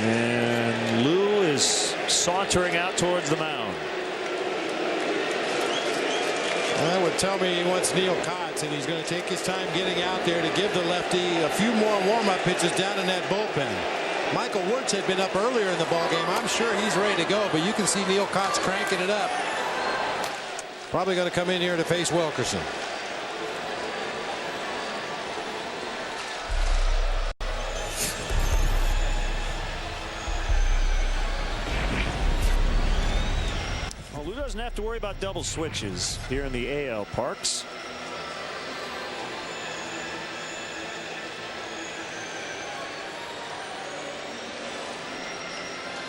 And Lou is sauntering out towards the mound. That would tell me he wants Neil Kotz, and he's going to take his time getting out there to give the lefty a few more warm-up pitches down in that bullpen. Michael Wirtz had been up earlier in the ballgame. I'm sure he's ready to go, but you can see Neil Kotz cranking it up. Probably going to come in here to face Wilkerson. Lou doesn't have to worry about double switches here in the AL parks.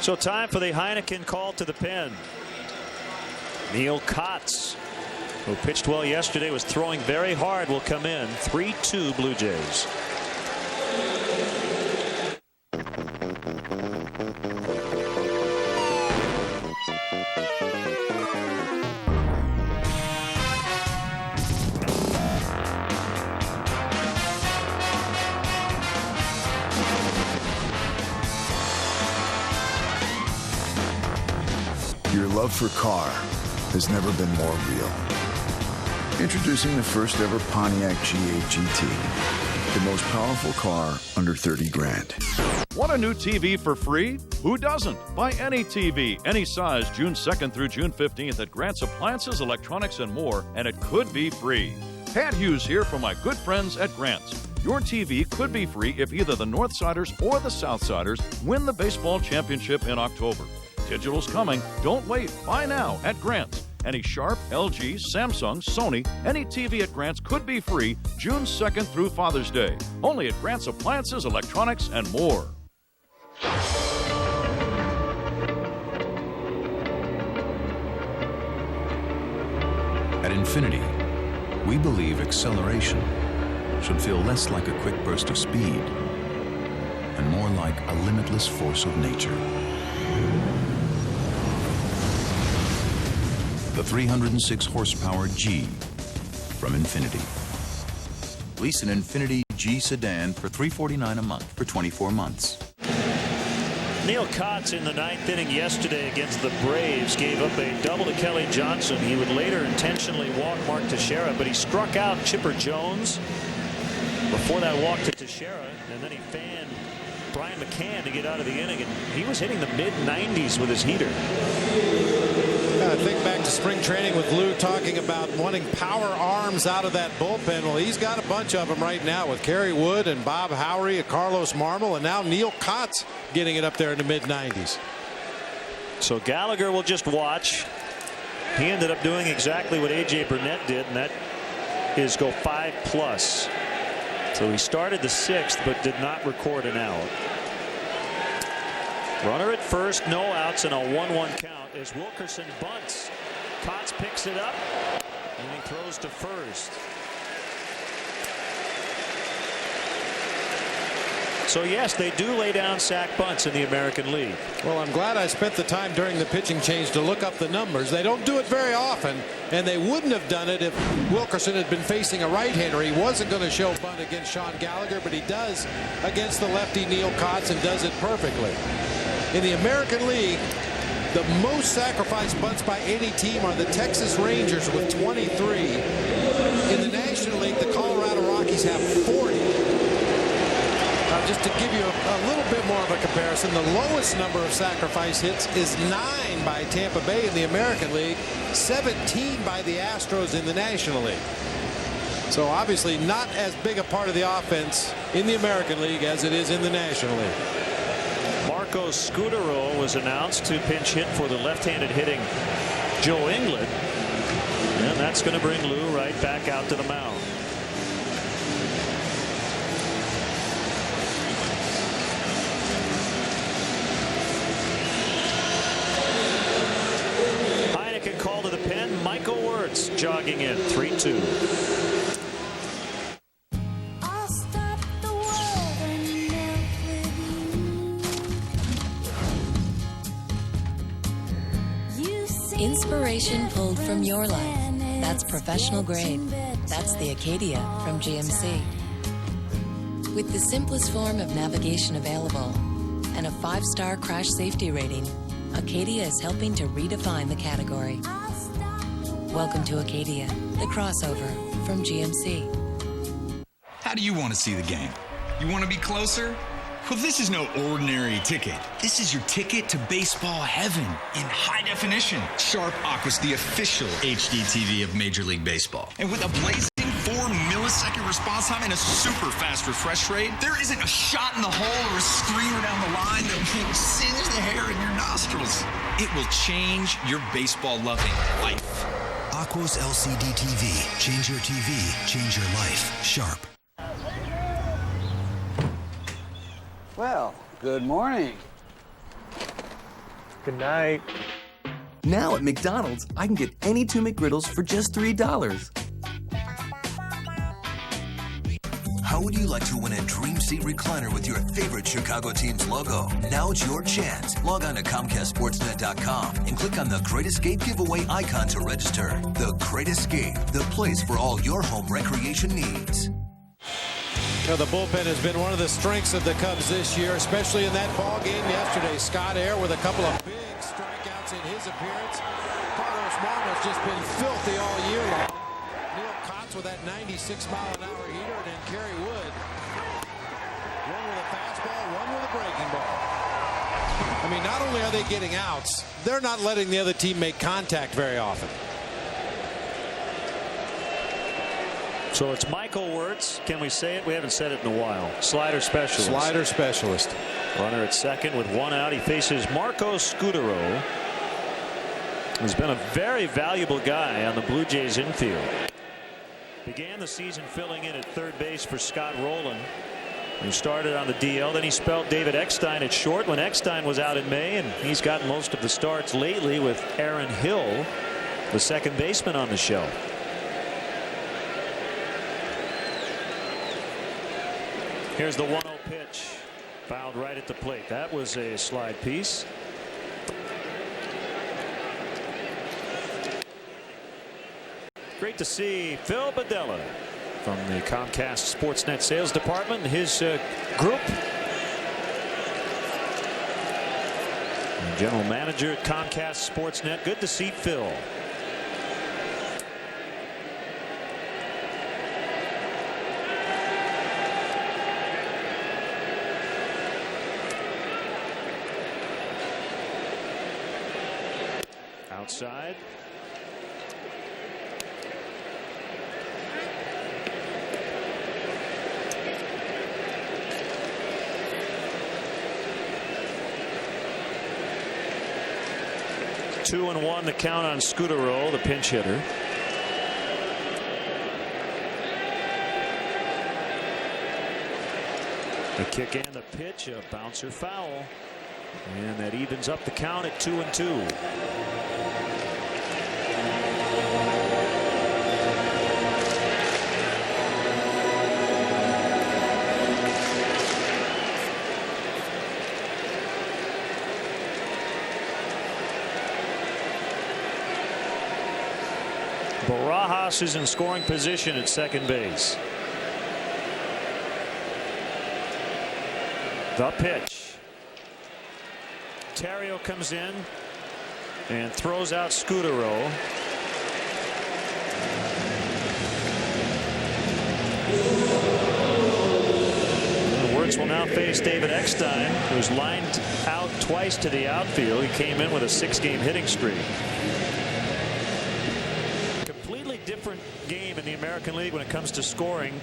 So time for the Heineken call to the pen. Neil Kotz, who pitched well yesterday, was throwing very hard, will come in. 3-2 Blue Jays. Your love for car has never been more real. Introducing the first ever Pontiac G8 GT, the most powerful car under 30 grand. Want a new TV for free? Who doesn't? Buy any TV, any size, June 2nd through June 15th at Grant's Appliances, Electronics, and more, and it could be free. Pat Hughes here from my good friends at Grant's. Your TV could be free if either the Northsiders or the Southsiders win the baseball championship in October. Digital's coming. Don't wait. Buy now at Grant's. Any Sharp, LG, Samsung, Sony, any TV at Grant's could be free June 2nd through Father's Day. Only at Grant's Appliances, Electronics, and more. At Infinity, we believe acceleration should feel less like a quick burst of speed and more like a limitless force of nature. The 306 horsepower G from Infinity. Lease an Infinity G sedan for $349 a month for 24 months. Neil Kotz in the 9th inning yesterday against the Braves gave up a double to Kelly Johnson. He would later intentionally walk Mark Teixeira, but he struck out Chipper Jones before that walk to Teixeira, and then he fanned Brian McCann to get out of the inning, and he was hitting the mid-90s with his heater. I think back to spring training with Lou talking about wanting power arms out of that bullpen. Well, he's got a bunch of them right now with Kerry Wood and Bob Howery and Carlos Marmol, and now Neil Kotz getting it up there in the mid-90s. So Gallagher will just watch. He ended up doing exactly what A.J. Burnett did, and that is go 5+. So he started the 6th but did not record an out. Runner at first, no outs, and a 1-1 count as Wilkerson bunts. Kotz picks it up and he throws to first. So yes, they do lay down sack bunts in the American League. Well, I'm glad I spent the time during the pitching change to look up the numbers. They don't do it very often, and they wouldn't have done it if Wilkerson had been facing a right-hander. He wasn't going to show bunt against Sean Gallagher, but he does against the lefty Neil Kotz and does it perfectly. In the American League, the most sacrificed bunts by any team are the Texas Rangers with 23. In the National League, the Colorado Rockies have 40. Just to give you a little bit more of a comparison, the lowest number of sacrifice hits is 9 by Tampa Bay in the American League, 17 by the Astros in the National League. So obviously not as big a part of the offense in the American League as it is in the National League. Marco Scudero was announced to pinch hit for the left-handed hitting Joe England, and that's going to bring Lou right back out to the mound. Call to the pen. Michael Wirtz jogging in 3-2. Inspiration pulled from your life. That's professional grade. That's the Acadia from GMC. With the simplest form of navigation available and a 5-star crash safety rating, Acadia is helping to redefine the category. Welcome to Acadia, the crossover from GMC. How do you want to see the game? You want to be closer? Well, this is no ordinary ticket. This is your ticket to baseball heaven in high definition. Sharp Aqua's the official HD TV of Major League Baseball. And with a blazing 4-millisecond response time and a super fast refresh rate, there isn't a shot in the hole or a screamer down the line that will singe the hair in your nostrils. It will change your baseball-loving life. Aqua's LCD TV. Change your TV, change your life. Sharp. Well, good morning. Good night. Now at McDonald's, I can get any 2 McGriddles for just $3. How would you like to win a Dream Seat recliner with your favorite Chicago team's logo? Now it's your chance. Log on to ComcastSportsNet.com and click on the Great Escape giveaway icon to register. The Great Escape, the place for all your home recreation needs. You know, the bullpen has been one of the strengths of the Cubs this year, especially in that ball game yesterday. Scott Eyre with a couple of big strikeouts in his appearance. Carlos Marmol's just been filthy all year long. Neil Kotz with that 96-mile-an-hour heater, and then Kerry Wood. One with a fastball, one with a breaking ball. I mean, not only are they getting outs, they're not letting the other team make contact very often. So it's Michael Wirtz. Can we say it? We haven't said it in a while. Slider specialist. Slider specialist. Runner at second with 1 out. He faces Marco Scudero, who's been a very valuable guy on the Blue Jays infield. Began the season filling in at third base for Scott Rolen, who started on the DL. Then he spelled David Eckstein at short when Eckstein was out in May, and he's gotten most of the starts lately with Aaron Hill, the second baseman, on the shelf. Here's the 1-0 pitch. Fouled right at the plate. That was a slide piece. Great to see Phil Badella from the Comcast Sportsnet sales department, his group. And general manager at Comcast Sportsnet. Good to see Phil. outside. Two and one the count on Scudero, the pinch hitter. The kick and the pitch, a bouncer foul. And that evens up the count at 2-2. Barajas is in scoring position at second base. The pitch. Terrio comes in and throws out Scudero. Wirtz will now face David Eckstein, who's lined out twice to the outfield. He came in with a 6-game hitting streak. Completely different game in the American League when it comes to scoring.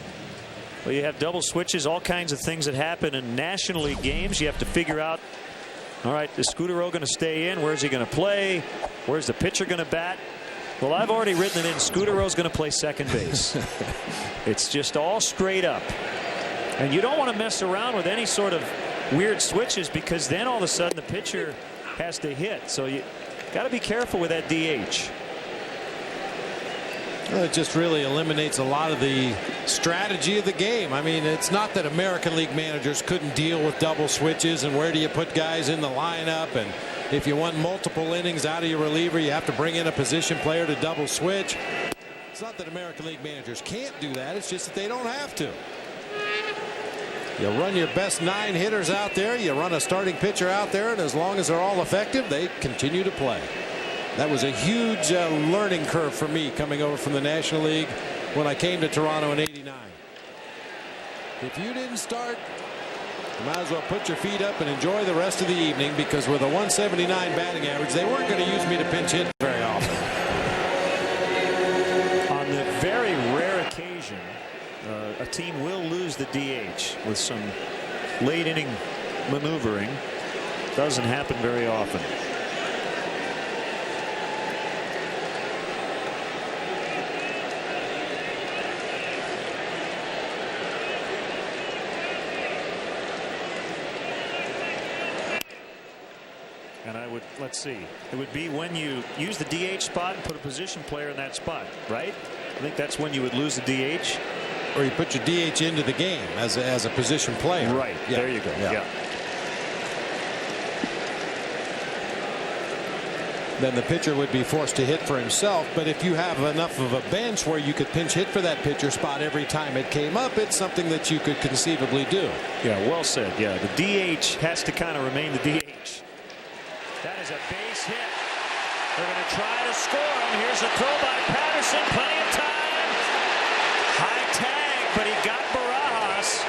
Well, you have double switches, all kinds of things that happen in National League games. You have to figure out, all right, is Scudero going to stay in? Where's he going to play? Where's the pitcher going to bat? Well, I've already written it in. Scudero's going to play second base. It's just all straight up. And you don't want to mess around with any sort of weird switches, because then all of a sudden the pitcher has to hit. So you got to be careful with that DH. Well, it just really eliminates a lot of the strategy of the game. I mean, it's not that American League managers couldn't deal with double switches and where do you put guys in the lineup, and if you want multiple innings out of your reliever, you have to bring in a position player to double switch. It's not that American League managers can't do that. It's just that they don't have to. You run your best 9 hitters out there. You run a starting pitcher out there, and as long as they're all effective, they continue to play. That was a huge learning curve for me coming over from the National League when I came to Toronto in '89. If you didn't start, you might as well put your feet up and enjoy the rest of the evening, because with a 179 batting average, they weren't going to use me to pinch hit very often. On the very rare occasion, a team will lose the DH with some late inning maneuvering. Doesn't happen very often. And I would, let's see, it would be when you use the DH spot and put a position player in that spot, right? I think that's when you would lose the DH. Or you put your DH into the game as a position player. Right. Yeah. There you go. Yeah. Then the pitcher would be forced to hit for himself. But if you have enough of a bench where you could pinch hit for that pitcher spot every time it came up, it's something that you could conceivably do. Yeah, well said. Yeah, the DH has to kind of remain the DH. That is a base hit. They're going to try to score, and here's a throw by Patterson. Plenty of time. High tag, but he got Barajas.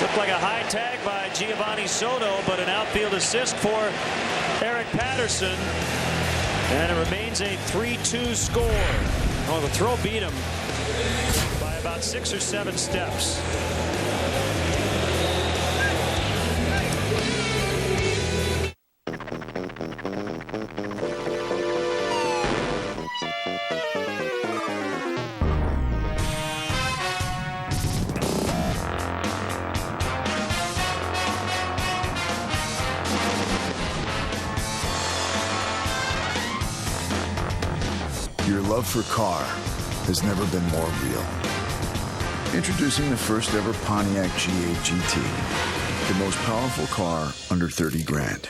Looked like a high tag by Giovanni Soto, but an outfield assist for Eric Patterson. And it remains a 3-2 score. Oh, the throw beat him by about 6 or 7 steps. Your love for car has never been more real. Introducing the first ever Pontiac G8 GT, the most powerful car under 30 grand.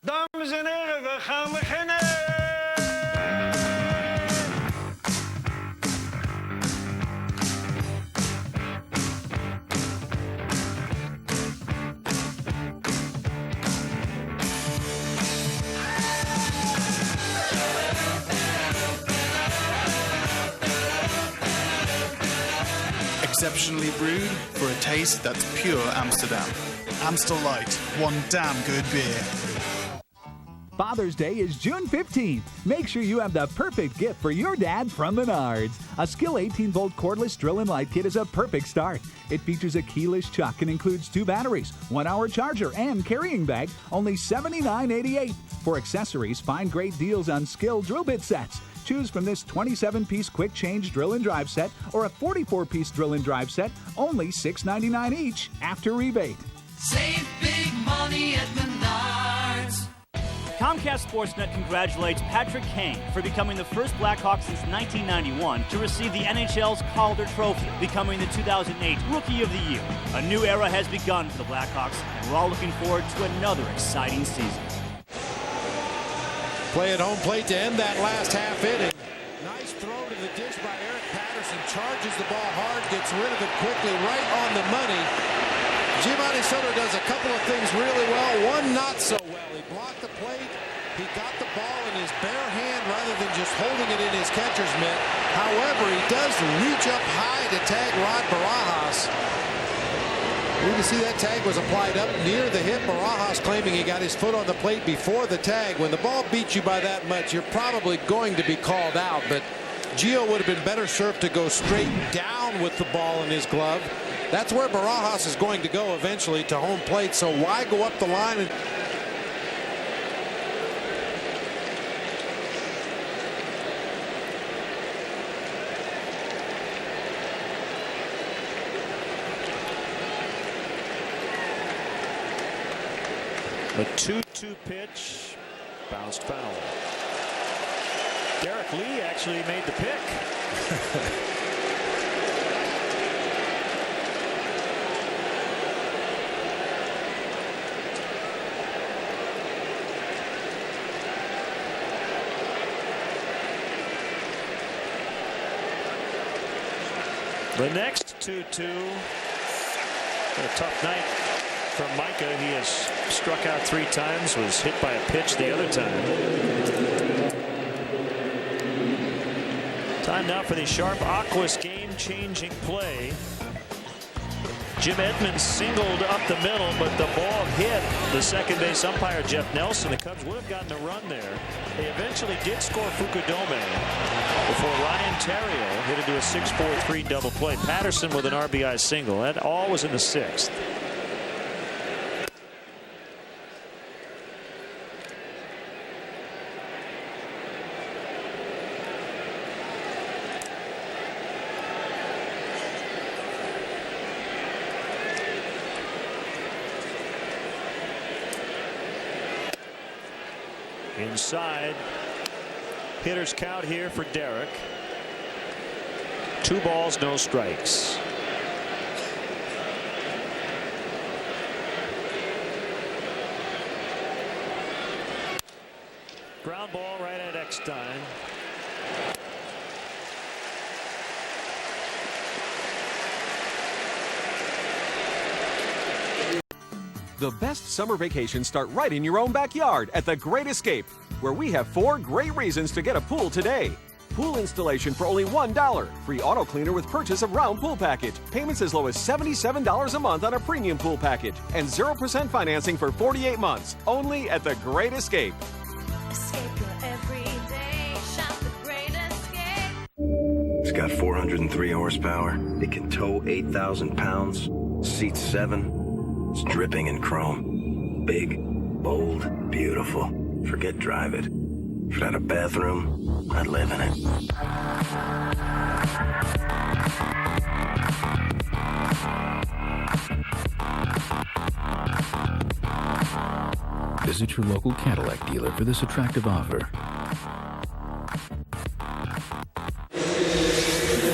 Dames en heren, we gaan beginnen! Exceptionally brewed for a taste that's pure Amsterdam. Amstel Light, one damn good beer. Father's Day is June 15th. Make sure you have the perfect gift for your dad from Menards. A Skill 18-volt cordless drill and light kit is a perfect start. It features a keyless chuck and includes 2 batteries, 1-hour charger, and carrying bag, only $79.88. For accessories, find great deals on Skill drill bit sets. Choose from this 27-piece quick change drill and drive set or a 44-piece drill and drive set, only $6.99 each after rebate. Save big money at Menards. Comcast Sportsnet congratulates Patrick Kane for becoming the first Blackhawk since 1991 to receive the NHL's Calder Trophy, becoming the 2008 Rookie of the Year. A new era has begun for the Blackhawks, and we're all looking forward to another exciting season. Play at home plate to end that last half inning. Nice throw to the dish by Eric Patterson. Charges the ball hard, gets rid of it quickly, right on the money. Giovanni Soto does a couple of things really well, one not so well. He blocked the plate, he got the ball in his bare hand rather than just holding it in his catcher's mitt. However, he does reach up high to tag Rod Barajas. You can see that tag was applied up near the hip. Barajas claiming he got his foot on the plate before the tag. When the ball beats you by that much, you're probably going to be called out, but Gio would have been better served to go straight down with the ball in his glove. That's where Barajas is going to go eventually, to home plate, so why go up the line? And the 2-2 pitch, bounced foul. Derek Lee actually made the pick. The next 2-2, a tough night from Micah. He has struck out 3 times, was hit by a pitch the other time. Time now for the Sharp Aquas game-changing play. Jim Edmonds singled up the middle, but the ball hit the second base umpire, Jeff Nelson. The Cubs would have gotten a run there. They eventually did score Fukudome before Ryan Terrio hit into a 6-4-3 double play. Patterson with an RBI single. That all was in the 6th. Inside, hitter's count here for Derek. 2 balls, no strikes. Ground ball right at Eckstein. The best summer vacations start right in your own backyard at The Great Escape, where we have 4 great reasons to get a pool today. Pool installation for only $1. Free auto cleaner with purchase of round pool package. Payments as low as $77 a month on a premium pool package. And 0% financing for 48 months. Only at The Great Escape. Escape your everyday. Shop The Great Escape. It's got 403 horsepower. It can tow 8,000 pounds. Seats 7. It's dripping in chrome. Big, bold, beautiful. Forget drive it. If it had a bathroom, I'd live in it. Visit your local Cadillac dealer for this attractive offer.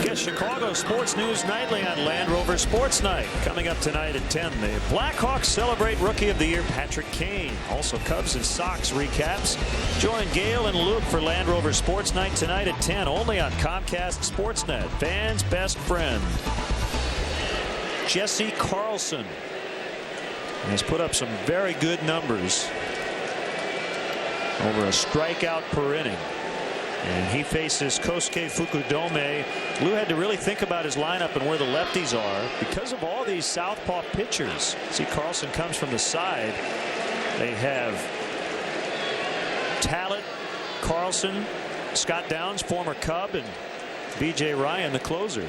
Get Chicago Sports News Nightly on Land Rover Sports Night. Coming up tonight at 10, the Blackhawks celebrate Rookie of the Year Patrick Kane. Also Cubs and Sox recaps. Join Gail and Luke for Land Rover Sports Night tonight at 10, only on Comcast Sportsnet. Fans' best friend. Jesse Carlson has put up some very good numbers over a strikeout per inning. And he faces Kosuke Fukudome. Lou had to really think about his lineup and where the lefties are because of all these southpaw pitchers. See, Carlson comes from the side. They have Carlson, Scott Downs, former Cub, and B.J. Ryan, the closer.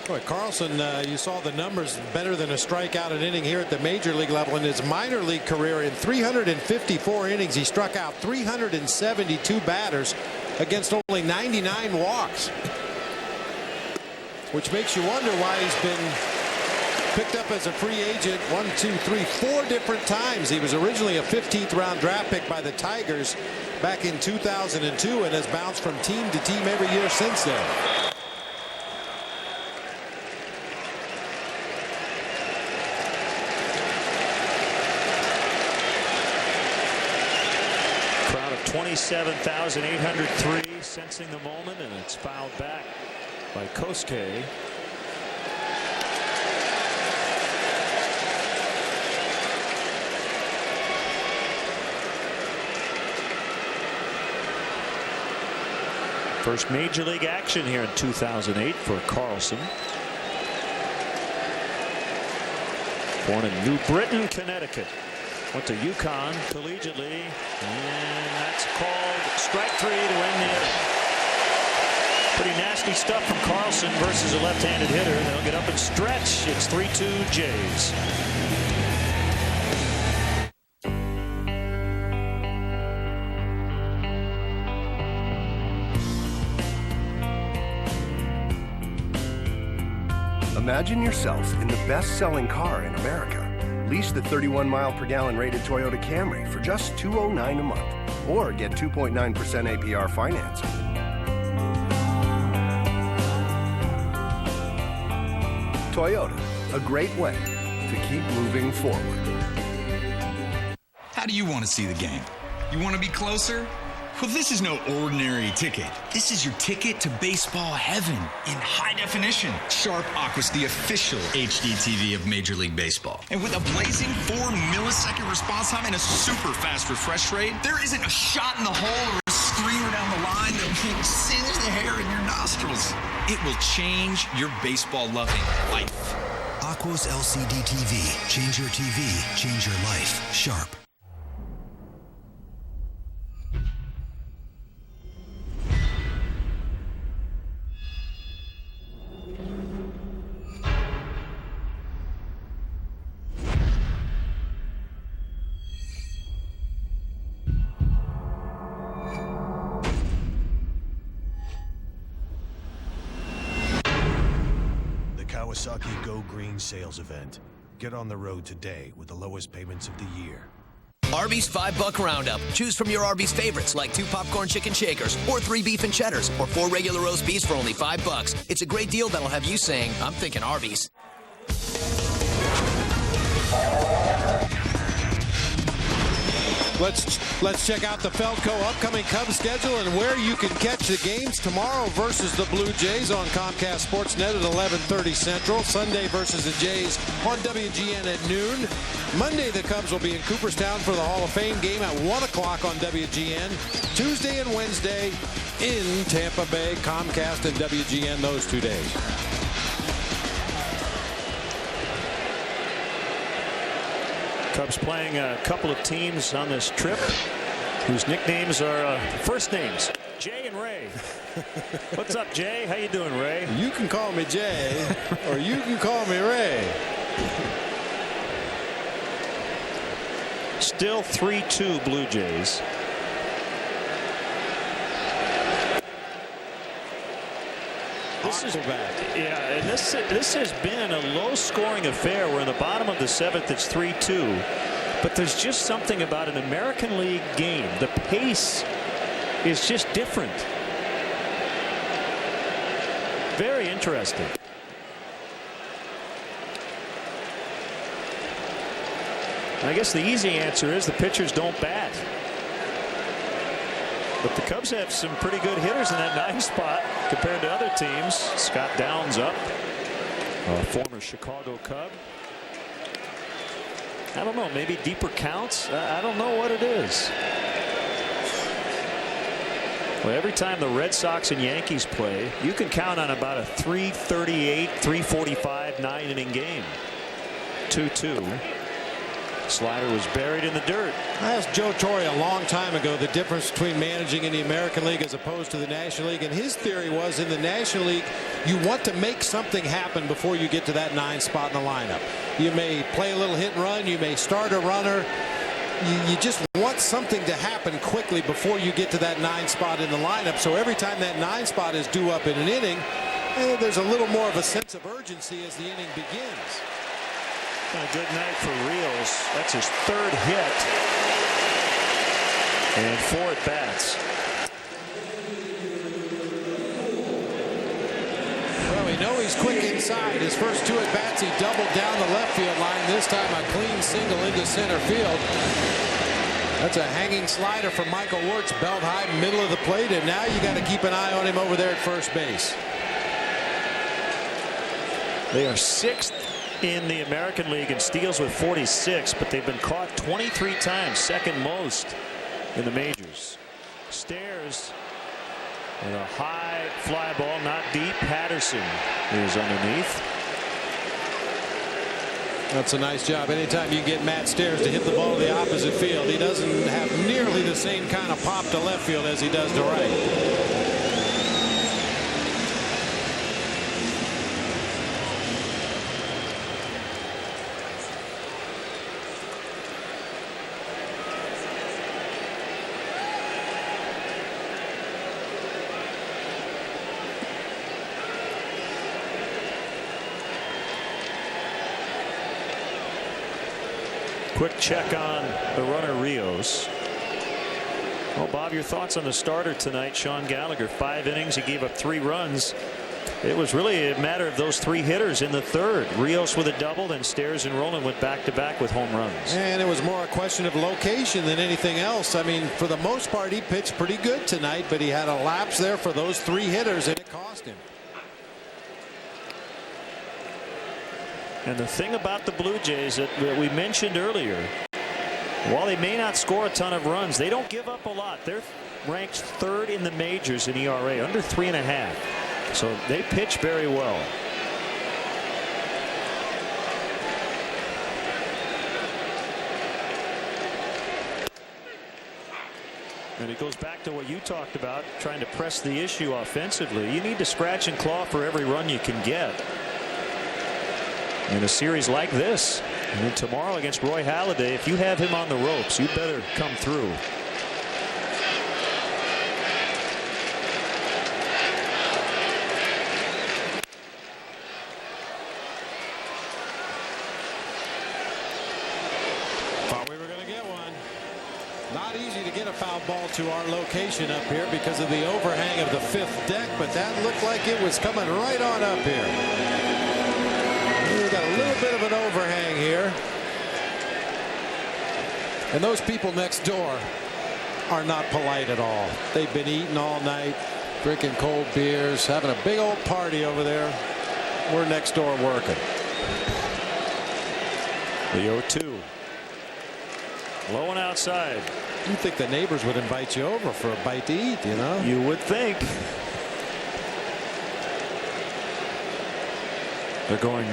Boy, Carlson, you saw the numbers, better than a strikeout an inning here at the major league level. In his minor league career, in 354 innings, he struck out 372 batters against only 99 walks, which makes you wonder why he's been picked up as a free agent 4 different times. He was originally a 15th round draft pick by the Tigers back in 2002 and has bounced from team to team every year since then. Crowd of 27,803 sensing the moment, and it's fouled back by Kosuke. First major league action here in 2008 for Carlson. Born in New Britain, Connecticut. Went to UConn collegiately, and that's called strike 3 to end the inning. Pretty nasty stuff from Carlson versus a left-handed hitter. They'll get up and stretch. It's 3-2 Jays. Imagine yourself in the best-selling car in America. Lease the 31-mile-per-gallon rated Toyota Camry for just $209 a month, or get 2.9% APR financing. Toyota, a great way to keep moving forward. How do you want to see the game? You want to be closer? Well, this is no ordinary ticket. This is your ticket to baseball heaven in high definition. Sharp Aqua's the official HD TV of Major League Baseball. And with a blazing 4-millisecond response time and a super fast refresh rate, there isn't a shot in the hole or a screamer down the line that will singe the hair in your nostrils. It will change your baseball-loving life. Aqua's LCD TV. Change your TV, change your life. Sharp. Kawasaki Go Green sales event. Get on the road today with the lowest payments of the year. Arby's $5 Roundup. Choose from your Arby's favorites like 2 popcorn chicken shakers, or 3 beef and cheddars, or 4 regular roast beefs for only $5. It's a great deal that'll have you saying, I'm thinking Arby's. Let's check out the Feldco upcoming Cubs schedule and where you can catch the games tomorrow versus the Blue Jays on Comcast Sportsnet at 11:30 Central. Sunday versus the Jays on WGN at noon. Monday the Cubs will be in Cooperstown for the Hall of Fame game at 1 o'clock on WGN. Tuesday and Wednesday in Tampa Bay, Comcast and WGN those 2 days. Cubs playing a couple of teams on this trip whose nicknames are first names, Jay and Ray. What's up, Jay? How you doing, Ray? You can call me Jay, or you can call me Ray. Still 3-2 Blue Jays. This is bad. Yeah, and this has been a low-scoring affair. We're in the bottom of the 7th. It's 3-2. But there's just something about an American League game. The pace is just different. Very interesting. I guess the easy answer is the pitchers don't bat. But the Cubs have some pretty good hitters in that 9 spot compared to other teams. Scott Downs up, a former Chicago Cub. I don't know, maybe deeper counts. I don't know what it is. Well, every time the Red Sox and Yankees play, you can count on about a 338, 345, 9-inning game. 2-2. Slider was buried in the dirt. I asked Joe Torre a long time ago the difference between managing in the American League as opposed to the National League, and his theory was in the National League you want to make something happen before you get to that 9 spot in the lineup. You may play a little hit and run, you may start a runner. You just want something to happen quickly before you get to that 9 spot in the lineup. So every time that 9 spot is due up in an inning, there's a little more of a sense of urgency as the inning begins. A good night for Rios. That's his 3rd hit and 4 at bats. Well, we know he's quick inside. His first 2 at bats, he doubled down the left field line. This time a clean single into center field. That's a hanging slider from Michael Wirtz, belt high, middle of the plate, and now you got to keep an eye on him over there at first base. They are 6th in the American League in steals with 46, but they've been caught 23 times, 2nd most in the majors. Stairs and a high fly ball, not deep. Patterson is underneath. That's a nice job. Anytime you get Matt Stairs to hit the ball to the opposite field, he doesn't have nearly the same kind of pop to left field as he does to right. Quick check on the runner Rios. Well, Bob, your thoughts on the starter tonight, Sean Gallagher. 5 innings, he gave up 3 runs. It was really a matter of those 3 hitters in the 3rd. Rios with a double, and Stairs and Rolen went back-to-back with home runs. And it was more a question of location than anything else. I mean, for the most part, he pitched pretty good tonight, but he had a lapse there for those 3 hitters, and it cost him. And the thing about the Blue Jays that we mentioned earlier, while they may not score a ton of runs, they don't give up a lot. They're ranked 3rd in the majors in ERA, under 3.5. So they pitch very well. And it goes back to what you talked about, trying to press the issue offensively. You need to scratch and claw for every run you can get in a series like this. And then tomorrow against Roy Halladay, if you have him on the ropes, you better come through. Thought we were going to get one. Not easy to get a foul ball to our location up here because of the overhang of the 5th deck, but that looked like it was coming right on up here. We've got a little bit of an overhang here. And those people next door are not polite at all. They've been eating all night, drinking cold beers, having a big old party over there. We're next door working. The 0-2. Low and outside. You think the neighbors would invite you over for a bite to eat, you know? You would think. They're going,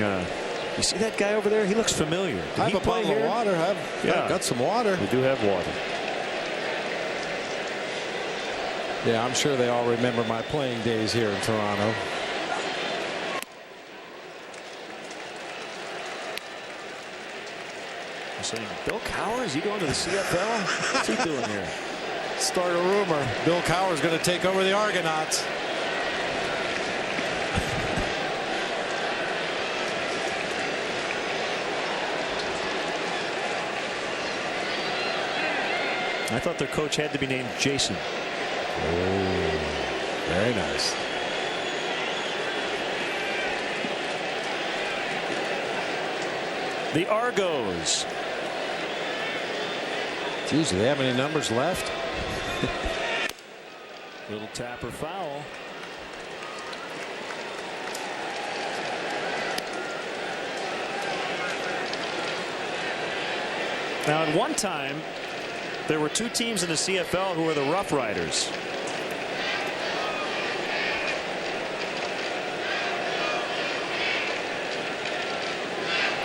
you see that guy over there? He looks familiar. I have a bottle of water. I've got some water. We do have water. Yeah, I'm sure they all remember my playing days here in Toronto. I'm saying, Bill Cowher, is he going to the CFL? What's he doing here? Start a rumor. Bill Cowher's going to take over the Argonauts. I thought their coach had to be named Jason. Oh, very nice. The Argos. Geez, do they have any numbers left? Little tapper foul. Now, at one time, there were 2 teams in the CFL who were the Rough Riders.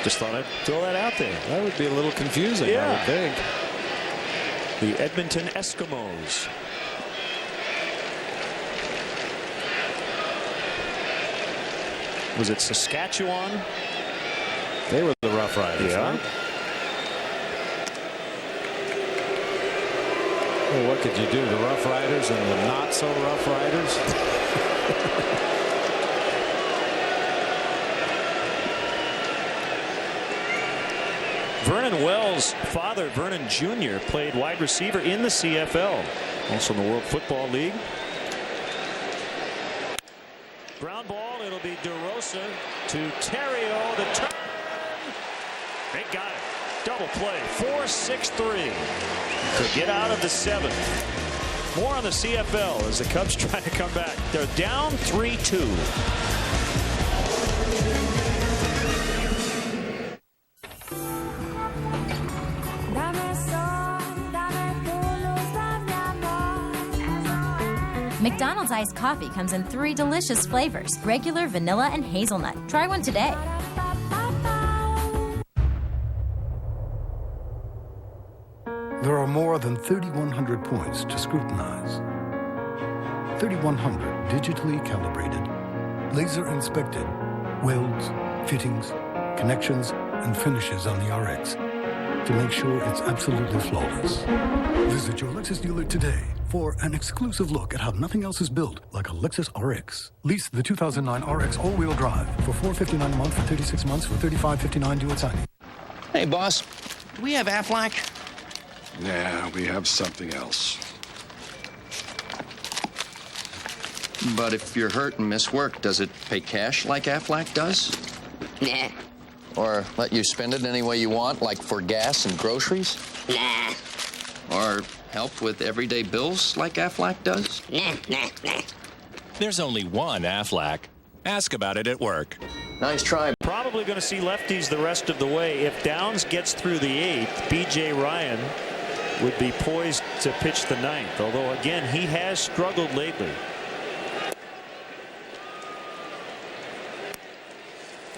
Just thought I'd throw that out there. That would be a little confusing, Yeah. I would think. The Edmonton Eskimos. Was it Saskatchewan? They were the Rough Riders, Yeah. right? Well, what could you do? The Rough Riders and the not so Rough Riders? Vernon Wells' father, Vernon Jr., played wide receiver in the CFL, also in the World Football League. Ground ball, it'll be DeRosa to Terrio, the turn. They got it. Double play, 4-6-3 to get out of the 7th. More on the CFL as the Cubs try to come back. They're down 3-2. McDonald's iced coffee comes in 3 delicious flavors: regular, vanilla, and hazelnut. Try one today. There are more than 3,100 points to scrutinize. 3,100 digitally calibrated, laser inspected welds, fittings, connections, and finishes on the RX to make sure it's absolutely flawless. Visit your Lexus dealer today for an exclusive look at how nothing else is built like a Lexus RX. Lease the 2009 RX all-wheel drive for $459 a month for 36 months for $35.59 due at signing. Hey, boss. Do we have Aflac? Nah, we have something else. But if you're hurt and miss work, does it pay cash like Aflac does? Nah. Or let you spend it any way you want, like for gas and groceries? Nah. Or help with everyday bills like Aflac does? Nah. There's only one Aflac. Ask about it at work. Nice try. Probably going to see lefties the rest of the way. If Downs gets through the 8th, B.J. Ryan would be poised to pitch the 9th. Although, again, he has struggled lately.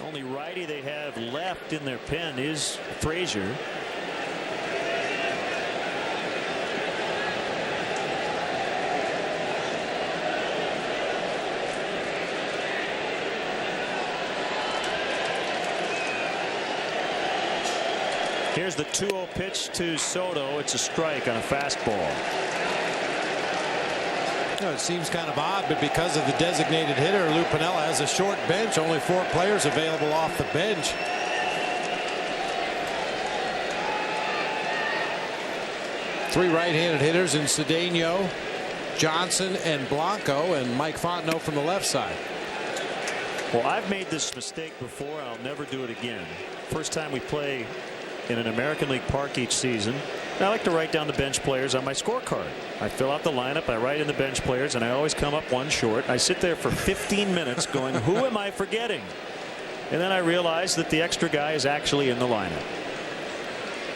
Only righty they have left in their pen is Frazier. Here's the 2-0 pitch to Soto. It's a strike on a fastball. It seems kind of odd, but because of the designated hitter, Lou Piniella has a short bench, only 4 players available off the bench. Three right-handed hitters in Cedeno, Johnson, and Blanco, and Mike Fontenot from the left side. Well, I've made this mistake before, and I'll never do it again. First time we play in an American League park each season, I like to write down the bench players on my scorecard. I fill out the lineup, I write in the bench players, and I always come up one short. I sit there for 15 minutes going, who am I forgetting? And then I realize that the extra guy is actually in the lineup.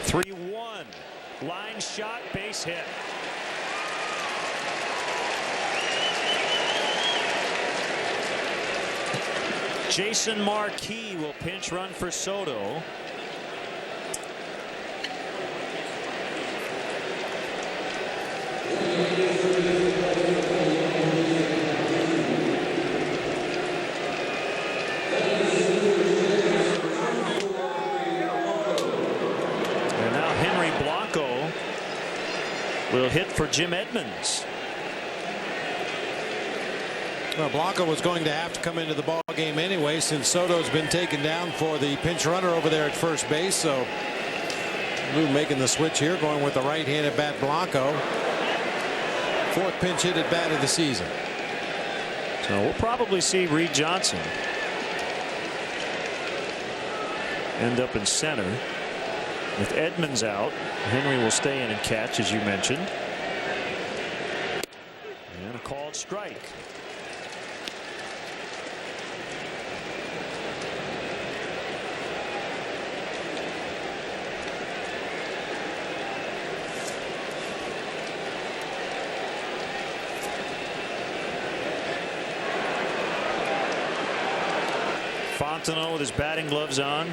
3-1. Line shot, base hit. Jason Marquis will pinch run for Soto. And now Henry Blanco will hit for Jim Edmonds. Well, Blanco was going to have to come into the ball game anyway, since Soto's been taken down for the pinch runner over there at first base. So Lou making the switch here, going with the right-handed bat Blanco. 4th pinch hit at bat of the season. So we'll probably see Reed Johnson end up in center. With Edmonds out, Henry will stay in and catch, as you mentioned. And a called strike. Fontenot with his batting gloves on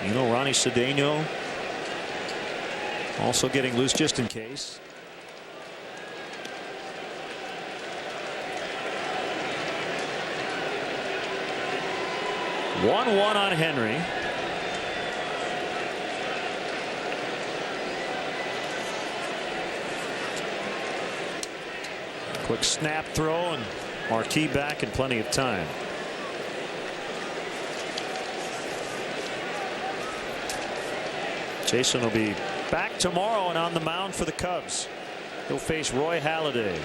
You know, Ronnie Cedeno also getting loose just in case. One on Henry. Quick snap throw, and Marquis back in plenty of time. Jason will be back tomorrow and on the mound for the Cubs. He'll face Roy Halladay.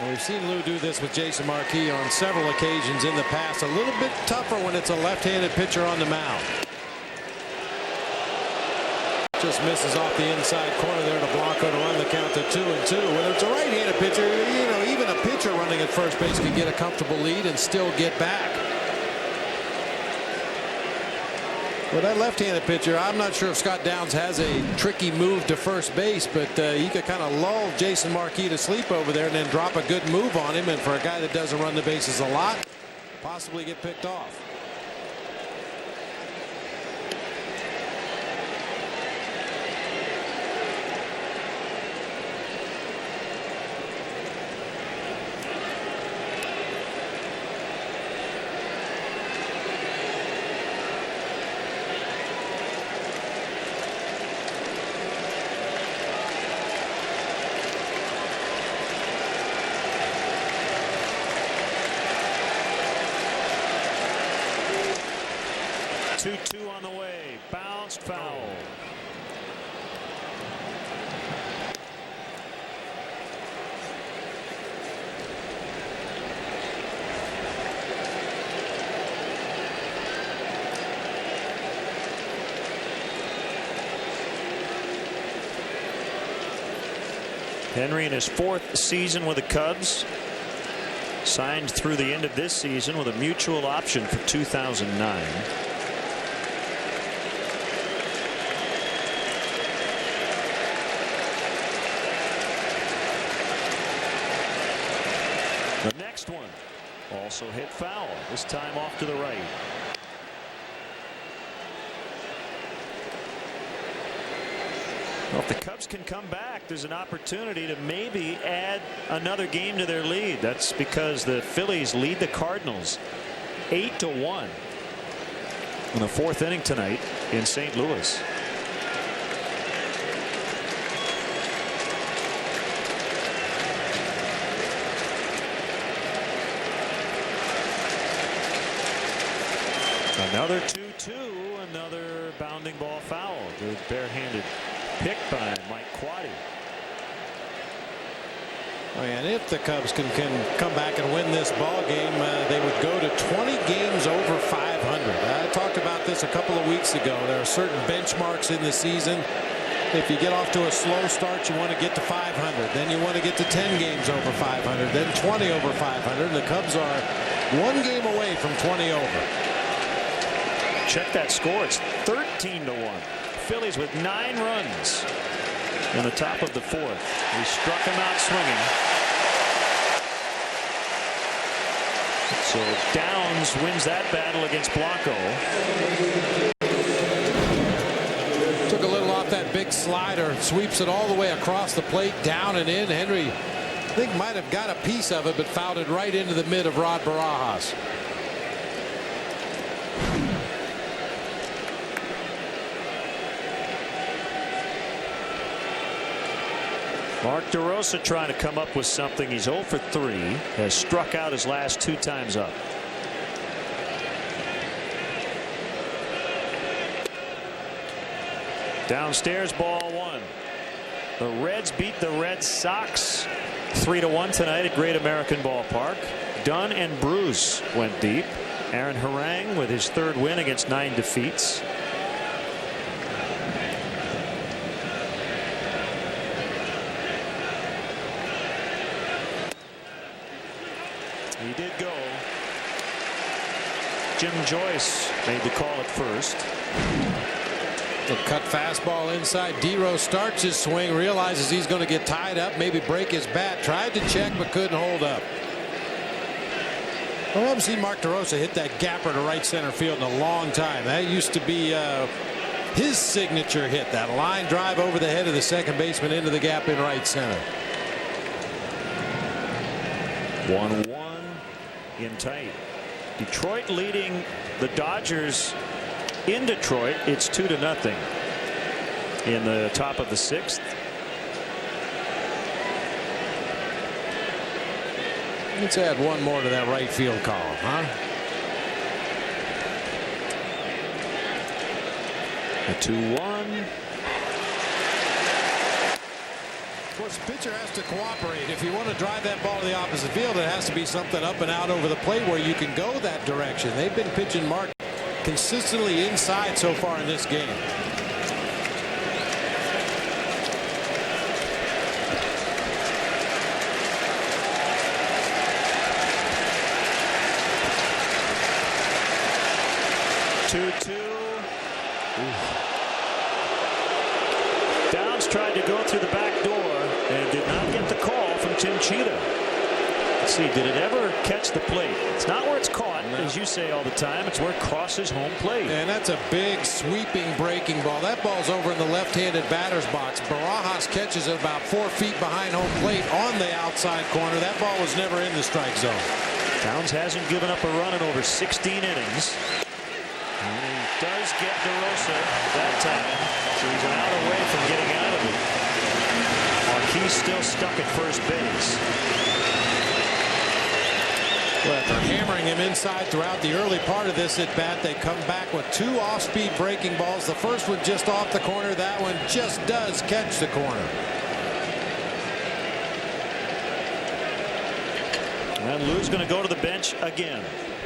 We've seen Lou do this with Jason Marquis on several occasions in the past. A little bit tougher when it's a left-handed pitcher on the mound. Just misses off the inside corner there to Blanco to run the count to 2-2. When it's a right-handed pitcher, you know, even a pitcher running at first base can get a comfortable lead and still get back. Well, that left-handed pitcher, I'm not sure if Scott Downs has a tricky move to first base, but he could kind of lull Jason Marquis to sleep over there and then drop a good move on him. And for a guy that doesn't run the bases a lot, possibly get picked off. On the way, bounced foul. Henry in his 4th season with the Cubs, signed through the end of this season with a mutual option for 2009. The next one also hit foul, this time off to the right. Well, if the Cubs can come back, there's an opportunity to maybe add another game to their lead. That's because the Phillies lead the Cardinals 8-1 in the 4th inning tonight in St. Louis. Another 2-2, another bounding ball foul. Good barehanded pick by Mike Quaddy. Oh, yeah, and if the Cubs can come back and win this ball game, they would go to 20 games over 500. I talked about this a couple of weeks ago. There are certain benchmarks in the season. If you get off to a slow start, you want to get to 500. Then you want to get to 10 games over 500. Then 20 over 500. The Cubs are 1 game away from 20 over. Check that score. It's 13-1. Phillies with 9 runs in the top of the 4th. He struck him out swinging. So Downs wins that battle against Blanco. Took a little off that big slider, sweeps it all the way across the plate, down and in. Henry, I think, might have got a piece of it, but fouled it right into the mid of Rod Barajas. Mark DeRosa trying to come up with something. He's 0 for 3. Has struck out his last 2 times up. Downstairs, ball 1. The Reds beat the Red Sox 3-1 tonight at Great American Ballpark. Dunn and Bruce went deep. Aaron Harang with his 3rd win against 9 defeats. He did go. Jim Joyce made the call at first. The cut fastball inside. D-Rose starts his swing, realizes he's going to get tied up, maybe break his bat. Tried to check but couldn't hold up. I haven't seen Mark DeRosa hit that gapper to right center field in a long time. That used to be his signature hit, that line drive over the head of the second baseman into the gap in right center. 1-1 in tight. Detroit leading the Dodgers in Detroit. It's 2-0 in the top of the 6th. Let's add one more to that right field column, huh? A 2-1. Of course, the pitcher has to cooperate. If you want to drive that ball to the opposite field, it has to be something up and out over the plate where you can go that direction. They've been pitching Mark consistently inside so far in this game. Downs tried to go through the back door and did not get the call from Tim Cheetah. Let's see, did it ever catch the plate? It's not where it's caught, as you say all the time. It's where it crosses home plate. And that's a big sweeping breaking ball. That ball's over in the left-handed batter's box. Barajas catches it about 4 feet behind home plate on the outside corner. That ball was never in the strike zone. Downs hasn't given up a run in over 16 innings. And he does get DeRosa that time. So he's an out away from getting out of it. Marquis still stuck at first base. Well, after hammering him inside throughout the early part of this at bat, they come back with 2 off-speed breaking balls. The first one just off the corner. That one just does catch the corner. And Lou's going to go to the bench again.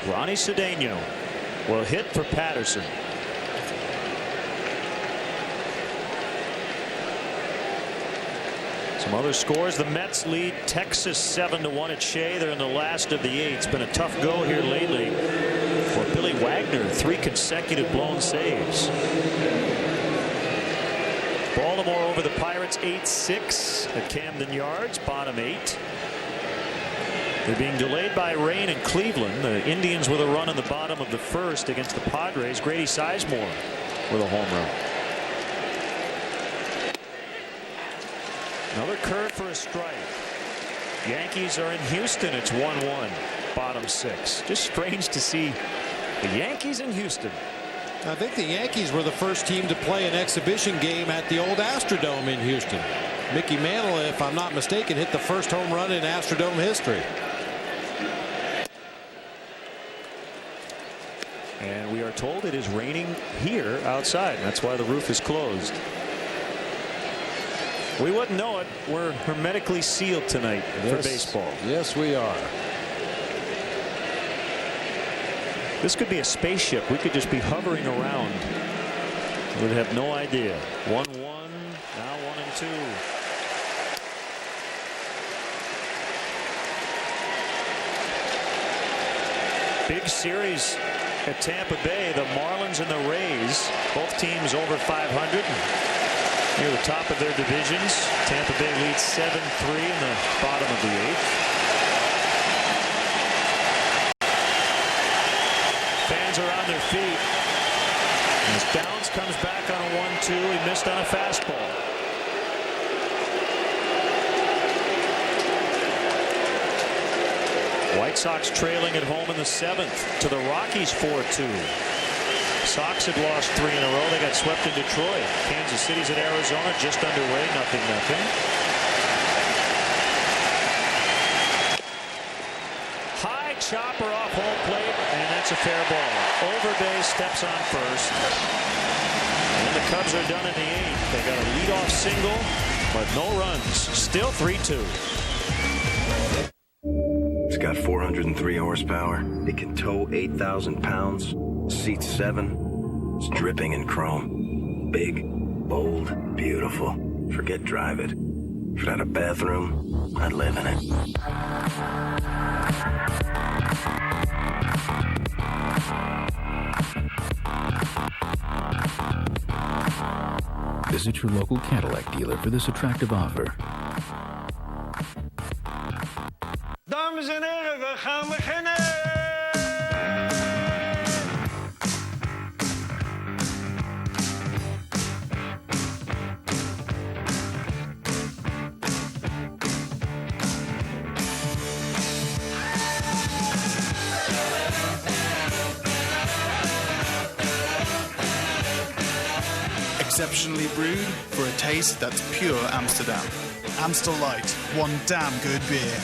Ronnie Cedeno will hit for Patterson. Some other scores. The Mets lead Texas 7-1 at Shea. They're in the last of the 8. It's been a tough go here lately for Billy Wagner. 3 consecutive blown saves. Baltimore over the Pirates 8-6 at Camden Yards, bottom 8. They're being delayed by rain in Cleveland. The Indians with a run in the bottom of the 1st against the Padres. Grady Sizemore with a home run. Another curve for a strike. Yankees are in Houston. It's 1-1, bottom 6. Just strange to see the Yankees in Houston. I think the Yankees were the first team to play an exhibition game at the old Astrodome in Houston. Mickey Mantle, if I'm not mistaken, hit the first home run in Astrodome history. And we are told it is raining here outside. That's why the roof is closed. We wouldn't know it. We're hermetically sealed tonight for baseball. Yes, we are. This could be a spaceship. We could just be hovering around. We'd have no idea. 1-1, now 1-2. Big series at Tampa Bay. The Marlins and the Rays, both teams over 500. Near the top of their divisions. Tampa Bay leads 7-3 in the bottom of the 8th. Fans are on their feet. As Downs comes back on a 1-2, he missed on a fastball. White Sox trailing at home in the 7th to the Rockies 4-2. Sox had lost 3 in a row. They got swept in Detroit. Kansas City's at Arizona, just underway, 0-0. High chopper off home plate, and that's a fair ball. Overbay steps on first. And the Cubs are done in the 8th. They got a leadoff single, but no runs. Still 3-2. It's got 403 horsepower. It can tow 8,000 pounds. Seats 7. It's dripping in chrome. Big, bold, beautiful. Forget drive it. If it had a bathroom, I'd live in it. Visit your local Cadillac dealer for this attractive offer. Dames en heren, we gaan beginnen! Exceptionally brewed for a taste that's pure Amsterdam. Amstel Light, one damn good beer.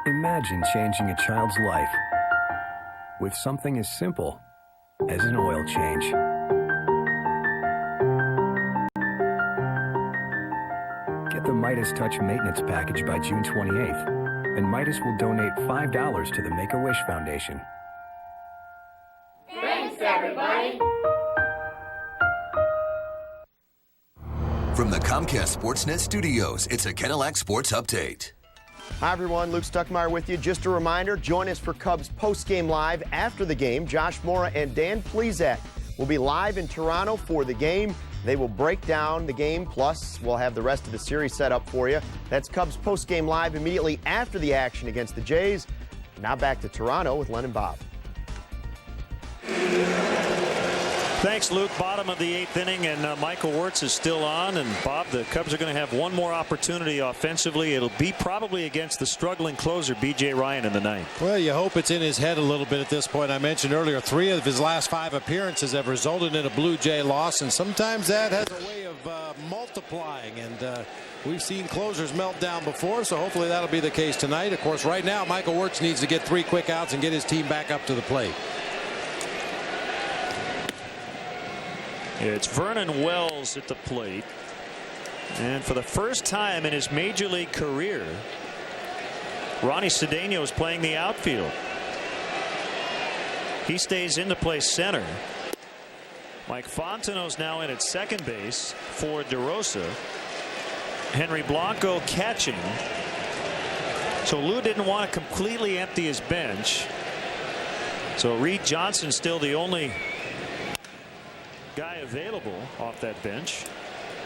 Imagine changing a child's life with something as simple as an oil change. Get the Midas Touch Maintenance Package by June 28th, and Midas will donate $5 to the Make-A-Wish Foundation. Thanks, everybody. From the Comcast Sportsnet studios, it's a Cadillac Sports Update. Hi, everyone. Luke Stuckmeyer with you. Just a reminder, join us for Cubs post-game live after the game. Josh Mora and Dan Plesac will be live in Toronto for the game. They will break down the game, plus we'll have the rest of the series set up for you. That's Cubs post-game live immediately after the action against the Jays. Now back to Toronto with Len and Bob. Thanks, Luke. Bottom of the 8th inning, and Michael Wirtz is still on. And Bob, the Cubs are going to have one more opportunity offensively. It'll be probably against the struggling closer, B.J. Ryan, in the 9th. Well, you hope it's in his head a little bit at this point. I mentioned earlier, 3 of his last 5 appearances have resulted in a Blue Jay loss, and sometimes that has a way of multiplying. And we've seen closers melt down before, so hopefully that'll be the case tonight. Of course, right now, Michael Wirtz needs to get 3 quick outs and get his team back up to the plate. It's Vernon Wells at the plate. And for the first time in his major league career, Ronnie Cedeno is playing the outfield. He stays in to play center. Mike Fontenot's now in at second base for DeRosa. Henry Blanco catching. So Lou didn't want to completely empty his bench. So Reed Johnson still the only guy available off that bench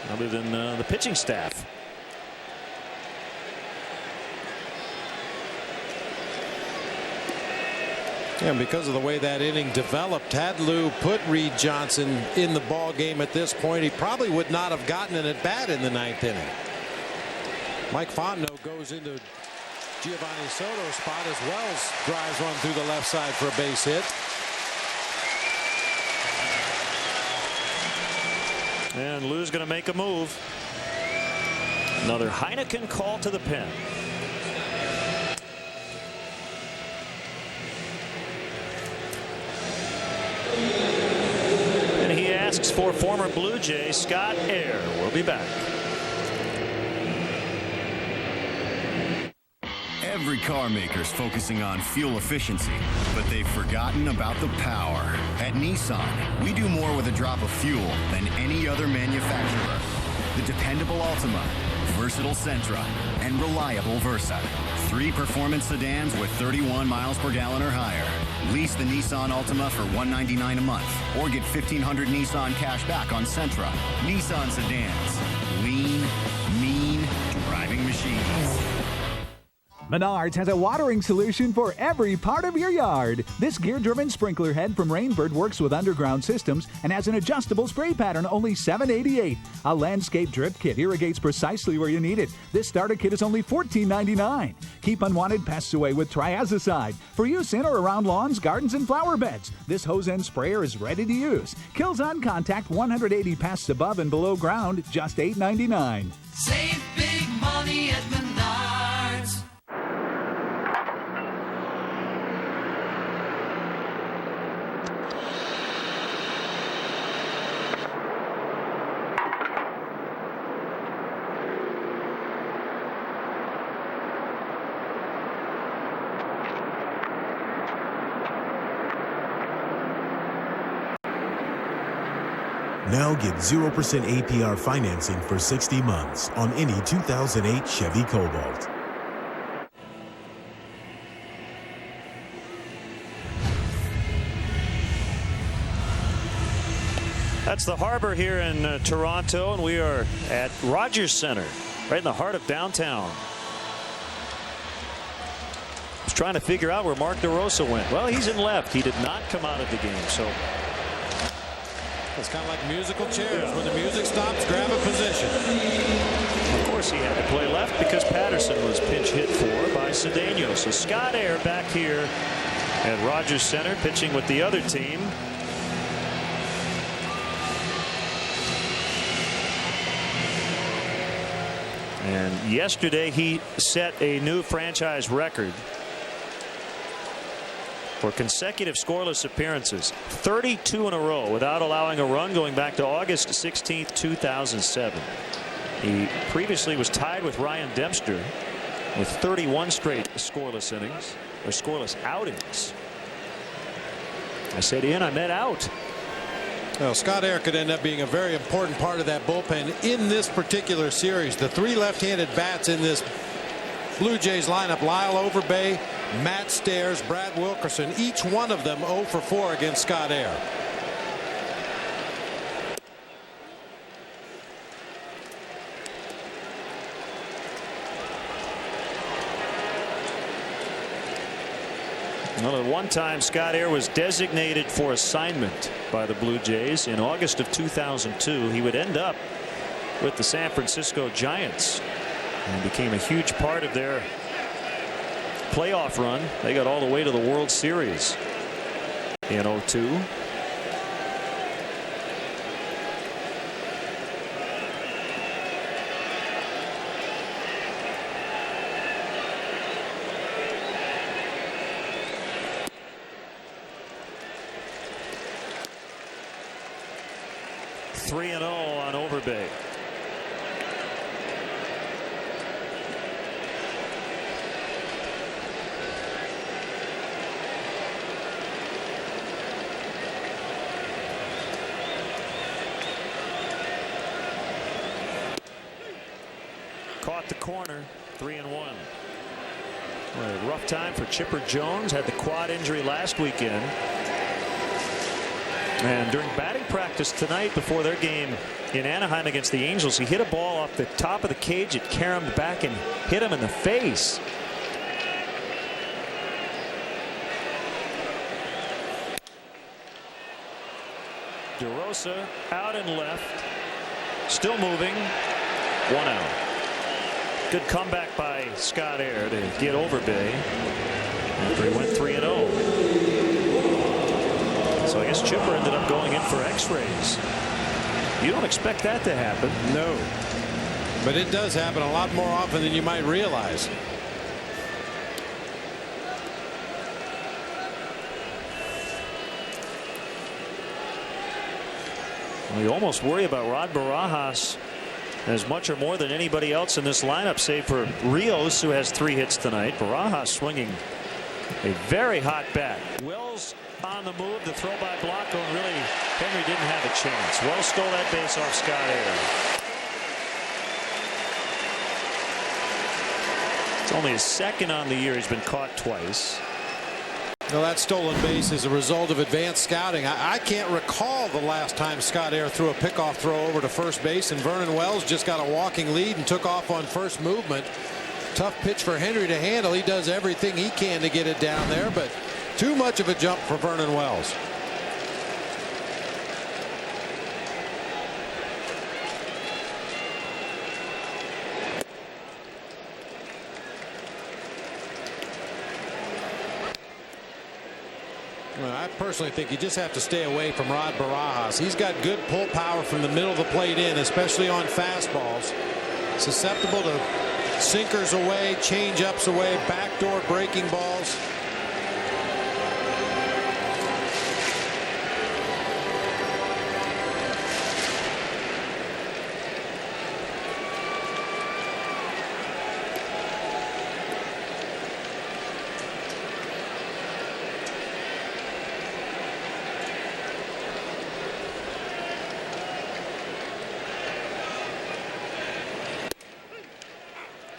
other than the pitching staff. Yeah, and because of the way that inning developed, had Lou put Reed Johnson in the ball game at this point, he probably would not have gotten an at bat in the 9th inning. Mike Fontenot goes into Giovanni Soto's spot as Wells drives one through the left side for a base hit. And Lou's going to make a move. Another Heineken call to the pen. And he asks for former Blue Jay Scott Eyre. We'll be back. Every car maker's focusing on fuel efficiency, but they've forgotten about the power. At Nissan, we do more with a drop of fuel than any other manufacturer. The dependable Altima, versatile Sentra, and reliable Versa. 3 performance sedans with 31 miles per gallon or higher. Lease the Nissan Altima for $199 a month, or get $1,500 Nissan cash back on Sentra. Nissan sedans. Lean, mean, driving machines. Menards has a watering solution for every part of your yard. This gear-driven sprinkler head from Rainbird works with underground systems and has an adjustable spray pattern, only $788. A landscape drip kit irrigates precisely where you need it. This starter kit is only $14.99. Keep unwanted pests away with Triazicide for use in or around lawns, gardens, and flower beds. This hose end sprayer is ready to use. Kills on contact 180 pests above and below ground, just $8.99. Save big money at Menards. Now get 0% APR financing for 60 months on any 2008 Chevy Cobalt. That's the harbor here in Toronto, and we are at Rogers Center, right in the heart of downtown. I was trying to figure out where Mark DeRosa went. Well, he's in left. He did not come out of the game, so it's kind of like musical chairs. When the music stops, grab a position. Of course, he had to play left because Patterson was pinch hit for by Cedeno. So Scott Eyre back here at Rogers Center, pitching with the other team. And yesterday he set a new franchise record for consecutive scoreless appearances, 32 in a row without allowing a run, going back to August 16th, 2007. He previously was tied with Ryan Dempster with 31 straight scoreless innings, or scoreless outings. I said in, I meant out. Well, Scott Eyre could end up being a very important part of that bullpen in this particular series. The three left-handed bats in this Blue Jays lineup, Lyle Overbay, Matt Stairs, Brad Wilkerson, each one of them 0 for 4 against Scott Eyre. Well, at one time, Scott Eyre was designated for assignment by the Blue Jays in August of 2002. He would end up with the San Francisco Giants and became a huge part of their playoff run. They got all the way to the World Series in 2002. (3-0) on Overbay. Caught the corner, 3-1. Well, a rough time for Chipper Jones. Had the quad injury last weekend. And during batting practice tonight before their game in Anaheim against the Angels, he hit a ball off the top of the cage. It caromed back and hit him in the face. DeRosa out and left. Still moving. 1 out. Good comeback by Scott Eyre to get Overbay after he went 3-0. So I guess Chipper ended up going in for X-rays. You don't expect that to happen. No. But it does happen a lot more often than you might realize. Well, you almost worry about Rod Barajas as much or more than anybody else in this lineup, save for Rios, who has 3 hits tonight. Barajas swinging a very hot bat. Wells on the move, the throw by Blanco, and really Henry didn't have a chance. Wells stole that base off Scott Eyre. It's only his second on the year. He's been caught twice. Well, that stolen base is a result of advanced scouting. I can't recall the last time Scott Eyre threw a pickoff throw over to first base, and Vernon Wells just got a walking lead and took off on first movement. Tough pitch for Henry to handle. He does everything he can to get it down there, but too much of a jump for Vernon Wells. Well, I personally think you just have to stay away from Rod Barajas. He's got good pull power from the middle of the plate in, especially on fastballs. Susceptible to sinkers away, change ups away, backdoor breaking balls.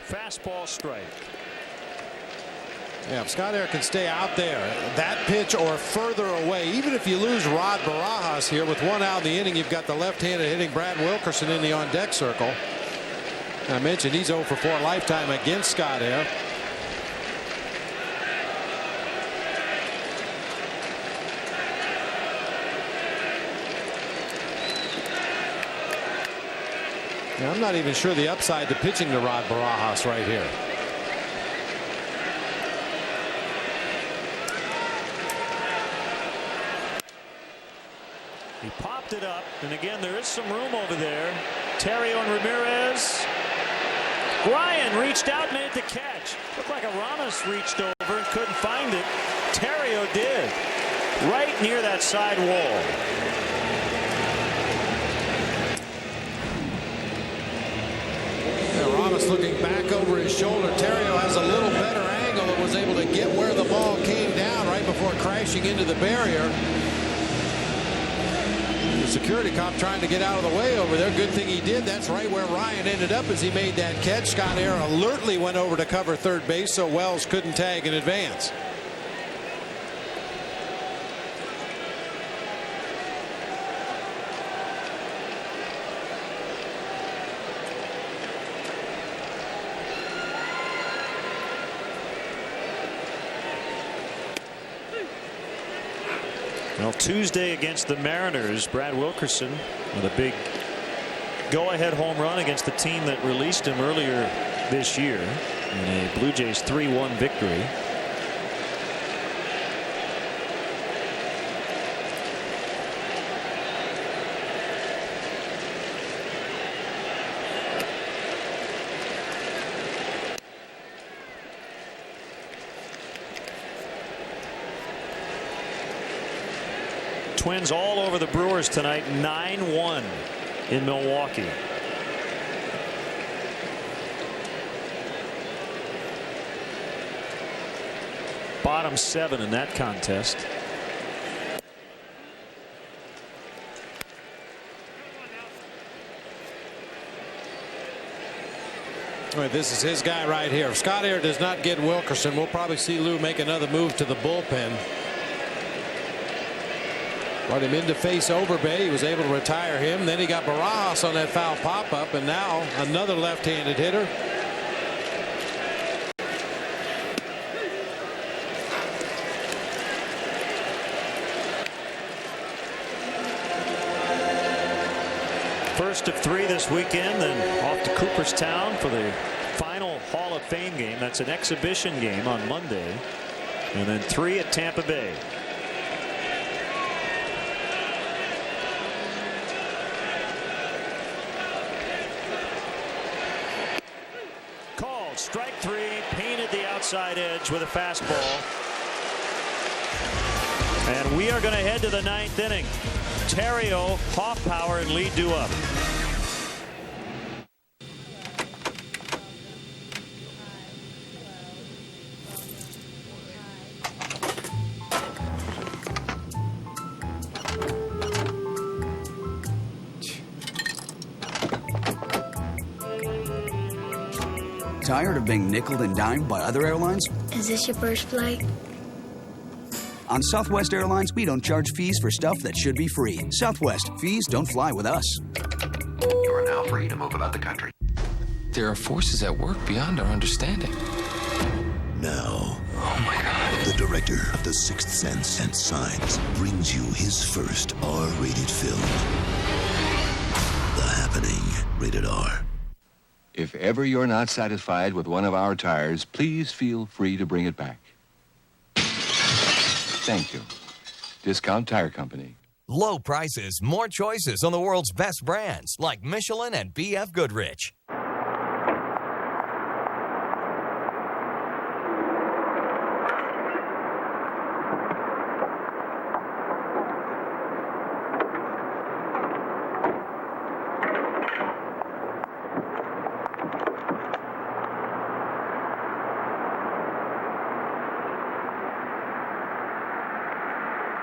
Fastball strike. Yeah, if Scott Eyre can stay out there, that pitch or further away, even if you lose Rod Barajas here with one out in the inning, you've got the left-handed hitting Brad Wilkerson in the on-deck circle. I mentioned he's 0 for 4 lifetime against Scott Eyre. Now, I'm not even sure the upside to pitching to Rod Barajas right here. He popped it up, and again, there is some room over there. Terrio and Ramirez. Ryan reached out, made the catch. Looked like Aramis reached over and couldn't find it. Terrio did. Right near that side wall. Aramis looking back over his shoulder. Terrio has a little better angle and was able to get where the ball came down right before crashing into the barrier. The security cop trying to get out of the way over there. Good thing he did. That's right where Ryan ended up as he made that catch. Scott Eyre alertly went over to cover third base so Wells couldn't tag in advance. Well, Tuesday against the Mariners, Brad Wilkerson with a big go-ahead home run against the team that released him earlier this year in a Blue Jays 3-1 victory. Twins all over the Brewers tonight, 9-1 in Milwaukee. Bottom 7 in that contest. All right, this is his guy right here. If Scott Eyre does not get Wilkerson, we'll probably see Lou make another move to the bullpen. Brought him in to face Overbay. He was able to retire him. Then he got Barajas on that foul pop-up, and now another left-handed hitter. First of 3 this weekend, then off to Cooperstown for the final Hall of Fame game. That's an exhibition game on Monday, and then 3 at Tampa Bay. Strike 3, painted the outside edge with a fastball. And we are going to head to the 9th inning. Terrio, Hoffpower, and Lee due up. Tired of being nickeled and dimed by other airlines? Is this your first flight? On Southwest Airlines, we don't charge fees for stuff that should be free. Southwest, fees don't fly with us. You are now free to move about the country. There are forces at work beyond our understanding. Now, oh my God, the director of The Sixth Sense and Signs brings you his first R-rated film. The Happening, rated R. If ever you're not satisfied with one of our tires, please feel free to bring it back. Thank you. Discount Tire Company. Low prices, more choices on the world's best brands like Michelin and B.F. Goodrich.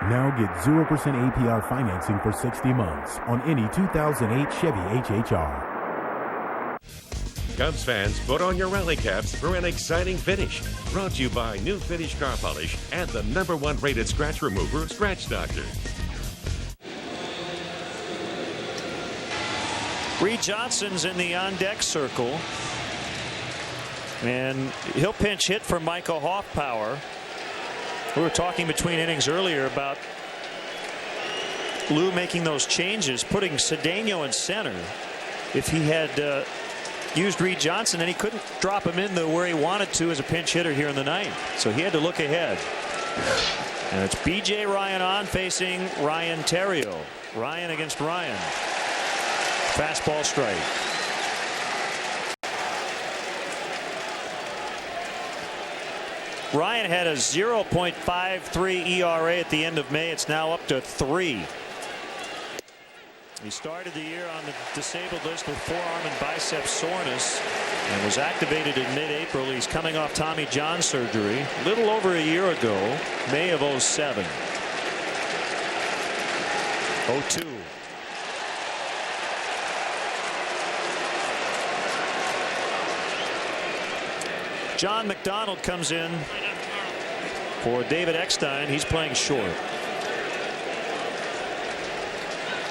Now get 0% APR financing for 60 months on any 2008 Chevy HHR. Cubs fans, put on your rally caps for an exciting finish. Brought to you by New Finish Car Polish and the #1 rated scratch remover, Scratch Doctor. Reed Johnson's in the on-deck circle. And he'll pinch hit for Michael Hoffpower. We were talking between innings earlier about Lou making those changes, putting Cedeno in center. If he had used Reed Johnson, and he couldn't drop him in where he wanted to as a pinch hitter here in the ninth. So he had to look ahead. And it's B.J. Ryan on, facing Ryan Theriot. Ryan against Ryan. Fastball strike. Ryan had a 0.53 ERA at the end of May. It's now up to 3. He started the year on the disabled list with forearm and bicep soreness and was activated in mid-April. He's coming off Tommy John surgery a little over a year ago, May of 07. 0-2. John McDonald comes in for David Eckstein. He's playing short.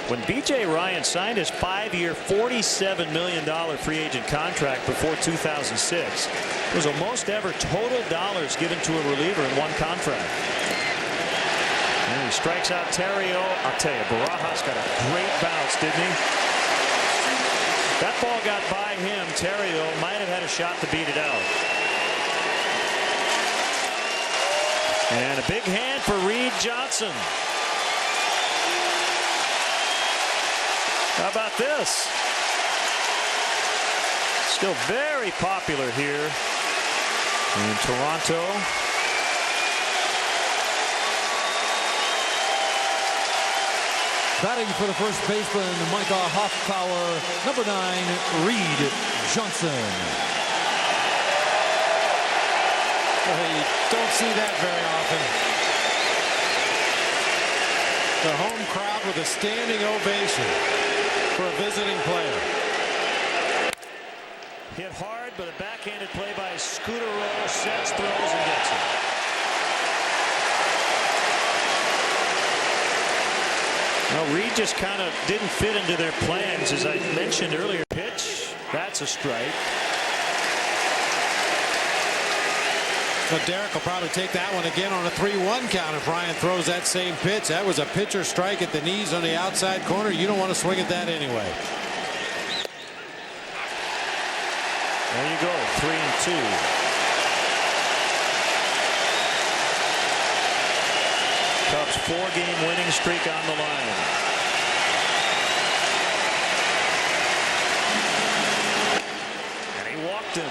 When B.J. Ryan signed his 5-year, $47 million free agent contract before 2006, it was the most ever total dollars given to a reliever in one contract. And he strikes out Theriot. I'll tell you, Barajas got a great bounce, didn't he? That ball got by him. Theriot might have had a shot to beat it out. And a big hand for Reed Johnson. How about this? Still very popular here in Toronto. Batting for the first baseman, Michael Hoffpower, number 9, Reed Johnson. Well, you don't see that very often. The home crowd with a standing ovation for a visiting player. Hit hard, but a backhanded play by Scooter Roll. Sets, throws, and gets it. Well, Reed just kind of didn't fit into their plans, as I mentioned earlier. Pitch, that's a strike. So Derek will probably take that one again on a 3-1 count if Ryan throws that same pitch. That was a pitcher strike at the knees on the outside corner. You don't want to swing at that anyway. There you go, 3-2. Cubs 4-game winning streak on the line. And he walked him.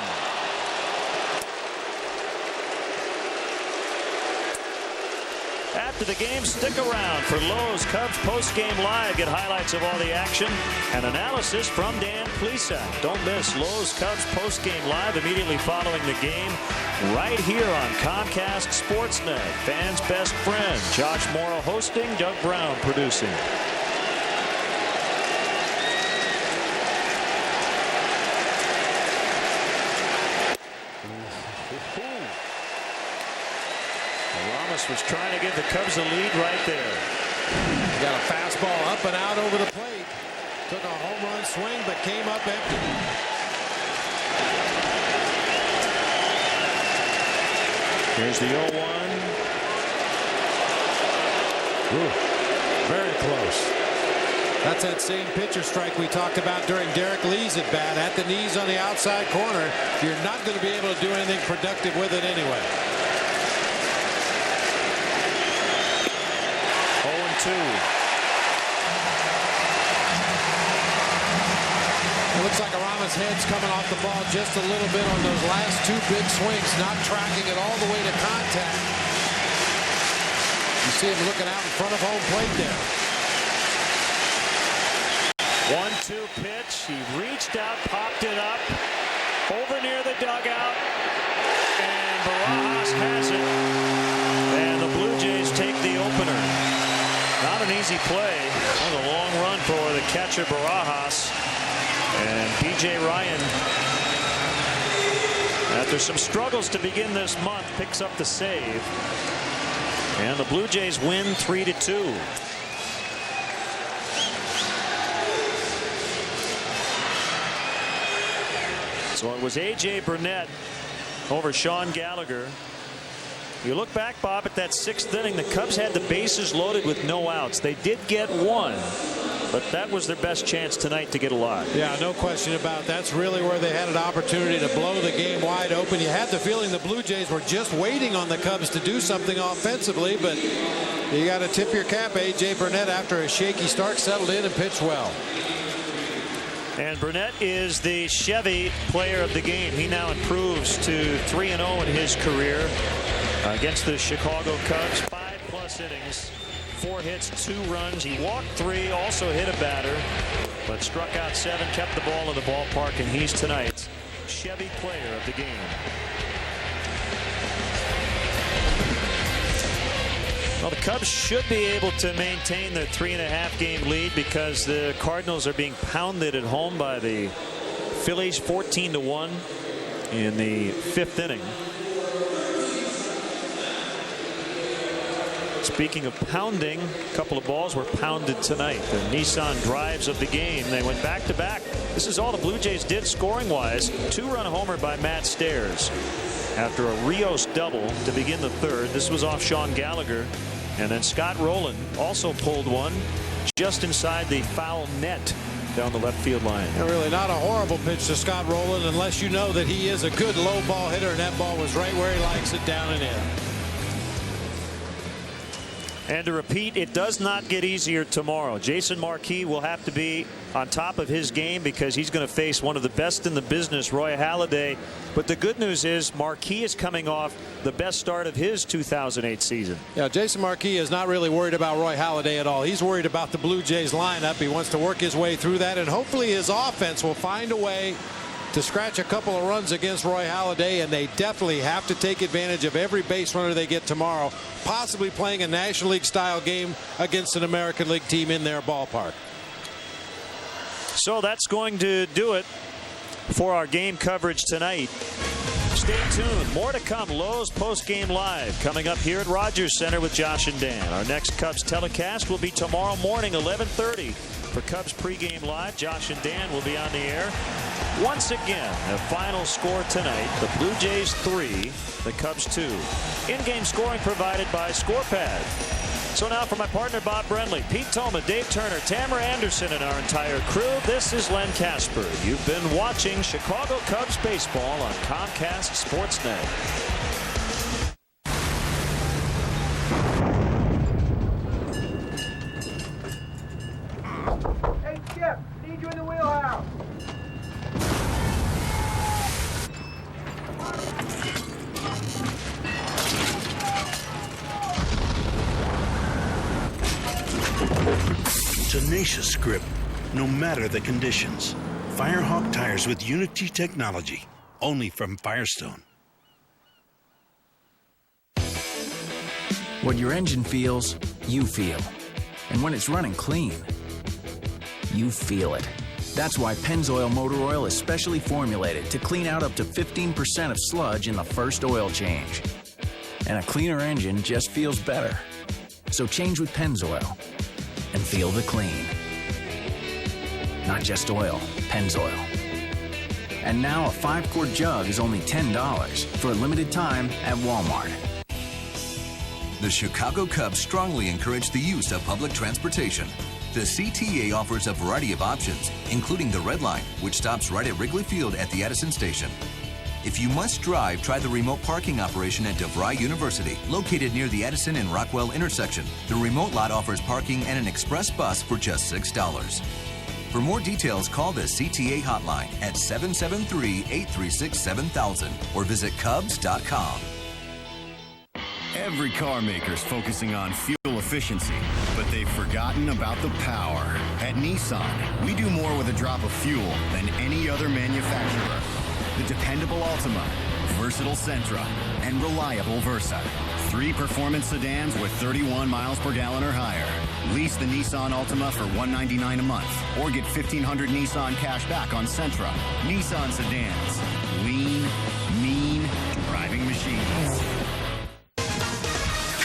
After the game, stick around for Lowe's Cubs Post-Game Live. Get highlights of all the action and analysis from Dan Plesac. Don't miss Lowe's Cubs Post-Game Live immediately following the game right here on Comcast Sportsnet. Fans' best friend. Josh Morrow hosting, Doug Brown producing. Aramis was trying to give the Cubs a lead right there. Got a fastball up and out over the plate. Took a home run swing, but came up empty. Here's the 0-1. Ooh, very close. That's that same pitcher strike we talked about during Derek Lee's at bat. At the knees on the outside corner. You're not going to be able to do anything productive with it anyway. 0-2. It looks like Aramis' head's coming off the ball just a little bit on those last 2 big swings, not tracking it all the way to contact. You see him looking out in front of home plate there. 1-2 pitch. He reached out, popped it up, over near the dugout, and Barajas has it. And the Blue Jays take the opener. Not an easy play. That was a long run for the catcher Barajas. And B.J. Ryan after some struggles to begin this month, picks up the save. And the Blue Jays win 3-2. So it was A.J. Burnett over Sean Gallagher. You look back, Bob, at that 6th inning, the Cubs had the bases loaded with no outs. They did get one, but that was their best chance tonight to get a lot. Yeah, no question about it. That's really where they had an opportunity to blow the game wide open. You had the feeling the Blue Jays were just waiting on the Cubs to do something offensively, but you got to tip your cap. A.J. Burnett, after a shaky start, settled in and pitched well. And Burnett is the Chevy player of the game. He now improves to 3-0 in his career against the Chicago Cubs. 5+ innings, 4 hits, 2 runs. He walked 3, also hit a batter, but struck out 7, kept the ball in the ballpark, and he's tonight's Chevy player of the game. Well, the Cubs should be able to maintain their 3.5-game lead because the Cardinals are being pounded at home by the Phillies 14-1 in the 5th inning. Speaking of pounding, a couple of balls were pounded tonight. The Nissan drives of the game. They went back-to-back. This is all the Blue Jays did scoring-wise. 2-run homer by Matt Stairs after a Rios double to begin the 3rd. This was off Sean Gallagher. And then Scott Rolen also pulled one just inside the foul net down the left field line. Yeah, really not a horrible pitch to Scott Rolen, unless you know that he is a good low ball hitter, and that ball was right where he likes it, down and in. And to repeat, it does not get easier tomorrow. Jason Marquis will have to be on top of his game because he's going to face one of the best in the business, Roy Halladay. But the good news is Marquis is coming off the best start of his 2008 season. Yeah, Jason Marquis is not really worried about Roy Halladay at all. He's worried about the Blue Jays lineup. He wants to work his way through that, and hopefully his offense will find a way to scratch a couple of runs against Roy Halladay, and they definitely have to take advantage of every base runner they get tomorrow, possibly playing a National League style game against an American League team in their ballpark. So that's going to do it for our game coverage tonight. Stay tuned. More to come. Lowe's Post-Game Live coming up here at Rogers Center with Josh and Dan. Our next Cubs telecast will be tomorrow morning, 11:30. For Cubs Pregame Live, Josh and Dan will be on the air. Once again, the final score tonight, the Blue Jays 3, the Cubs 2. In-game scoring provided by ScorePad. So now for my partner Bob Brenly, Pete Toma, Dave Turner, Tamara Anderson, and our entire crew, this is Len Casper. You've been watching Chicago Cubs baseball on Comcast Sportsnet. Hey, Skip, need you in the wheelhouse. Tenacious grip, no matter the conditions. Firehawk tires with Unity technology, only from Firestone. What your engine feels, you feel. And when it's running clean, you feel it. That's why Pennzoil Motor Oil is specially formulated to clean out up to 15% of sludge in the first oil change. And a cleaner engine just feels better. So change with Pennzoil and feel the clean. Not just oil, Pennzoil. And now a 5-quart jug is only $10 for a limited time at Walmart. The Chicago Cubs strongly encourage the use of public transportation. The CTA offers a variety of options, including the Red Line, which stops right at Wrigley Field at the Edison station. If you must drive, try the remote parking operation at DeVry University, located near the Edison and Rockwell intersection. The remote lot offers parking and an express bus for just $6. For more details, call the CTA hotline at 773-836-7000 or visit Cubs.com. Every car maker's focusing on fuel efficiency, but they've forgotten about the power. At Nissan, we do more with a drop of fuel than any other manufacturer. The dependable Altima, versatile Sentra, and reliable Versa. 3 performance sedans with 31 miles per gallon or higher. Lease the Nissan Altima for $199 a month, or get $1,500 Nissan cash back on Sentra. Nissan sedans. Lean, mean,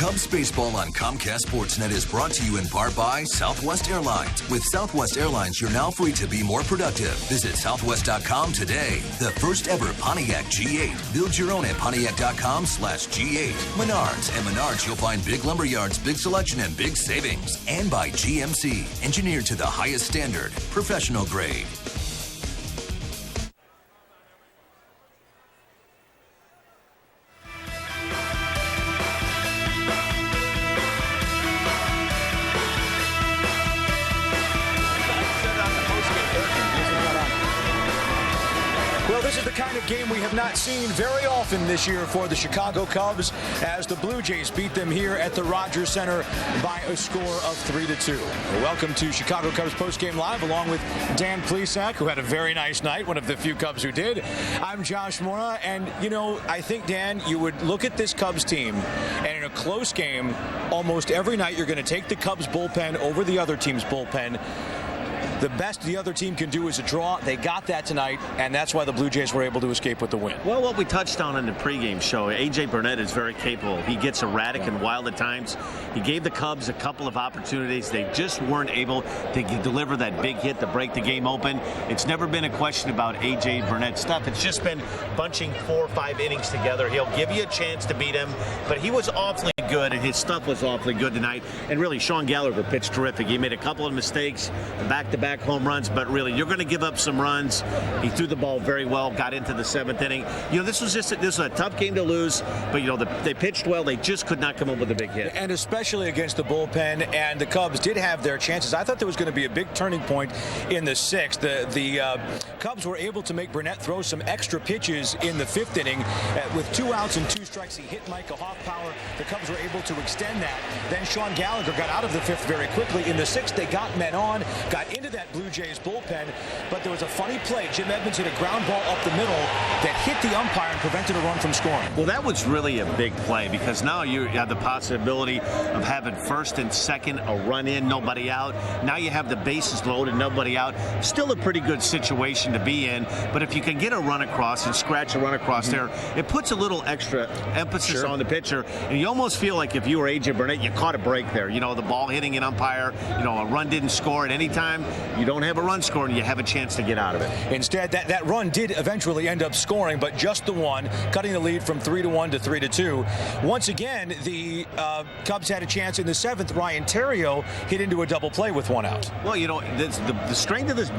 Cubs baseball on Comcast Sportsnet is brought to you in part by Southwest Airlines. With Southwest Airlines, you're now free to be more productive. Visit southwest.com today. The first ever Pontiac G8. Build your own at pontiac.com/G8. Menards. At Menards, you'll find big lumber yards, big selection, and big savings. And by GMC. Engineered to the highest standard. Professional grade. This is the kind of game we have not seen very often this year for the Chicago Cubs as the Blue Jays beat them here at the Rogers Center by a score of 3-2. Welcome to Chicago Cubs Postgame Live along with Dan Plesac, who had a very nice night, one of the few Cubs who did. I'm Josh Mora, and you know, I think, Dan, you would look at this Cubs team, and in a close game, almost every night you're going to take the Cubs bullpen over the other team's bullpen. The best the other team can do is a draw. They got that tonight, and that's why the Blue Jays were able to escape with the win. Well, what we touched on in the pregame show, A.J. Burnett is very capable. He gets erratic and wild at times. He gave the Cubs a couple of opportunities. They just weren't able to deliver that big hit to break the game open. It's never been a question about A.J. Burnett's stuff. It's just been bunching 4 or 5 innings together. He'll give you a chance to beat him, but he was awfully good, and his stuff was awfully good tonight. And really, Sean Gallagher pitched terrific. He made a couple of mistakes, back-to-back home runs, but really, you're going to give up some runs. He threw the ball very well, got into the 7th inning. You know, this was a tough game to lose, but, you know, they pitched well. They just could not come up with a big hit. And especially against the bullpen, and the Cubs did have their chances. I thought there was going to be a big turning point in the 6th. The Cubs were able to make Burnett throw some extra pitches in the 5th inning. With 2 outs and 2 strikes, he hit Micah Hoffpower. The Cubs were able to extend that. Then Sean Gallagher got out of the 5th very quickly. In the 6th, they got men on, got into that Blue Jays bullpen, but there was a funny play. Jim Edmonds hit a ground ball up the middle that hit the umpire and prevented a run from scoring. Well, that was really a big play because now you have the possibility of having 1st and 2nd, a run in, nobody out. Now you have the bases loaded, nobody out. Still a pretty good situation to be in, but if you can get a run across and scratch a run across there, it puts a little extra emphasis on the pitcher, and you almost feel like if you were A.J. Burnett, you caught a break there. You know, the ball hitting an umpire, you know, a run didn't score at any time. You don't have a run scoring, you have a chance to get out of it. Instead, that run did eventually end up scoring, but just the one, cutting the lead from 3-1 to 3-2. Once again, the Cubs had a chance in the 7th. Ryan Theriot hit into a double play with 1 out. Well, you know, the strength of this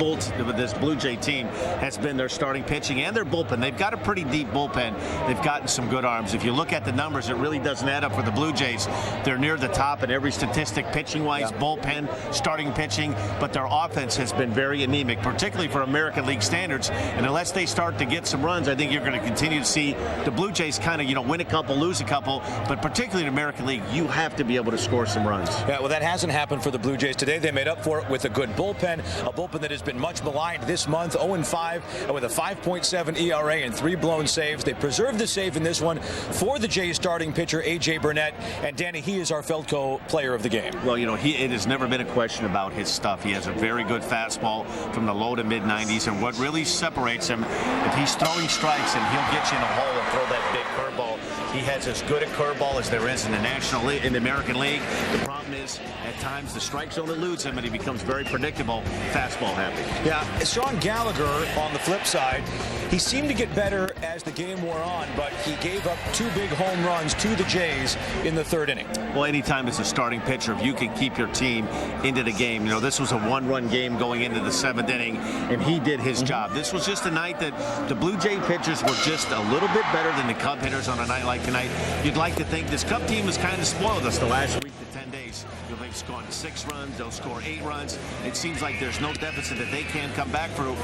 Blue Jay team has been their starting pitching and their bullpen. They've got a pretty deep bullpen. They've gotten some good arms. If you look at the numbers, it really doesn't add up for the Blue Jays. They're near the top in every statistic, pitching-wise, bullpen, starting pitching, but their offense has been very anemic, particularly for American League standards. And unless they start to get some runs, I think you're going to continue to see the Blue Jays kind of, you know, win a couple, lose a couple. But particularly in American League, you have to be able to score some runs. Yeah, well, that hasn't happened for the Blue Jays today. They made up for it with a good bullpen, a bullpen that has been much maligned this month, 0-5, with a 5.7 ERA and 3 blown saves. They preserved the save in this one for the Jays starting pitcher, A.J. Burnett. And Danny, he is our Feldco player of the game. Well, you know, it has never been a question about his stuff. He has a very good fastball from the low to mid-90s, and what really separates him, if he's throwing strikes and he'll get you in a hole and throw that big curveball, he has as good a curveball as there is in the National League, in the American League. The problem is, at times, the strike zone eludes him, and he becomes very predictable, fastball happy. Yeah, Sean Gallagher, on the flip side, he seemed to get better as the game wore on, but he gave up 2 big home runs to the Jays in the 3rd inning. Well, anytime as a starting pitcher, if you can keep your team into the game, you know, this was a 1-run game going into the 7th inning, and he did his job. This was just a night that the Blue Jay pitchers were just a little bit better than the Cub hitters on a night like tonight. You'd like to think this Cub team has kind of spoiled us the last week to 10 days. They've scored 6 runs, they'll score 8 runs. It seems like there's no deficit that they can come back from,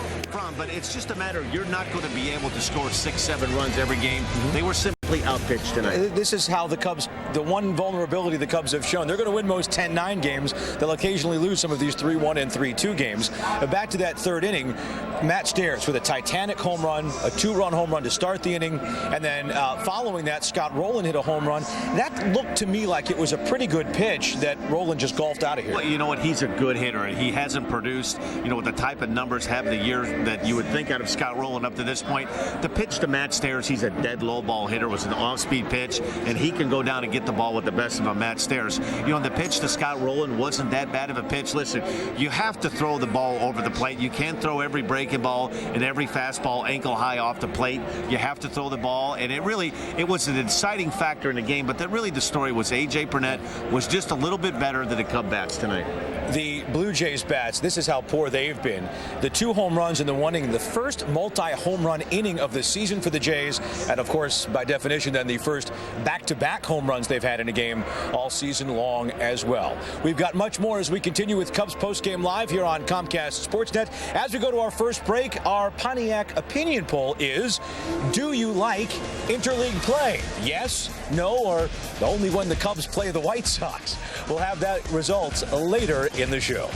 but it's just a matter of you're not going to be able to score 6-7 runs every game. They were simply outpitched tonight. This is how the Cubs, the one vulnerability the Cubs have shown. They're going to win most 10-9 games. They'll occasionally lose some of these 3-1 and 3-2 games. Back to that 3rd inning, Matt Stairs with a titanic home run, a 2-run home run to start the inning, and then following that, Scott Rolen hit a home run. That looked to me like it was a pretty good pitch that Rolen just golfed out of here. Well, you know what? He's a good hitter, and he hasn't produced, you know, with the type of numbers having the year that you would think out of Scott Rolen up to this point. The pitch to Matt Stairs, he's a dead low ball hitter, was was an off-speed pitch, and he can go down and get the ball with the best of them. Matt Stairs. You know, the pitch to Scott Rolen wasn't that bad of a pitch. Listen, you have to throw the ball over the plate. You can't throw every breaking ball and every fastball ankle high off the plate. You have to throw the ball, and it was an exciting factor in the game, but that really the story was A.J. Burnett was just a little bit better than the Cub bats tonight. The Blue Jays bats, this is how poor they've been. The 2 home runs in the 1 inning, the first multi-home run inning of the season for the Jays, and of course, by definition, then the first back-to-back home runs they've had in a game all season long as well. We've got much more as we continue with Cubs postgame live here on Comcast Sportsnet. As we go to our first break, our Pontiac opinion poll is, do you like interleague play? Yes, no, or only when the Cubs play the White Sox? We'll have that results later in the show.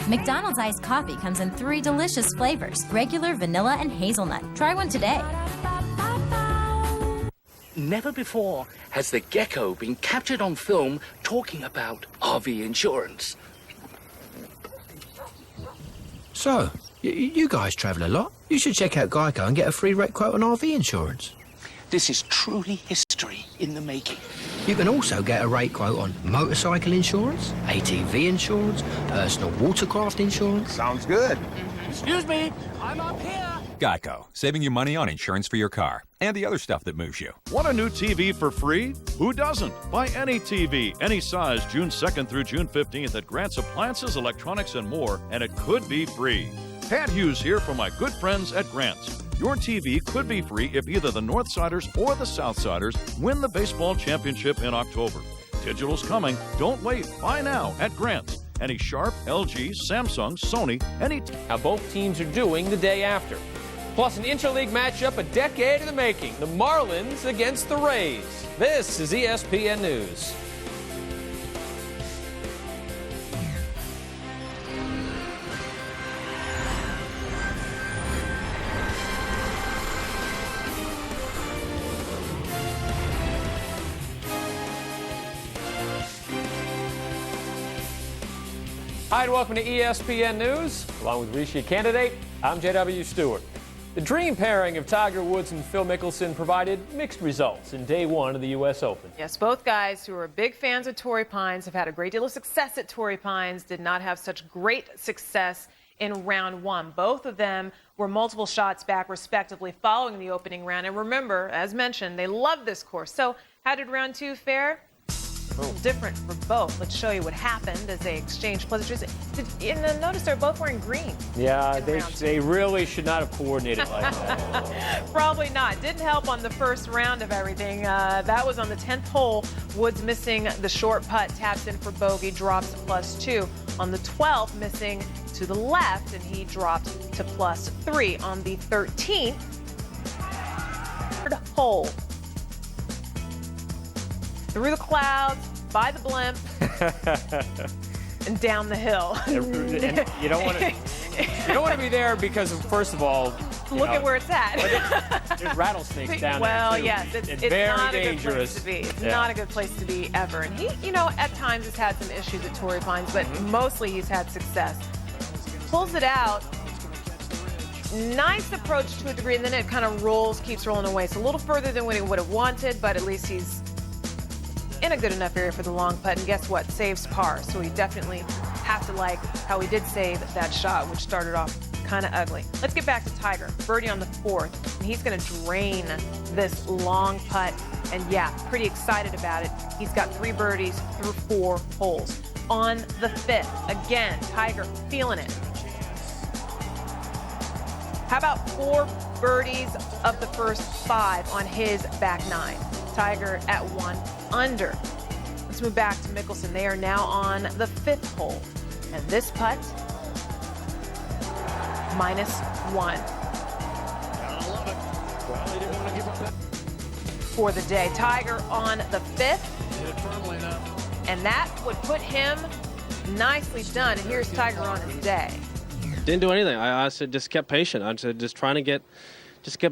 McDonald's iced coffee comes in 3 delicious flavors, regular, vanilla, and hazelnut. Try one today. Never before has the gecko been captured on film talking about RV insurance. So, you guys travel a lot. You should check out Geico and get a free rate quote on RV insurance. This is truly history in the making. You can also get a rate quote on motorcycle insurance, ATV insurance, personal watercraft insurance. Sounds good. Excuse me, I'm up here. Geico, saving you money on insurance for your car and the other stuff that moves you. Want a new TV for free? Who doesn't? Buy any TV, any size, June 2nd through June 15th at Grant's Appliances, Electronics, and more, and it could be free. Pat Hughes here from my good friends at Grant's. Your TV could be free if either the Northsiders or the Southsiders win the baseball championship in October. Digital's coming. Don't wait. Buy now at Grant's. Any Sharp, LG, Samsung, Sony, any... How both teams are doing the day after. Plus an interleague matchup a decade in the making. The Marlins against the Rays. This is ESPN News. Hi, and welcome to ESPN News. Along with Rishi Candidate, I'm J.W. Stewart. The dream pairing of Tiger Woods and Phil Mickelson provided mixed results in day 1 of the U.S. Open. Yes, both guys who are big fans of Torrey Pines have had a great deal of success at Torrey Pines, did not have such great success in round 1. Both of them were multiple shots back, respectively, following the opening round. And remember, as mentioned, they love this course. So how did round 2 fare? A little different for both. Let's show you what happened as they exchanged pleasantries. Notice they're both wearing green. Yeah, they really should not have coordinated like that. Probably not. Didn't help on the first round of everything. That was on the 10th hole. Woods missing the short putt, taps in for bogey, drops to +2. On the 12th, missing to the left, and he dropped to +3. On the 13th hole, through the clouds, by the blimp, and down the hill. And you don't want to be there because of, first of all, look at where it's at. There's rattlesnakes down there. Well, yes, it's very not dangerous. A good place to be. It's not a good place to be ever. And he, at times has had some issues at Torrey Pines, but mostly he's had success. Pulls it out. Nice approach to a degree, and then it kind of keeps rolling away. So a little further than what he would have wanted, but at least he's in a good enough area for the long putt, and guess what? Saves par. So we definitely have to like how he did save that shot, which started off kind of ugly. Let's get back to Tiger. Birdie on the 4th, and he's going to drain this long putt, and yeah, pretty excited about it. He's got 3 birdies through 4 holes. On the 5th, again, Tiger feeling it. How about 4 birdies of the first 5 on his back 9? Tiger at 1 under. Let's move back to Mickelson. They are now on the 5th hole. And this putt, -1. For the day. Tiger on the 5th. And that would put him nicely done. And here's Tiger on his day. Didn't do anything. I said just kept patient. I said just trying to get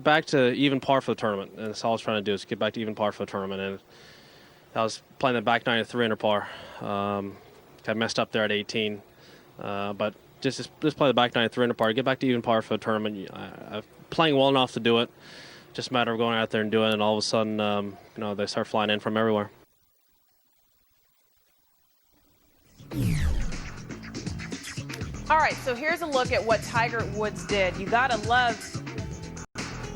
back to even par for the tournament. And that's all I was trying to do is get back to even par for the tournament. I was playing the back nine at 3 under par. Got messed up there at 18. But just play the back nine at 3 under par. Get back to even par for the tournament. I'm playing well enough to do it. Just a matter of going out there and doing it, and all of a sudden, they start flying in from everywhere. All right, so here's a look at what Tiger Woods did. You gotta love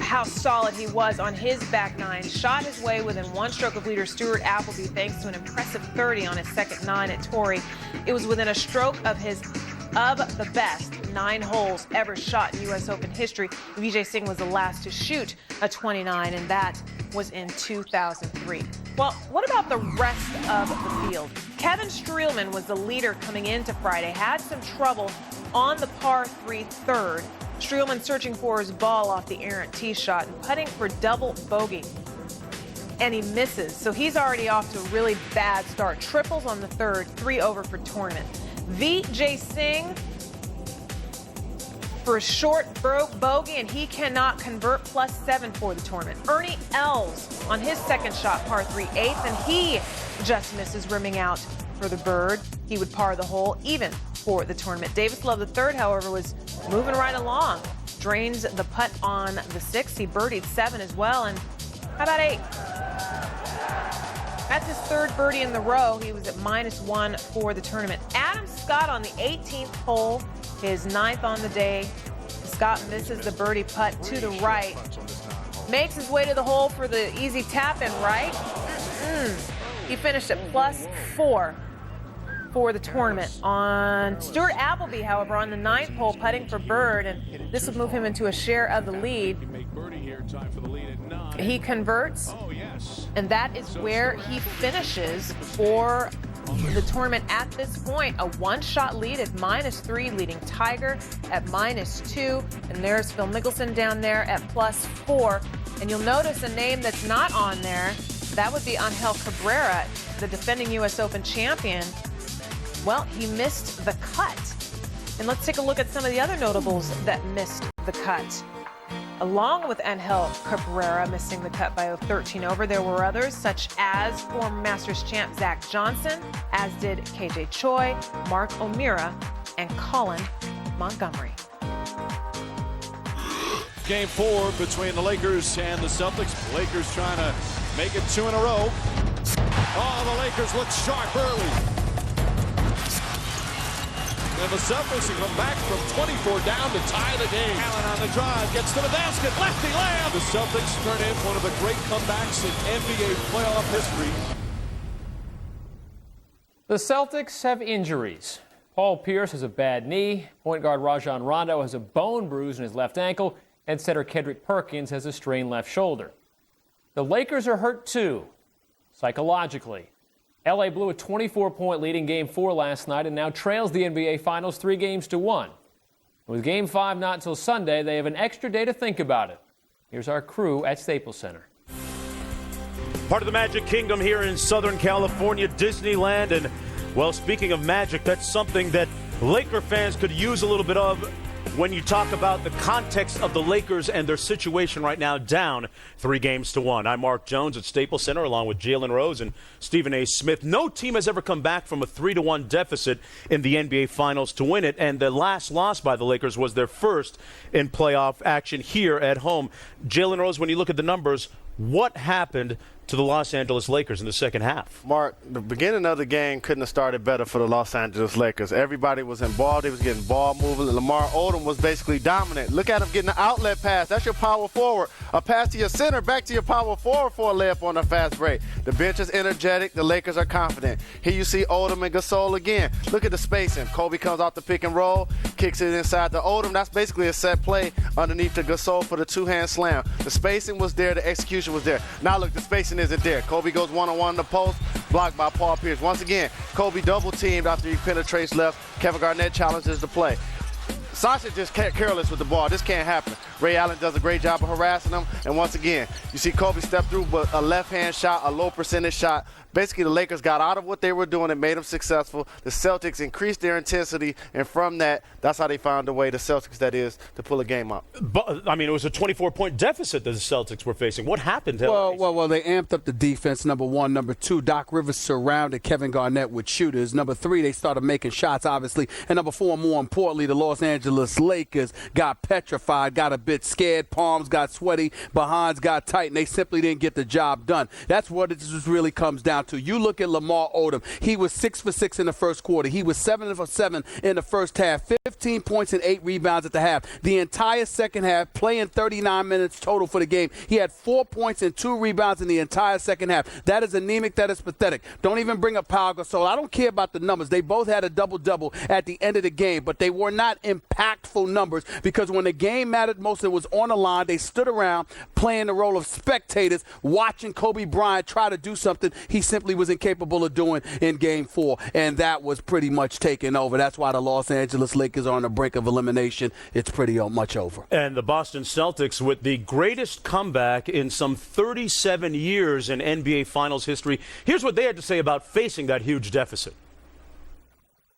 how solid he was on his back nine. Shot his way within one stroke of leader Stuart Appleby thanks to an impressive 30 on his second 9 at Torrey. It was within a stroke of the best 9 holes ever shot in U.S. Open history. Vijay Singh was the last to shoot a 29, and that was in 2003. Well, what about the rest of the field? Kevin Streelman was the leader coming into Friday, had some trouble on the par 3 third. Streelman searching for his ball off the errant tee shot and putting for double bogey. And he misses, so he's already off to a really bad start. Triples on the third, 3 over for tournament. Vijay Singh for a short bogey, and he cannot convert, +7 for the tournament. Ernie Els on his second shot, par 3 8th, and he just misses, rimming out for the bird. He would par the hole, even for the tournament. Davis Love III, however, was moving right along. Drains the putt on the 6th. He birdied 7 as well, and how about 8? That's his third birdie in the row. He was at -1 for the tournament. Adam Scott on the 18th hole, his 9th on the day. Scott misses the birdie putt to the right. Makes his way to the hole for the easy tap in right. He finished at +4 for the tournament. On Stuart Appleby, however, on the 9th hole, putting for bird, and this would move him into a share of the lead. He converts, and that is where he finishes for the tournament at this point. A 1-shot lead at -3, leading Tiger at -2. And there's Phil Mickelson down there at +4. And you'll notice a name that's not on there. That would be Angel Cabrera, the defending U.S. Open champion. Well, he missed the cut. And let's take a look at some of the other notables that missed the cut. Along with Angel Cabrera missing the cut by 13 over, there were others such as former Masters champ Zach Johnson, as did KJ Choi, Mark O'Meara, and Colin Montgomery. Game 4 between the Lakers and the Celtics. Lakers trying to make it 2 in a row. Oh, the Lakers look sharp early. And the Celtics have come back from 24 down to tie the game. Allen on the drive, gets to the basket, lefty layup. The Celtics turn in one of the great comebacks in NBA playoff history. The Celtics have injuries. Paul Pierce has a bad knee. Point guard Rajon Rondo has a bone bruise in his left ankle. And center Kendrick Perkins has a strained left shoulder. The Lakers are hurt too, psychologically. LA blew a 24-point lead in Game 4 last night and now trails the NBA Finals 3-1. With Game 5 not until Sunday, they have an extra day to think about it. Here's our crew at Staples Center. Part of the Magic Kingdom here in Southern California, Disneyland. And, well, speaking of magic, that's something that Laker fans could use a little bit of when you talk about the context of the Lakers and their situation right now, down 3-1. I'm Mark Jones at Staples Center along with Jalen Rose and Stephen A. Smith. No team has ever come back from a 3-1 deficit in the NBA Finals to win it, and the last loss by the Lakers was their first in playoff action here at home. Jalen Rose, when you look at the numbers, what happened to the Los Angeles Lakers in the second half? Mark, the beginning of the game couldn't have started better for the Los Angeles Lakers. Everybody was involved. They was getting ball moving. Lamar Odom was basically dominant. Look at him getting an outlet pass. That's your power forward. A pass to your center, back to your power forward for a layup on a fast break. The bench is energetic. The Lakers are confident. Here you see Odom and Gasol again. Look at the spacing. Kobe comes off the pick and roll, kicks it inside to Odom. That's basically a set play underneath the Gasol for the two-hand slam. The spacing was there. The execution was there. Now look, the spacing isn't there. Kobe goes one-on-one in the post, blocked by Paul Pierce. Once again, Kobe double-teamed after he penetrates left. Kevin Garnett challenges the play. Sasha just careless with the ball. This can't happen. Ray Allen does a great job of harassing him. And once again, you see Kobe step through, but a left-hand shot, a low percentage shot. Basically, the Lakers got out of what they were doing and made them successful. The Celtics increased their intensity, and from that, that's how they found a way, the Celtics, that is, to pull a game out. But, I mean, it was a 24-point deficit that the Celtics were facing. What happened? Well, they amped up the defense, number one. Number two, Doc Rivers surrounded Kevin Garnett with shooters. Number three, they started making shots, obviously. And number four, more importantly, the Los Angeles Lakers got petrified, got a bit scared. Palms got sweaty, behinds got tight, and they simply didn't get the job done. That's what it just really comes down to. You look at Lamar Odom. He was 6 for 6 in the first quarter. He was 7 for 7 in the first half. 15 points and 8 rebounds at the half. The entire second half, playing 39 minutes total for the game. He had 4 points and 2 rebounds in the entire second half. That is anemic. That is pathetic. Don't even bring up Pau Gasol. I don't care about the numbers. They both had a double-double at the end of the game, but they were not impactful numbers because when the game mattered most, it was on the line. They stood around playing the role of spectators, watching Kobe Bryant try to do something he simply was incapable of doing in Game 4, and that was pretty much taken over. That's why the Los Angeles Lakers are on the brink of elimination. It's pretty much over. And the Boston Celtics with the greatest comeback in some 37 years in NBA Finals history. Here's what they had to say about facing that huge deficit.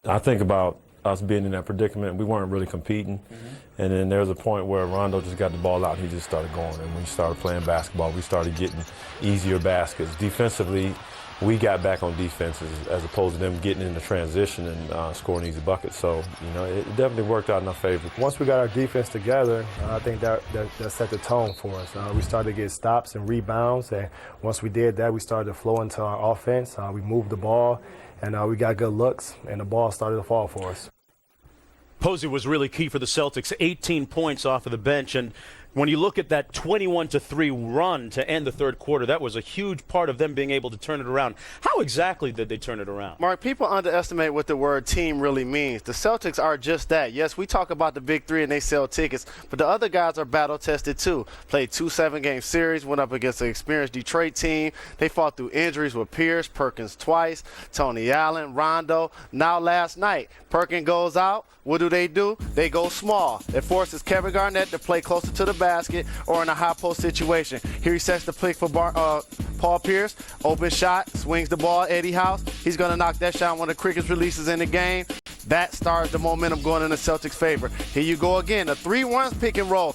I think about us being in that predicament. We weren't really competing. And then there was a point where Rondo just got the ball out and he just started going. And we started playing basketball. We started getting easier baskets. Defensively, we got back on defense as opposed to them getting into transition and scoring easy buckets. So, it definitely worked out in our favor. Once we got our defense together, I think that set the tone for us. We started to get stops and rebounds, and once we did that, we started to flow into our offense. We moved the ball, and we got good looks, and the ball started to fall for us. Posey was really key for the Celtics, 18 points off of the bench. And when you look at that 21-3 run to end the third quarter, that was a huge part of them being able to turn it around. How exactly did they turn it around? Mark, people underestimate what the word team really means. The Celtics are just that. Yes, we talk about the big three and they sell tickets, but the other guys are battle-tested too. Played 2 7-game series, went up against an experienced Detroit team. They fought through injuries with Pierce, Perkins twice, Tony Allen, Rondo. Now last night, Perkins goes out. What do? They go small. It forces Kevin Garnett to play closer to the basket or in a high post situation. Here he sets the pick for Paul Pierce. Open shot, swings the ball, Eddie House. He's going to knock that shot, one of the quickest releases in the game. That starts the momentum going in the Celtics' favor. Here you go again, a 3-1 pick and roll.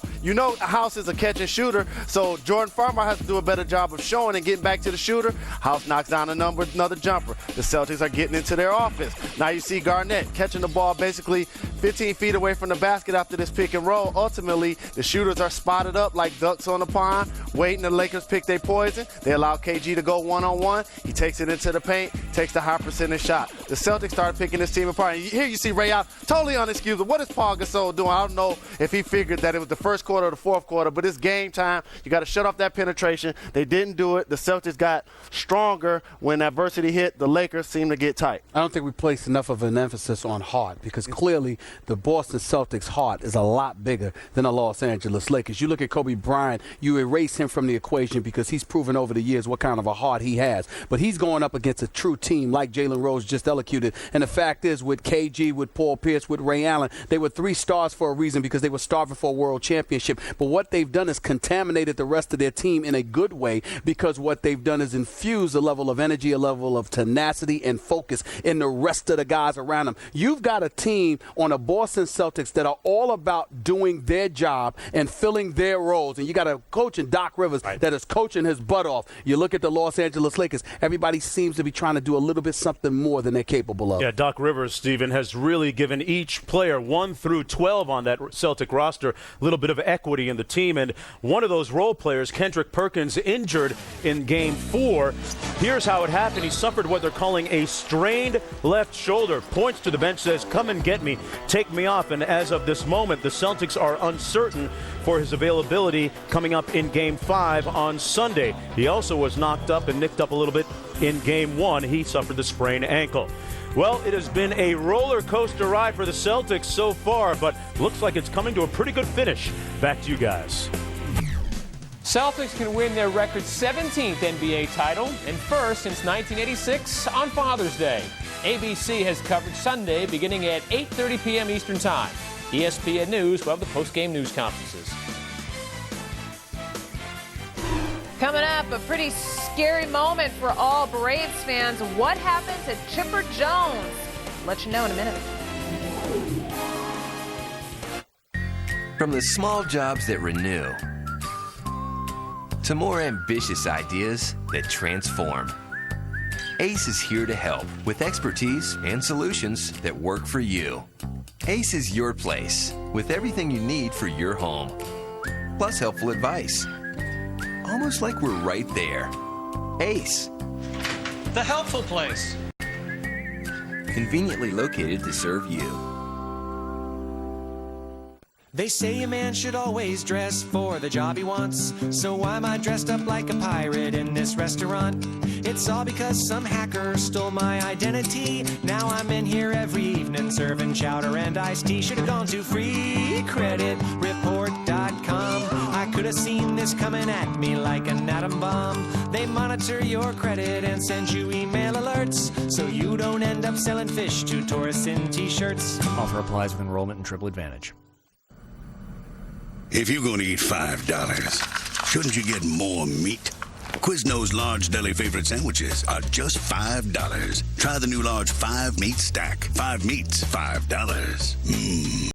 House is a catch and shooter, so Jordan Farmer has to do a better job of showing and getting back to the shooter. House knocks down another jumper. The Celtics are getting into their offense. Now you see Garnett catching the ball basically 15 feet away from the basket after this pick and roll. Ultimately, the shooters are spotted up like ducks on the pond, waiting the Lakers pick their poison. They allow KG to go one-on-one. He takes it into the paint, takes the high percentage shot. The Celtics started picking this team apart. And here you see Ray out, totally unexcusable. What is Paul Gasol doing? I don't know if he figured that it was the first quarter or the fourth quarter, but it's game time. You got to shut off that penetration. They didn't do it. The Celtics got stronger when adversity hit. The Lakers seemed to get tight. I don't think we placed enough of an emphasis on heart because clearly the Boston Celtics' heart is a lot bigger than the Los Angeles Lakers. You look at Kobe Bryant, you erase him from the equation because he's proven over the years what kind of a heart he has. But he's going up against a true team like Jalen Rose just elocuted. And the fact is, with KG, with Paul Pierce, with Ray Allen, they were 3 stars for a reason because they were starving for a world championship. But what they've done is contaminated the rest of their team in a good way because what they've done is infuse a level of energy, a level of tenacity and focus in the rest of the guys around them. You've got a team on a Boston Celtics that are all about doing their job and filling their roles. And you got a coach in Doc Rivers that is coaching his butt off. You look at the Los Angeles Lakers, everybody seems to be trying to do a little bit something more than they're capable of. Yeah, Doc Rivers, Stephen, has really given each player 1 through 12 on that Celtic roster a little bit of equity in the team. And one of those role players, Kendrick Perkins, injured in Game 4. Here's how it happened. He suffered what they're calling a strained left shoulder. Points to the bench, says, "Come and get me. Take me off." And as of this moment, the Celtics are uncertain for his availability coming up in Game 5 on Sunday. He also was knocked up and nicked up a little bit in Game 1. He suffered the sprained ankle. Well, it has been a roller coaster ride for the Celtics so far, but looks like it's coming to a pretty good finish. Back to you guys. Celtics can win their record 17th NBA title and first since 1986 on Father's Day. ABC has coverage Sunday beginning at 8:30 p.m. Eastern Time. ESPN News will have the post-game news conferences. Coming up, a pretty scary moment for all Braves fans. What happened to Chipper Jones? Let you know in a minute. From the small jobs that renew to more ambitious ideas that transform, ACE is here to help with expertise and solutions that work for you. ACE is your place with everything you need for your home, plus helpful advice. Almost like we're right there. ACE, the helpful place. Conveniently located to serve you. They say a man should always dress for the job he wants. So why am I dressed up like a pirate in this restaurant? It's all because some hacker stole my identity. Now I'm in here every evening serving chowder and iced tea. Should have gone to freecreditreport.com. I could have seen this coming at me like an atom bomb. They monitor your credit and send you email alerts, so you don't end up selling fish to tourists in t-shirts. Offer applies with enrollment and Triple Advantage. If you're going to eat $5, shouldn't you get more meat? Quizno's large deli favorite sandwiches are just $5. Try the new large 5-meat stack. 5 meats, $5.